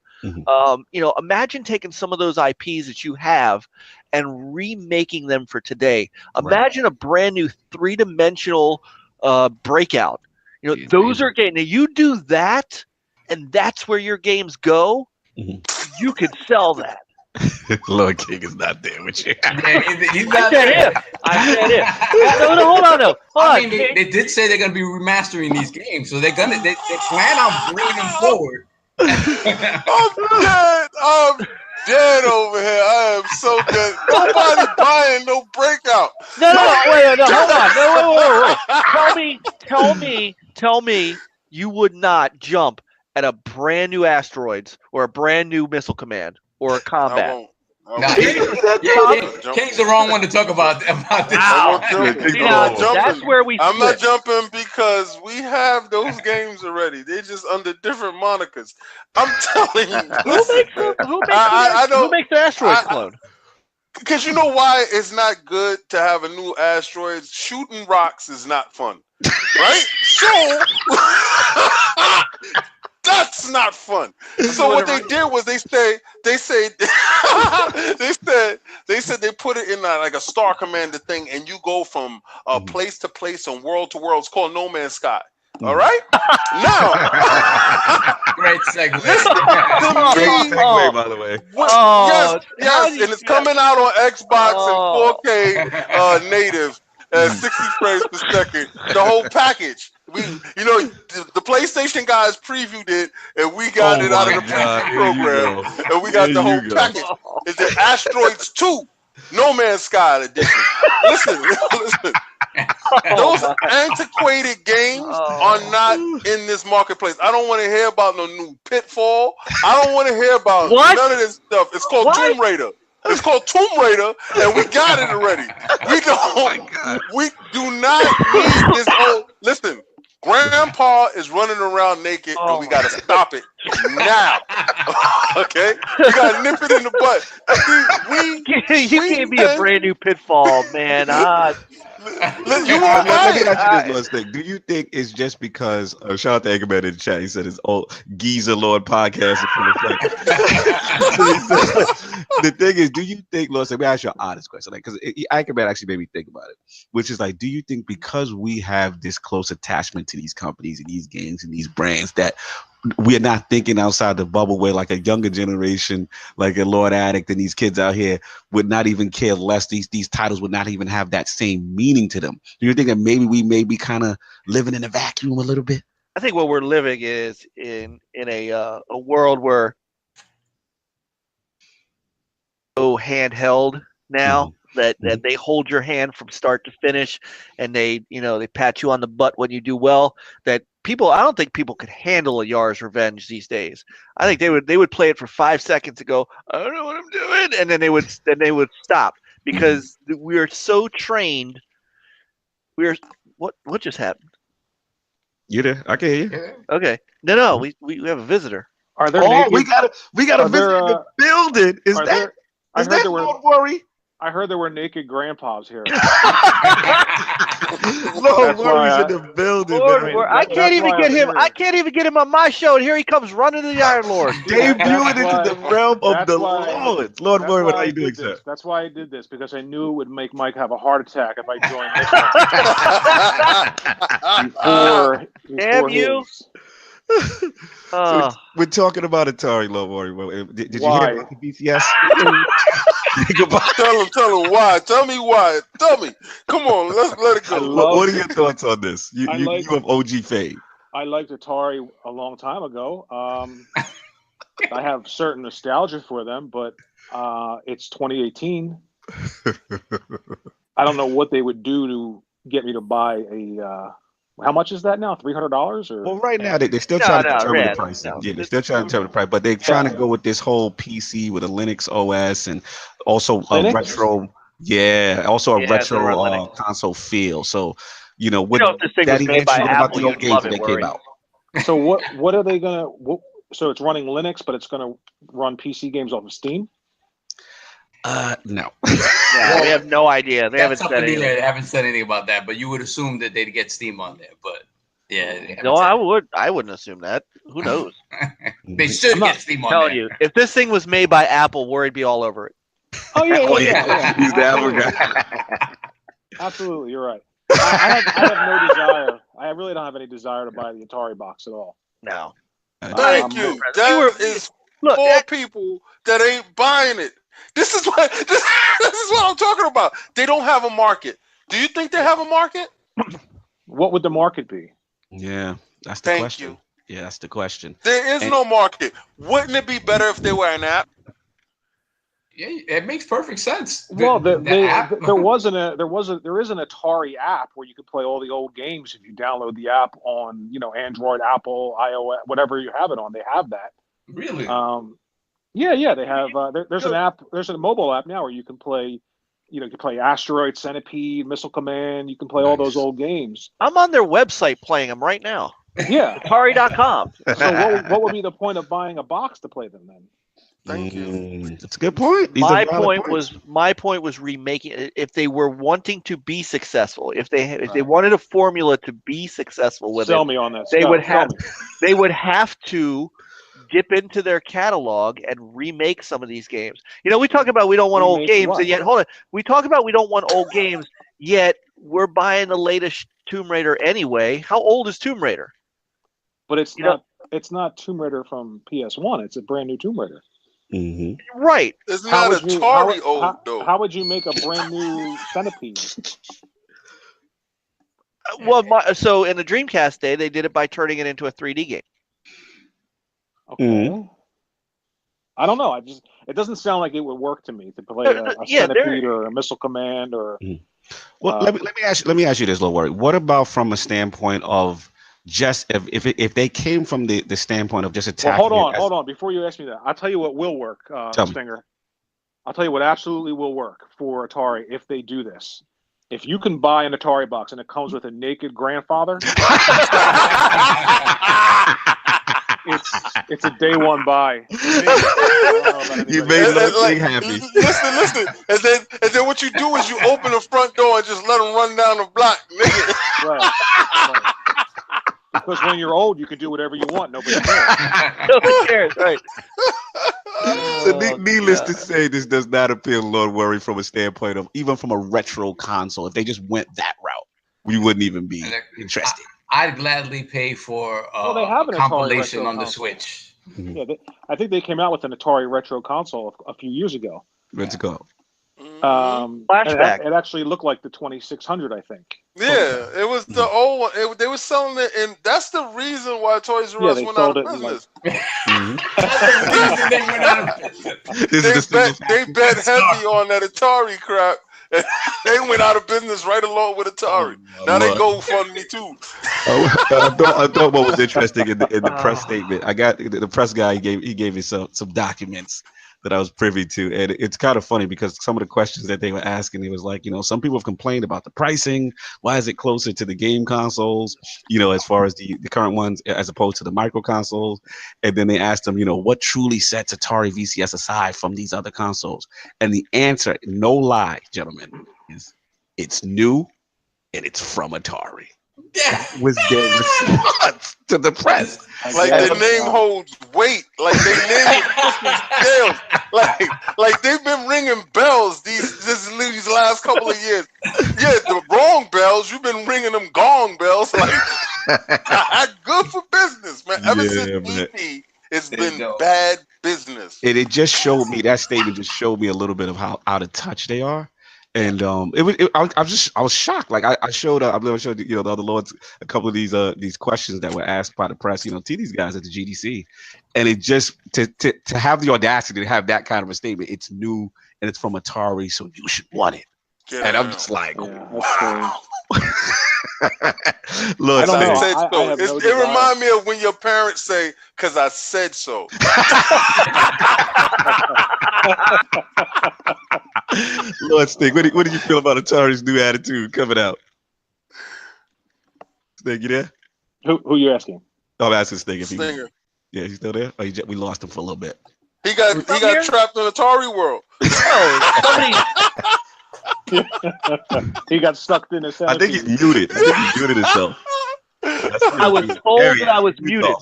Imagine taking some of those IPs that you have and remaking them for today. Imagine a brand new 3-dimensional Breakout. Those are games. Now you do that, and that's where your games go. You could sell that. Lord King is not there with you. He's not there. I said it. No, hold on. I mean, they did say they're going to be remastering these games, so they plan on bringing them forward. I'm dead over here. I am so dead. Nobody buying no Breakout. No, hold on. No, wait. Tell me you would not jump at a brand new asteroids or a brand new missile command or a combat. King's the wrong one to talk about this. That's where we I'm not jumping because we have those games already. They're just under different monikers. I'm telling you. Who makes the asteroid clone? Because you know why it's not good to have a new asteroid? Shooting rocks is not fun, right? So that's not fun. So what they did was they said they put it in like a Star Commander thing, and you go from place to place and world to world. It's called No Man's Sky. All right. Now, great segue. Great segue, by the way. Yes, and it's coming out on Xbox and 4K native at 60 frames per second. The whole package. The PlayStation guys previewed it, and we got it out of the preview program, and we got the whole package. It's the Asteroids 2 No Man's Sky edition. Listen. Those antiquated games are not in this marketplace. I don't want to hear about no new Pitfall. I don't want to hear about none of this stuff. It's called Tomb Raider. It's called Tomb Raider, and we got it already. We do not need this old. Listen, Grandpa is running around naked, and we got to stop it now. Okay? We got to nip it in the butt. You can't be a brand new Pitfall, man. Let me ask you this one thing. Do you think it's just because shout out to Anchorman in the chat? He said his old Geezer Lord podcast is full of the thing is, do you think, Lord, let me ask you an honest question, because Anchorman actually made me think about it, which is like, do you think because we have this close attachment to these companies and these games and these brands that we're not thinking outside the bubble, where like a younger generation, like a Lord Addict and these kids out here would not even care less? These titles would not even have that same meaning to them. Do you think that maybe we may be kind of living in a vacuum a little bit? I think what we're living is in a world where handheld now. That they hold your hand from start to finish, and they pat you on the butt when you do well. That I don't think people could handle a Yar's Revenge these days. I think they would play it for 5 seconds and go, I don't know what I'm doing, and then they would stop because we are so trained. What just happened? You there? I can hear you. Okay. No, we have a visitor. Are there? We got a visitor in the building. Is that Lord Worry? I heard there were naked grandpas here. Lord Worry's in the building. I can't even get him on my show, and here he comes running to the Iron Lord. Debuting into the realm of the Lords. Lord Worry, what are you doing, sir? That's why I did this, because I knew it would make Mike have a heart attack if I joined this one. Damn you. So we're talking about Atari, Lord Worry. Did you hear about the VCS? Tell him why. Tell me why. Tell me. Come on, let's let it go. What are your thoughts on this? You have OG fame. I liked Atari a long time ago. I have certain nostalgia for them, but it's 2018. I don't know what they would do to get me to buy a. How much is that now? $300 or? Well, right now they're still trying to determine the price. Yeah, they're still trying to determine the price, but they're trying to go with this whole PC with a Linux OS and also a retro. Yeah, also a retro console feel. So, what that eventually about the old games that came out. So what are they gonna? So it's running Linux, but it's gonna run PC games off of Steam. No. Yeah, we have no idea. They haven't said anything. They haven't said anything about that, but you would assume that they'd get Steam on there. But yeah, no, I wouldn't assume that. Who knows? They should get Steam on there. I'm telling you, if this thing was made by Apple, Worried be all over it. Oh yeah. He's the Apple guy. Absolutely, you're right. I have no desire. I really don't have any desire to buy the Atari box at all. No. Thank you. That is for people that ain't buying it. This is what I'm talking about. They don't have a market. Do you think they have a market? What would the market be? Yeah, that's the question. Yeah, that's the question. There is no market. Wouldn't it be better if they were an app? Yeah, it makes perfect sense. Well, The app. there is an Atari app where you could play all the old games if you download the app on Android, Apple, iOS, whatever you have it on. They have that. Really? Yeah, they have. There's an app. There's a mobile app now where you can play. You can play Asteroid, Centipede, Missile Command. You can play all those old games. I'm on their website playing them right now. Yeah, Atari.com. So what would be the point of buying a box to play them then? Thank you. That's a good point. My point was remaking it. If they were wanting to be successful, if they wanted a formula to be successful with Sell me on that. they would have to dip into their catalog and remake some of these games. We talk about we don't want old games, and yet we talk about we don't want old games, yet we're buying the latest Tomb Raider anyway. How old is Tomb Raider? But it's not. It's not Tomb Raider from PS1. It's a brand new Tomb Raider. Mm-hmm. Right. It's not Atari old though. How would you make a brand new Centipede? Well, so in the Dreamcast day, they did it by turning it into a 3D game. Okay. Mm-hmm. I don't know. It doesn't sound like it would work to me to play a Centipede or a Missile Command or. Well, let me ask you this, Lil Worry. What about from a standpoint of just if they came from the standpoint of just attacking? Well, hold on. Before you ask me that, I'll tell you what will work, Stinger. I'll tell you what absolutely will work for Atari if they do this. If you can buy an Atari box and it comes with a naked grandfather, it's a day one buy. You made me happy. Listen, and then what you do is you open the front door and just let them run down the block, nigga. Right. Because when you're old, you can do whatever you want. Nobody cares. Nobody cares, right? So needless to say, this does not appeal to Lord Worry from a standpoint of even from a retro console. If they just went that route, we wouldn't even be interested. I'd gladly pay for they have a an compilation Atari on the console. Switch. Mm-hmm. Yeah, I think they came out with an Atari retro console a few years ago. Let's go. Flashback. It actually looked like the 2600, I think. Yeah, it was the old one. They were selling it, and that's the reason why Toys R Us went out of business. They bet heavy on that Atari crap. They went out of business right along with Atari. Now they go fund me too. I thought what was interesting in the press statement. I got the press guy. He gave me some documents that I was privy to, and it's kind of funny because some of the questions that they were asking, it was like, some people have complained about the pricing. Why is it closer to the game consoles? As far as the current ones, as opposed to the micro consoles. And then they asked them, what truly sets Atari VCS aside from these other consoles? And the answer, no lie, gentlemen, is it's new and it's from Atari. That was their response to the press. Like the name holds weight. Like they name it scales. Like they've been ringing bells these last couple of years. Yeah, the wrong bells. You've been ringing them gong bells. Like good for business, man. Ever since EP, it's been bad business. And it just showed me, that statement just showed me a little bit of how out of touch they are. And I was shocked. Like I showed the other lords a couple of these questions that were asked by the press, to these guys at the GDC, and it just to have the audacity to have that kind of a statement. It's new and it's from Atari, so you should want it. Yeah, and I'm just like, wow. Look, it reminds me of when your parents say, "'Cause I said so." Lord Stig, what do you feel about Atari's new attitude coming out? Stig, you there? Who you asking? I'm asking Stig. Stinger. Yeah, he's still there? Oh, we lost him for a little bit. He got trapped in Atari world. He got stuck in his. I think he's muted. I think he muted himself. I was told that I was muted.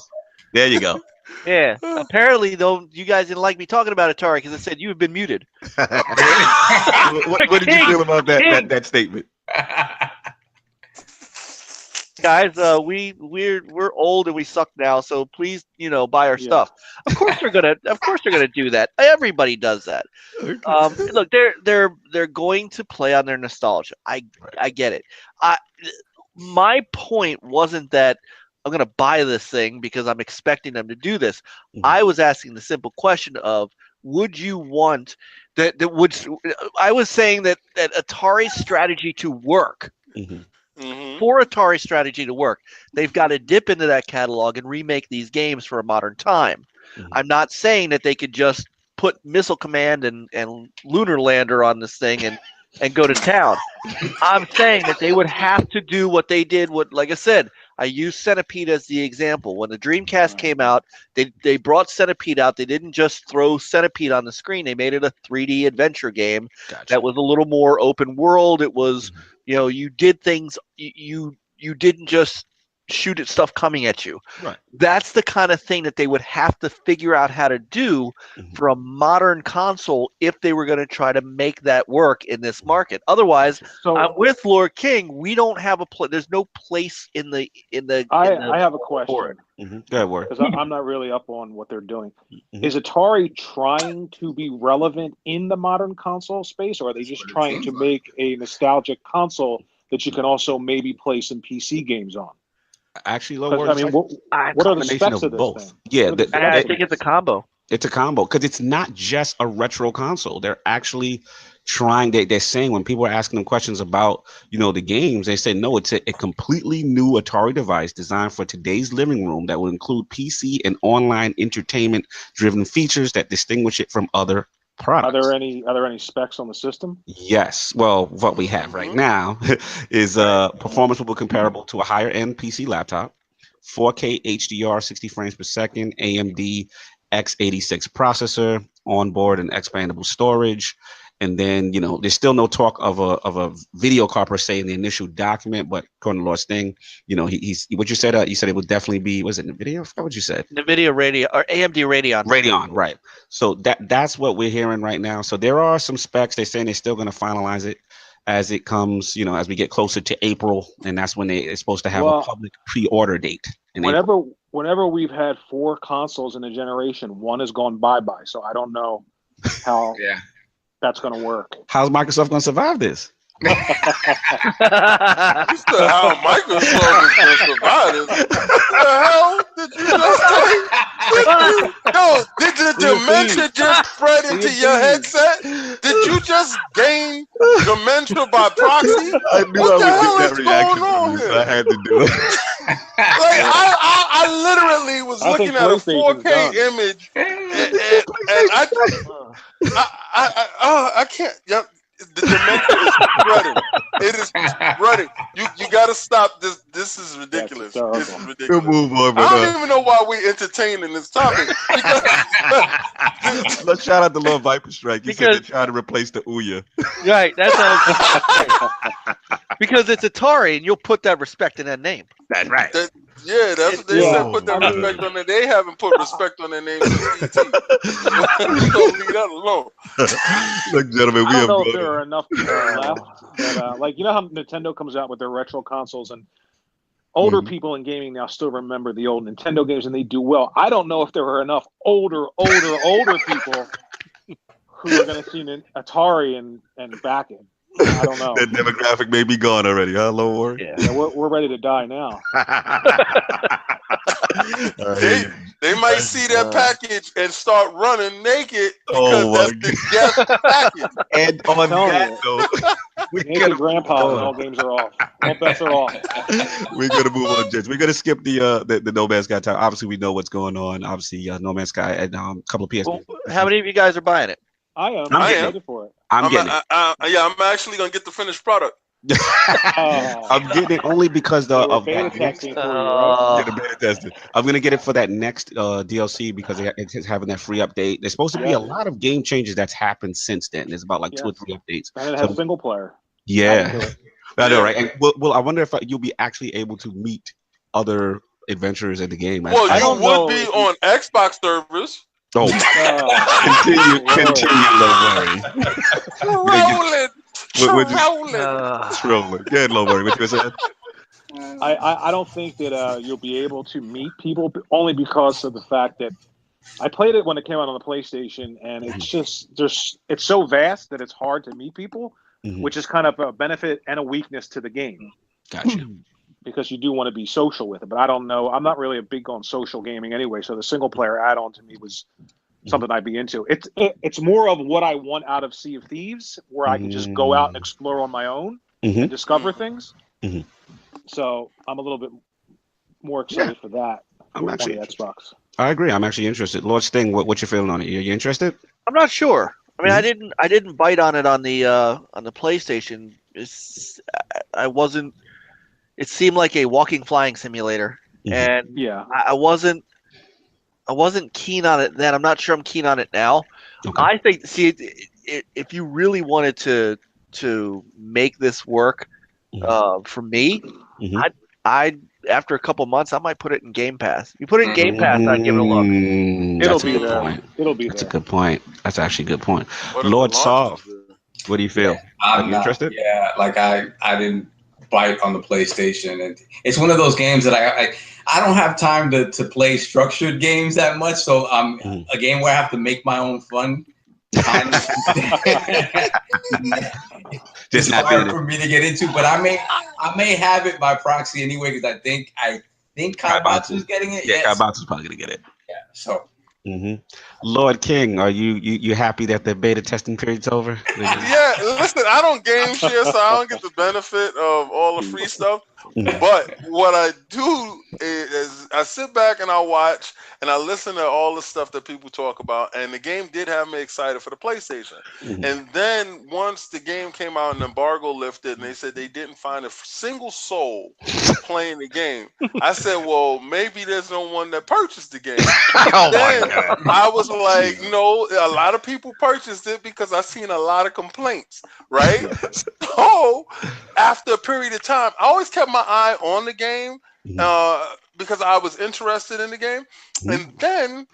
There you go. Yeah. Apparently, though, you guys didn't like me talking about Atari because I said you have been muted. What did you feel about that statement? Guys, we're old and we suck now, so please, buy our stuff. Of course they're gonna do that. Everybody does that. Look, they're going to play on their nostalgia. I get it. My point wasn't that I'm going to buy this thing because I'm expecting them to do this. I was asking the simple question of, would you want I was saying that Atari's strategy to work. For Atari strategy to work, they've got to dip into that catalog and remake these games for a modern time. I'm not saying that they could just put Missile Command and Lunar Lander on this thing and go to town. I'm saying that they would have to do what they did. Like I said, I use Centipede as the example. When the Dreamcast came out, they brought Centipede out. They didn't just throw Centipede on the screen. They made it a 3D adventure game that was a little more open world. It was, you did things. You didn't just shoot at stuff coming at you. Right. That's the kind of thing that they would have to figure out how to do for a modern console if they were going to try to make that work in this market. Otherwise, I'm with Lord King. We don't have there's no place in the. I have a question. Go ahead, Warren. Because I'm not really up on what they're doing. Is Atari trying to be relevant in the modern console space, or are they just trying to make a nostalgic console that you can also maybe play some PC games on? Actually, what are the specs of this both thing? Yeah, I think it's a combo. It's a combo because it's not just a retro console. They're actually trying. They're saying when people are asking them questions about the games, they say no, it's a completely new Atari device designed for today's living room that will include PC and online entertainment driven features that distinguish it from other products. Are there any specs on the system? Yes. Well, what we have right now is performance will be comparable to a higher end PC laptop, 4K HDR 60 frames per second, AMD x86 processor, onboard and expandable storage. And then, there's still no talk of a video card per se in the initial document, but according to Lord Sting, he's what you said. You said it would definitely be, was it NVIDIA? I forgot what you said. NVIDIA Radeon or AMD Radeon. Radeon, right. So that's what we're hearing right now. So there are some specs. They're saying they're still going to finalize it as it comes, as we get closer to April, and that's when they're supposed to have a public pre-order date. Whenever we've had 4 consoles in a generation, one has gone bye-bye. So I don't know how that's going to work. How's Microsoft going to survive this? You said how Microsoft is going to survive this. What the hell did you just say? Did the dementia just spread into your headset? Did you just gain dementia by proxy? I knew what I the hell would is get that reaction going on from you, here? so I had to do it. Like I literally was looking at a 4K image, and I can't. Yep. The dementia is spreading. It is spreading. You got to stop this. This is ridiculous. This is ridiculous. Move on, I don't even know why we entertaining this topic. Let's shout out the Lord Viper Strike. You said they're trying to replace the Ouya. Right. That's because it's Atari, and you'll put that respect in that name. That's right. That's what they said. Put that respect on it. They haven't put respect on their name since ET. Don't leave that alone. Look, gentlemen, I don't know if there are enough people left. But, how Nintendo comes out with their retro consoles, and older people in gaming now still remember the old Nintendo games, and they do well. I don't know if there are enough older people who are going to see Atari and back it. I don't know. That demographic may be gone already, huh, Lord Warren? Yeah, we're ready to die now. They might see that package and start running naked because that's the guest package. And on that note, naked grandpa and all games are off. All bets are off. We're gonna move on, gents. We're gonna skip the No Man's Sky time. Obviously, we know what's going on. Obviously, No Man's Sky and a couple of PS. Well, how many of you guys are buying it? I am. I am. Ready for it. I'm getting it. I'm actually gonna get the finished product. I'm getting it only because of beta that next. testing for you, right? The beta testing. I'm gonna get it for that next DLC because it's having that free update. There's supposed to be a lot of game changes that's happened since then. There's about 2 or 3 updates. And it has single player. Yeah, I know, right? And well, I wonder if you'll be actually able to meet other adventurers in the game. Well, you would be on Xbox servers. Oh, continue, Low Worry. Trolling. Good, Low Worry. What you saying? I don't think that you'll be able to meet people only because of the fact that I played it when it came out on the PlayStation, and it's just it's so vast that it's hard to meet people, which is kind of a benefit and a weakness to the game. Gotcha. Because you do want to be social with it, but I don't know. I'm not really a big on social gaming anyway, so the single player add-on to me was something I'd be into. It's more of what I want out of Sea of Thieves, where I can just go out and explore on my own and discover things. So I'm a little bit more excited for that I'm on actually the Xbox. I agree. I'm actually interested. Lord Sting, what you feeling on it? You interested? I'm not sure. I mean, I didn't bite on it on the PlayStation. I wasn't. It seemed like a walking flying simulator, and Yeah, I wasn't keen on it then. I'm not sure I'm keen on it now. Okay. I think if you really wanted to make this work for me, I'd after a couple months I might put it in Game Pass. You put it in Game Pass, I'd give it a look. It'll be there. It'll be That's there. a good point. That's actually a good point. What if Lord the launch Soft, is there? what do you feel? I'm Are you not interested? Yeah, like I didn't bite on the PlayStation, and it's one of those games that I don't have time to play structured games that much. So a game where I have to make my own fun. Kind of Just it's not hard doing it. for me to get into, but I may have it by proxy anyway because I think Kaibatsu's getting it. Yeah, Yes. Kaibatsu's probably gonna get it. Yeah. So Lord King, are you happy that the beta testing period's over? Yeah, listen, I don't game share, so I don't get the benefit of all the free stuff. But what I do is I sit back and I watch and I listen to all the stuff that people talk about. And the game did have me excited for the PlayStation. And then once the game came out and embargo lifted and they said they didn't find a single soul playing the game, I said, well, maybe there's no one that purchased the game. Then I was like, no, a lot of people purchased it because I've seen a lot of complaints, right? So after a period of time, I always kept my eye on the game because I was interested in the game. And then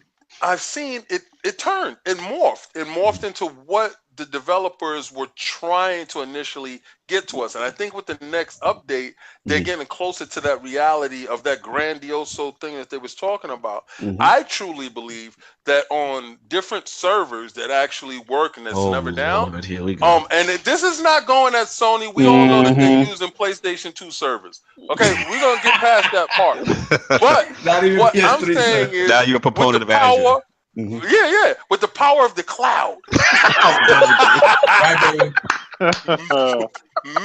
I've seen it turn, it morphed into what the developers were trying to initially get to us. And I think with the next update, they're getting closer to that reality of that grandiose thing that they was talking about. I truly believe that on different servers that actually work and that's never down. Lord, here we go. And this is not going at Sony. We all know that they're using PlayStation 2 servers. Okay, we're gonna get past that part. But what I'm saying is, now you're a proponent of power. Azure. Yeah, with the power of the cloud.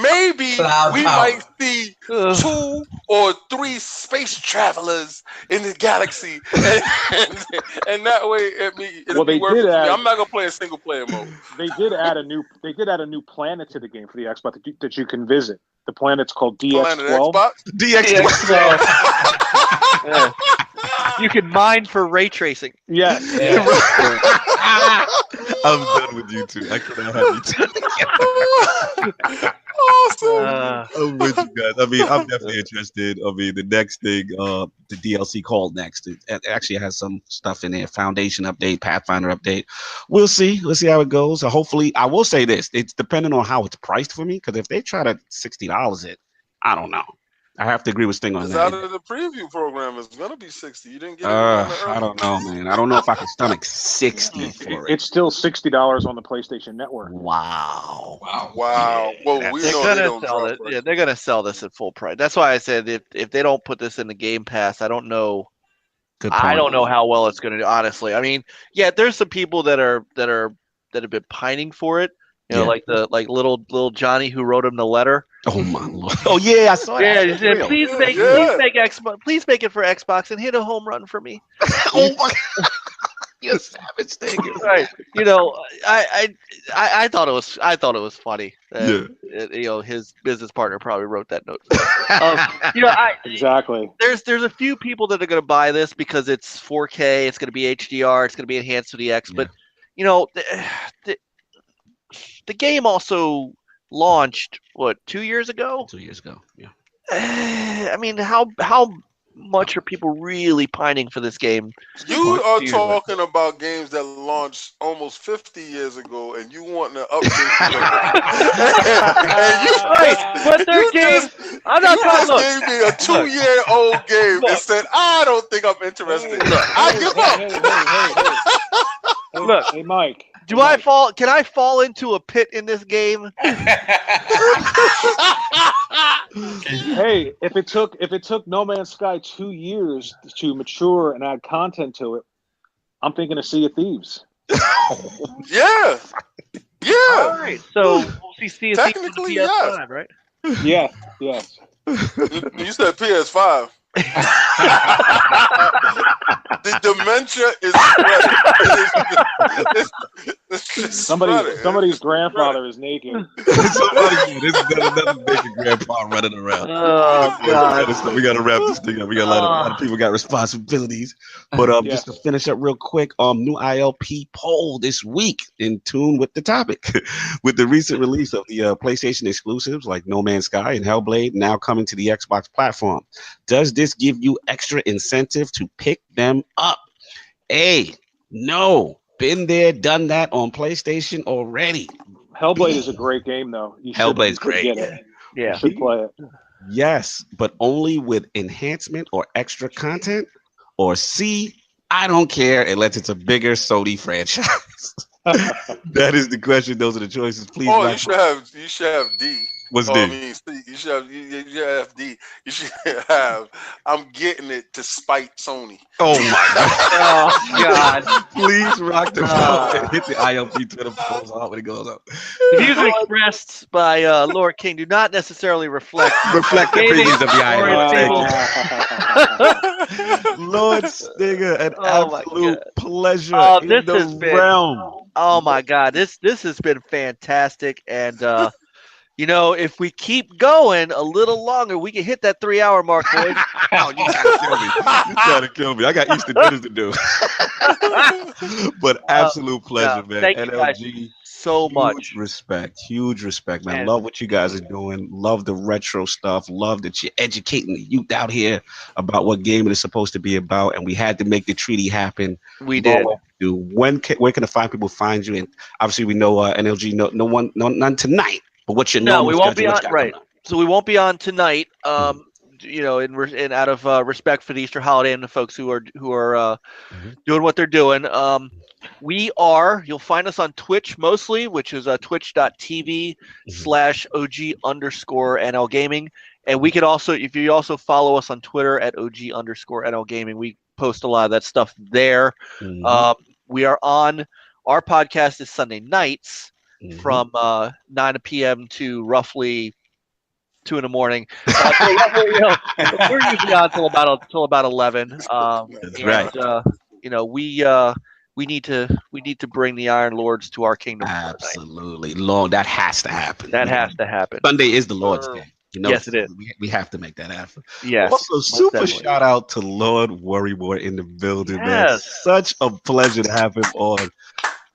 Maybe we might see 2 or 3 space travelers in the galaxy, and that way it'll be worth it. I'm not gonna play a single player mode. They did add a new planet to the game for the Xbox that you can visit. The planet's called DX12. DX12. You can mine for ray tracing. Yes. I'm done with you two. I cannot have you two. Awesome. I'm with you guys. I mean, I'm definitely interested. I mean, the next thing, the DLC called Next, it actually has some stuff in there. Foundation update, Pathfinder update. We'll see. Let's see how it goes. So hopefully, I will say this: it's depending on how it's priced for me. Because if they try to $60 it, I don't know. I have to agree with Sting on It's that. out of the preview program. It's gonna be 60. You didn't get it. I don't know, man. I don't know if I can stomach 60 for it. It's still $60 on the PlayStation Network. Wow. Well, we know they don't sell it. Yeah, they're gonna sell this at full price. That's why I said if they don't put this in the Game Pass, I don't know. I don't know how well it's gonna do. Honestly, I mean, yeah, there's some people that have been pining for it. You know, like little Johnny who wrote him the letter. Oh my Lord! Oh yeah, I saw that. Yeah, please make Xbox. Please make it for Xbox and hit a home run for me. Oh my! You savage thing. Right. You know, I thought it was funny. You know, his business partner probably wrote that note. You know, exactly. There's a few people that are going to buy this because it's 4K. It's going to be HDR. It's going to be enhanced to the X. But you know, the game also launched 2 years ago? 2 years ago, yeah. I mean, how much are people really pining for this game? You are talking about games that launched almost 50 years ago, and you want to update. But their games. I'm not talking. Look, gave me a 2-year-old game and said, "I don't think I'm interested. I give up." Look, hey Mike. Can I fall into a pit in this game? Hey, if it took No Man's Sky 2 years to mature and add content to it, I'm thinking of Sea of Thieves. Yeah. Yeah. All right, so we'll see Thieves on the Technically, PS5, yes. right? Yeah, yes. You said PS5. The dementia is spreading. Somebody's grandfather is naked. Somebody, this is another naked grandpa running around. Oh God! We gotta wrap this thing up. We got a lot of people got responsibilities. But just to finish up real quick, new ILP poll this week in tune with the topic. With the recent release of the PlayStation exclusives like No Man's Sky and Hellblade now coming to the Xbox platform, does this give you extra incentive to pick them up? A, no. Been there, done that on PlayStation already. Hellblade is a great game, though. Hellblade's great. Get it. Yeah. You should play it. Yes, but only with enhancement or extra content. Or C, I don't care unless it's a bigger Sony franchise. That is the question. Those are the choices. Please. Oh, you should have D. What's D? D? I mean, you should have D. You should have. I'm getting it to spite Sony. Oh my God! Oh God! Please rock the bell and hit the ILP Twitter post out when it goes up. The views expressed by Lord King do not necessarily reflect the opinions of the ILP. Lord Stinger, an absolute pleasure in this the has been, realm. Oh my God, this has been fantastic, and if we keep going a little longer, we can hit that 3-hour mark, boys. Oh, you gotta kill me! You gotta kill me! I got Easter dinners to do. But absolute pleasure, man. Thank NLG, you guys so much. Huge respect, man. Love what you guys are doing. Love the retro stuff. Love that you're educating the youth out here about what gaming is supposed to be about. And we had to make the treaty happen. We did. Where can the fine people find you? And obviously, we know NLG. None tonight. But what's your we won't be on right. So we won't be on tonight. In out of respect for the Easter holiday and the folks who are doing what they're doing. You'll find us on Twitch mostly, which is twitch.tv/OG_NL Gaming. And we could also, if you also follow us on Twitter at OG_NL Gaming, we post a lot of that stuff there. We are on, our podcast is Sunday nights from 9 p.m. to roughly 2 in the morning. We're usually on till about 11. That's right. We need to bring the Iron Lords to our kingdom. Absolutely, Lord, that has to happen. That has to happen. Sunday is the Lord's Day. Yes, it is. We have to make that happen. Yes. Also, super shout out to Lord Worrywart in the building, man. Such a pleasure to have him on.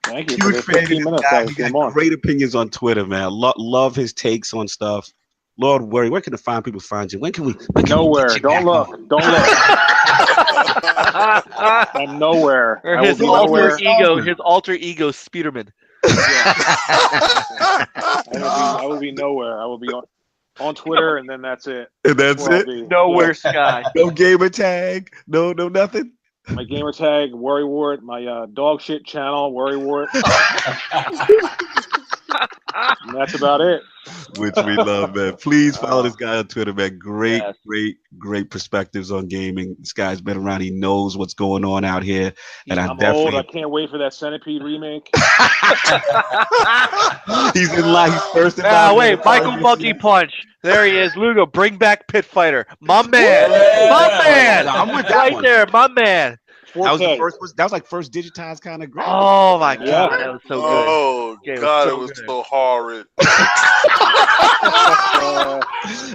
Thank you. Huge fan of this guy. He got great opinions on Twitter, man. Love his takes on stuff. Lord Worry, where can the fine people find you? Nowhere. Don't look. I'm nowhere. His alter ego, Spiderman. I will be nowhere. I will be on Twitter, and then that's it. And that's it. Nowhere, Sky. No gamer tag. No nothing. My gamer tag, Worrywart. My dog shit channel, Worrywart. And that's about it. Which we love, man. Please follow this guy on Twitter, man. Great perspectives on gaming. This guy's been around. He knows what's going on out here. And I'm old. I can't wait for that Centipede remake. He's in line. He's first. Wait, Michael Monkey Punch. There he is. Lugo, bring back Pit Fighter. My man. I'm with that right one. There, my man. That was like first digitized kind of graphic. Oh my God, that was so good. Oh God, it was so horrid.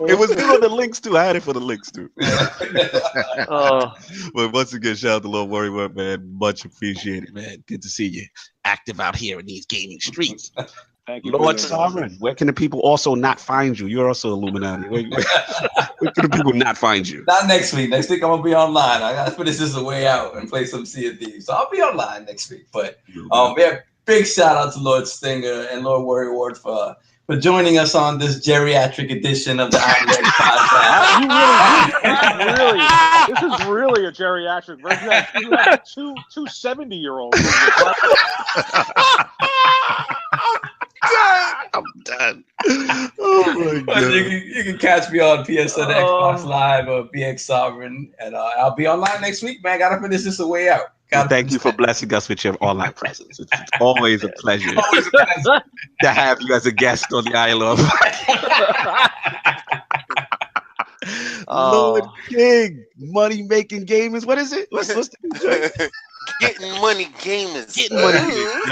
It was good on the links too. I had it for the links too. But once again, shout out to Lord Worrywart, man. Much appreciated, man. Good to see you active out here in these gaming streets. Thank you, Lord Sovereign. Where can the people also not find you? You're also Illuminati. Where can the people not find you? Not next week. Next week I'm gonna be online. I gotta finish this away out and play some Sea of Thieves. So I'll be online next week. But big shout out to Lord Stinger and Lord Worrywart for joining us on this geriatric edition of the Iron Lord podcast. This is really a geriatric version. You have two 70-year-olds. I'm done. Oh my God. You can catch me on PSN, Xbox Live, or BX Sovereign, and I'll be online next week, man. Gotta finish this away out. Well, thank you for blessing us with your online presence. It's always a pleasure to have you as a guest on the ILP. Lord King, money making gamers. What is it? What's the joint? Getting money gamers. Getting money gamers.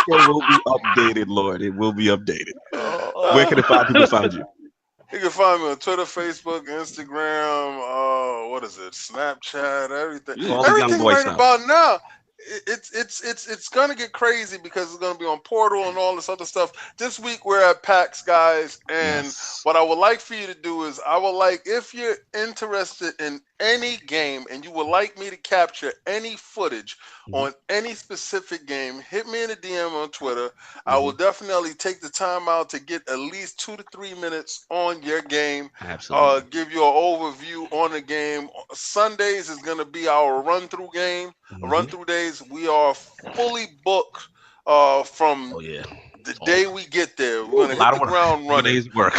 Your intro will be updated, Lord. It will be updated. Where can people find you? You can find me on Twitter, Facebook, Instagram, what is it? Snapchat, everything. Everything right about now. It's gonna get crazy because it's gonna be on Portal and all this other stuff. This week we're at PAX, guys, and what I would like for you to do is if you're interested in any game and you would like me to capture any footage on any specific game, hit me in a DM on Twitter. I will definitely take the time out to get at least 2 to 3 minutes on your game. Absolutely. Give you an overview on the game. Sundays is gonna be our run-through game. Run-through days. We are fully booked from the day we get there. We're gonna hit the ground running. Day's work.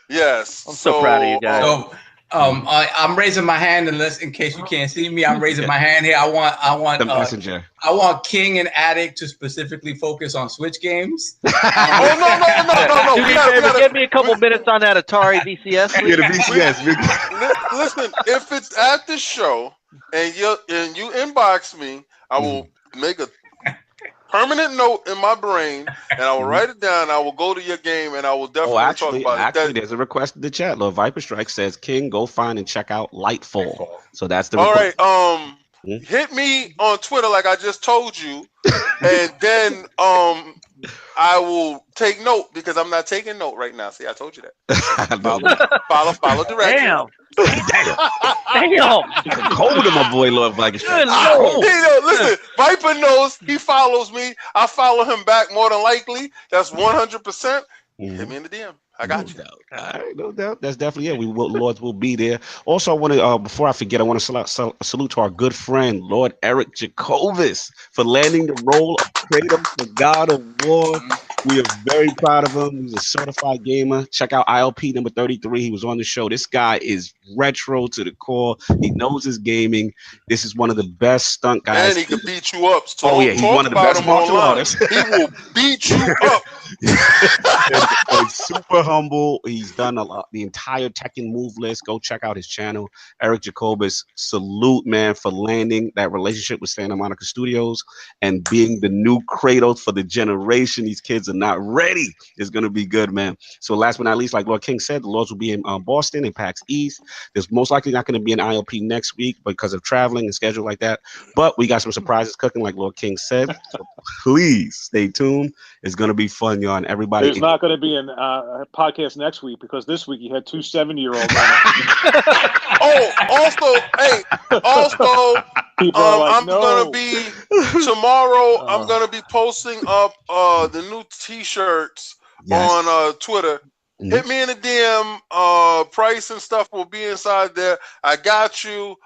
Yes. I'm so proud of you guys. So, I'm raising my hand in case you can't see me. I'm raising my hand here. I want the messenger. I want King and Addict to specifically focus on Switch games. No. Give me a couple minutes on that Atari VCS. Yeah, the VCS. Listen, if it's at the show and you inbox me, I will make a permanent note in my brain, and I will write it down. I will go to your game, and I will definitely talk about it. Actually, there's a request in the chat. Lord Viper Strike says, "King, go find and check out Lightfall." So that's the request. All right. Hit me on Twitter like I just told you, and then I will take note because I'm not taking note right now. See, I told you that. Follow directions. Damn. Cold to my boy, Lord Viper Strike. Listen, Viper knows he follows me. I follow him back more than likely. That's 100%. Hit me in the DM. I got you. All right, no doubt. That's definitely it. Lords will be there. Also, I want to, before I forget, I want to salute to our good friend, Lord Eric Jacobus, for landing the role of Kratos, the God of War. We are very proud of him. He's a certified gamer. Check out ILP number 33. He was on the show. This guy is retro to the core. He knows his gaming. This is one of the best stunt guys. And he can beat you up. So he's one of the best martial artists. He will beat you up. He's super humble. He's done the entire Tekken move list. Go check out his channel. Eric Jacobus, salute, man, for landing that relationship with Santa Monica Studios and being the new Kratos for the generation. These kids are not ready. It's going to be good, man. So last but not least, like Lord King said, the Lords will be in Boston and PAX East. There's most likely not going to be an ILP next week because of traveling and schedule like that. But we got some surprises cooking, like Lord King said. So please stay tuned. It's going to be fun, y'all. And everybody. There's not going to be a podcast next week because this week you had 2 70-year-olds. Also, I'm no. gonna be tomorrow. I'm gonna be posting up the new T-shirts on Twitter. Hit me in the DM. Price and stuff will be inside there. I got you.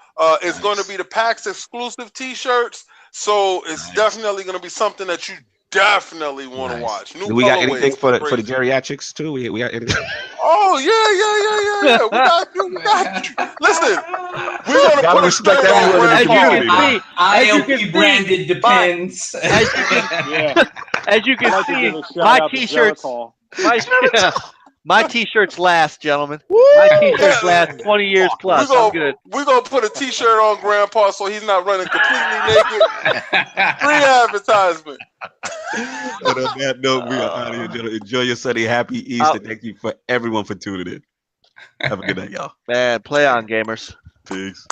It's going to be the PAX exclusive T-shirts, so it's definitely going to be something that you definitely want to watch. Do we got anything for the geriatrics too? We got anything? Oh yeah. We got you. Listen, we're gonna put respect everyone in the community. ILP branded depends. As you can see, my T-shirts. My T-shirts last, gentlemen. My T-shirts last 20 years plus. I'm good. We're going to put a T-shirt on Grandpa so he's not running completely naked. Free advertisement. But on that note, we are out of here. Enjoy your Sunday. Happy Easter. Thank you for everyone for tuning in. Have a good night, y'all. Man, play on, gamers. Peace.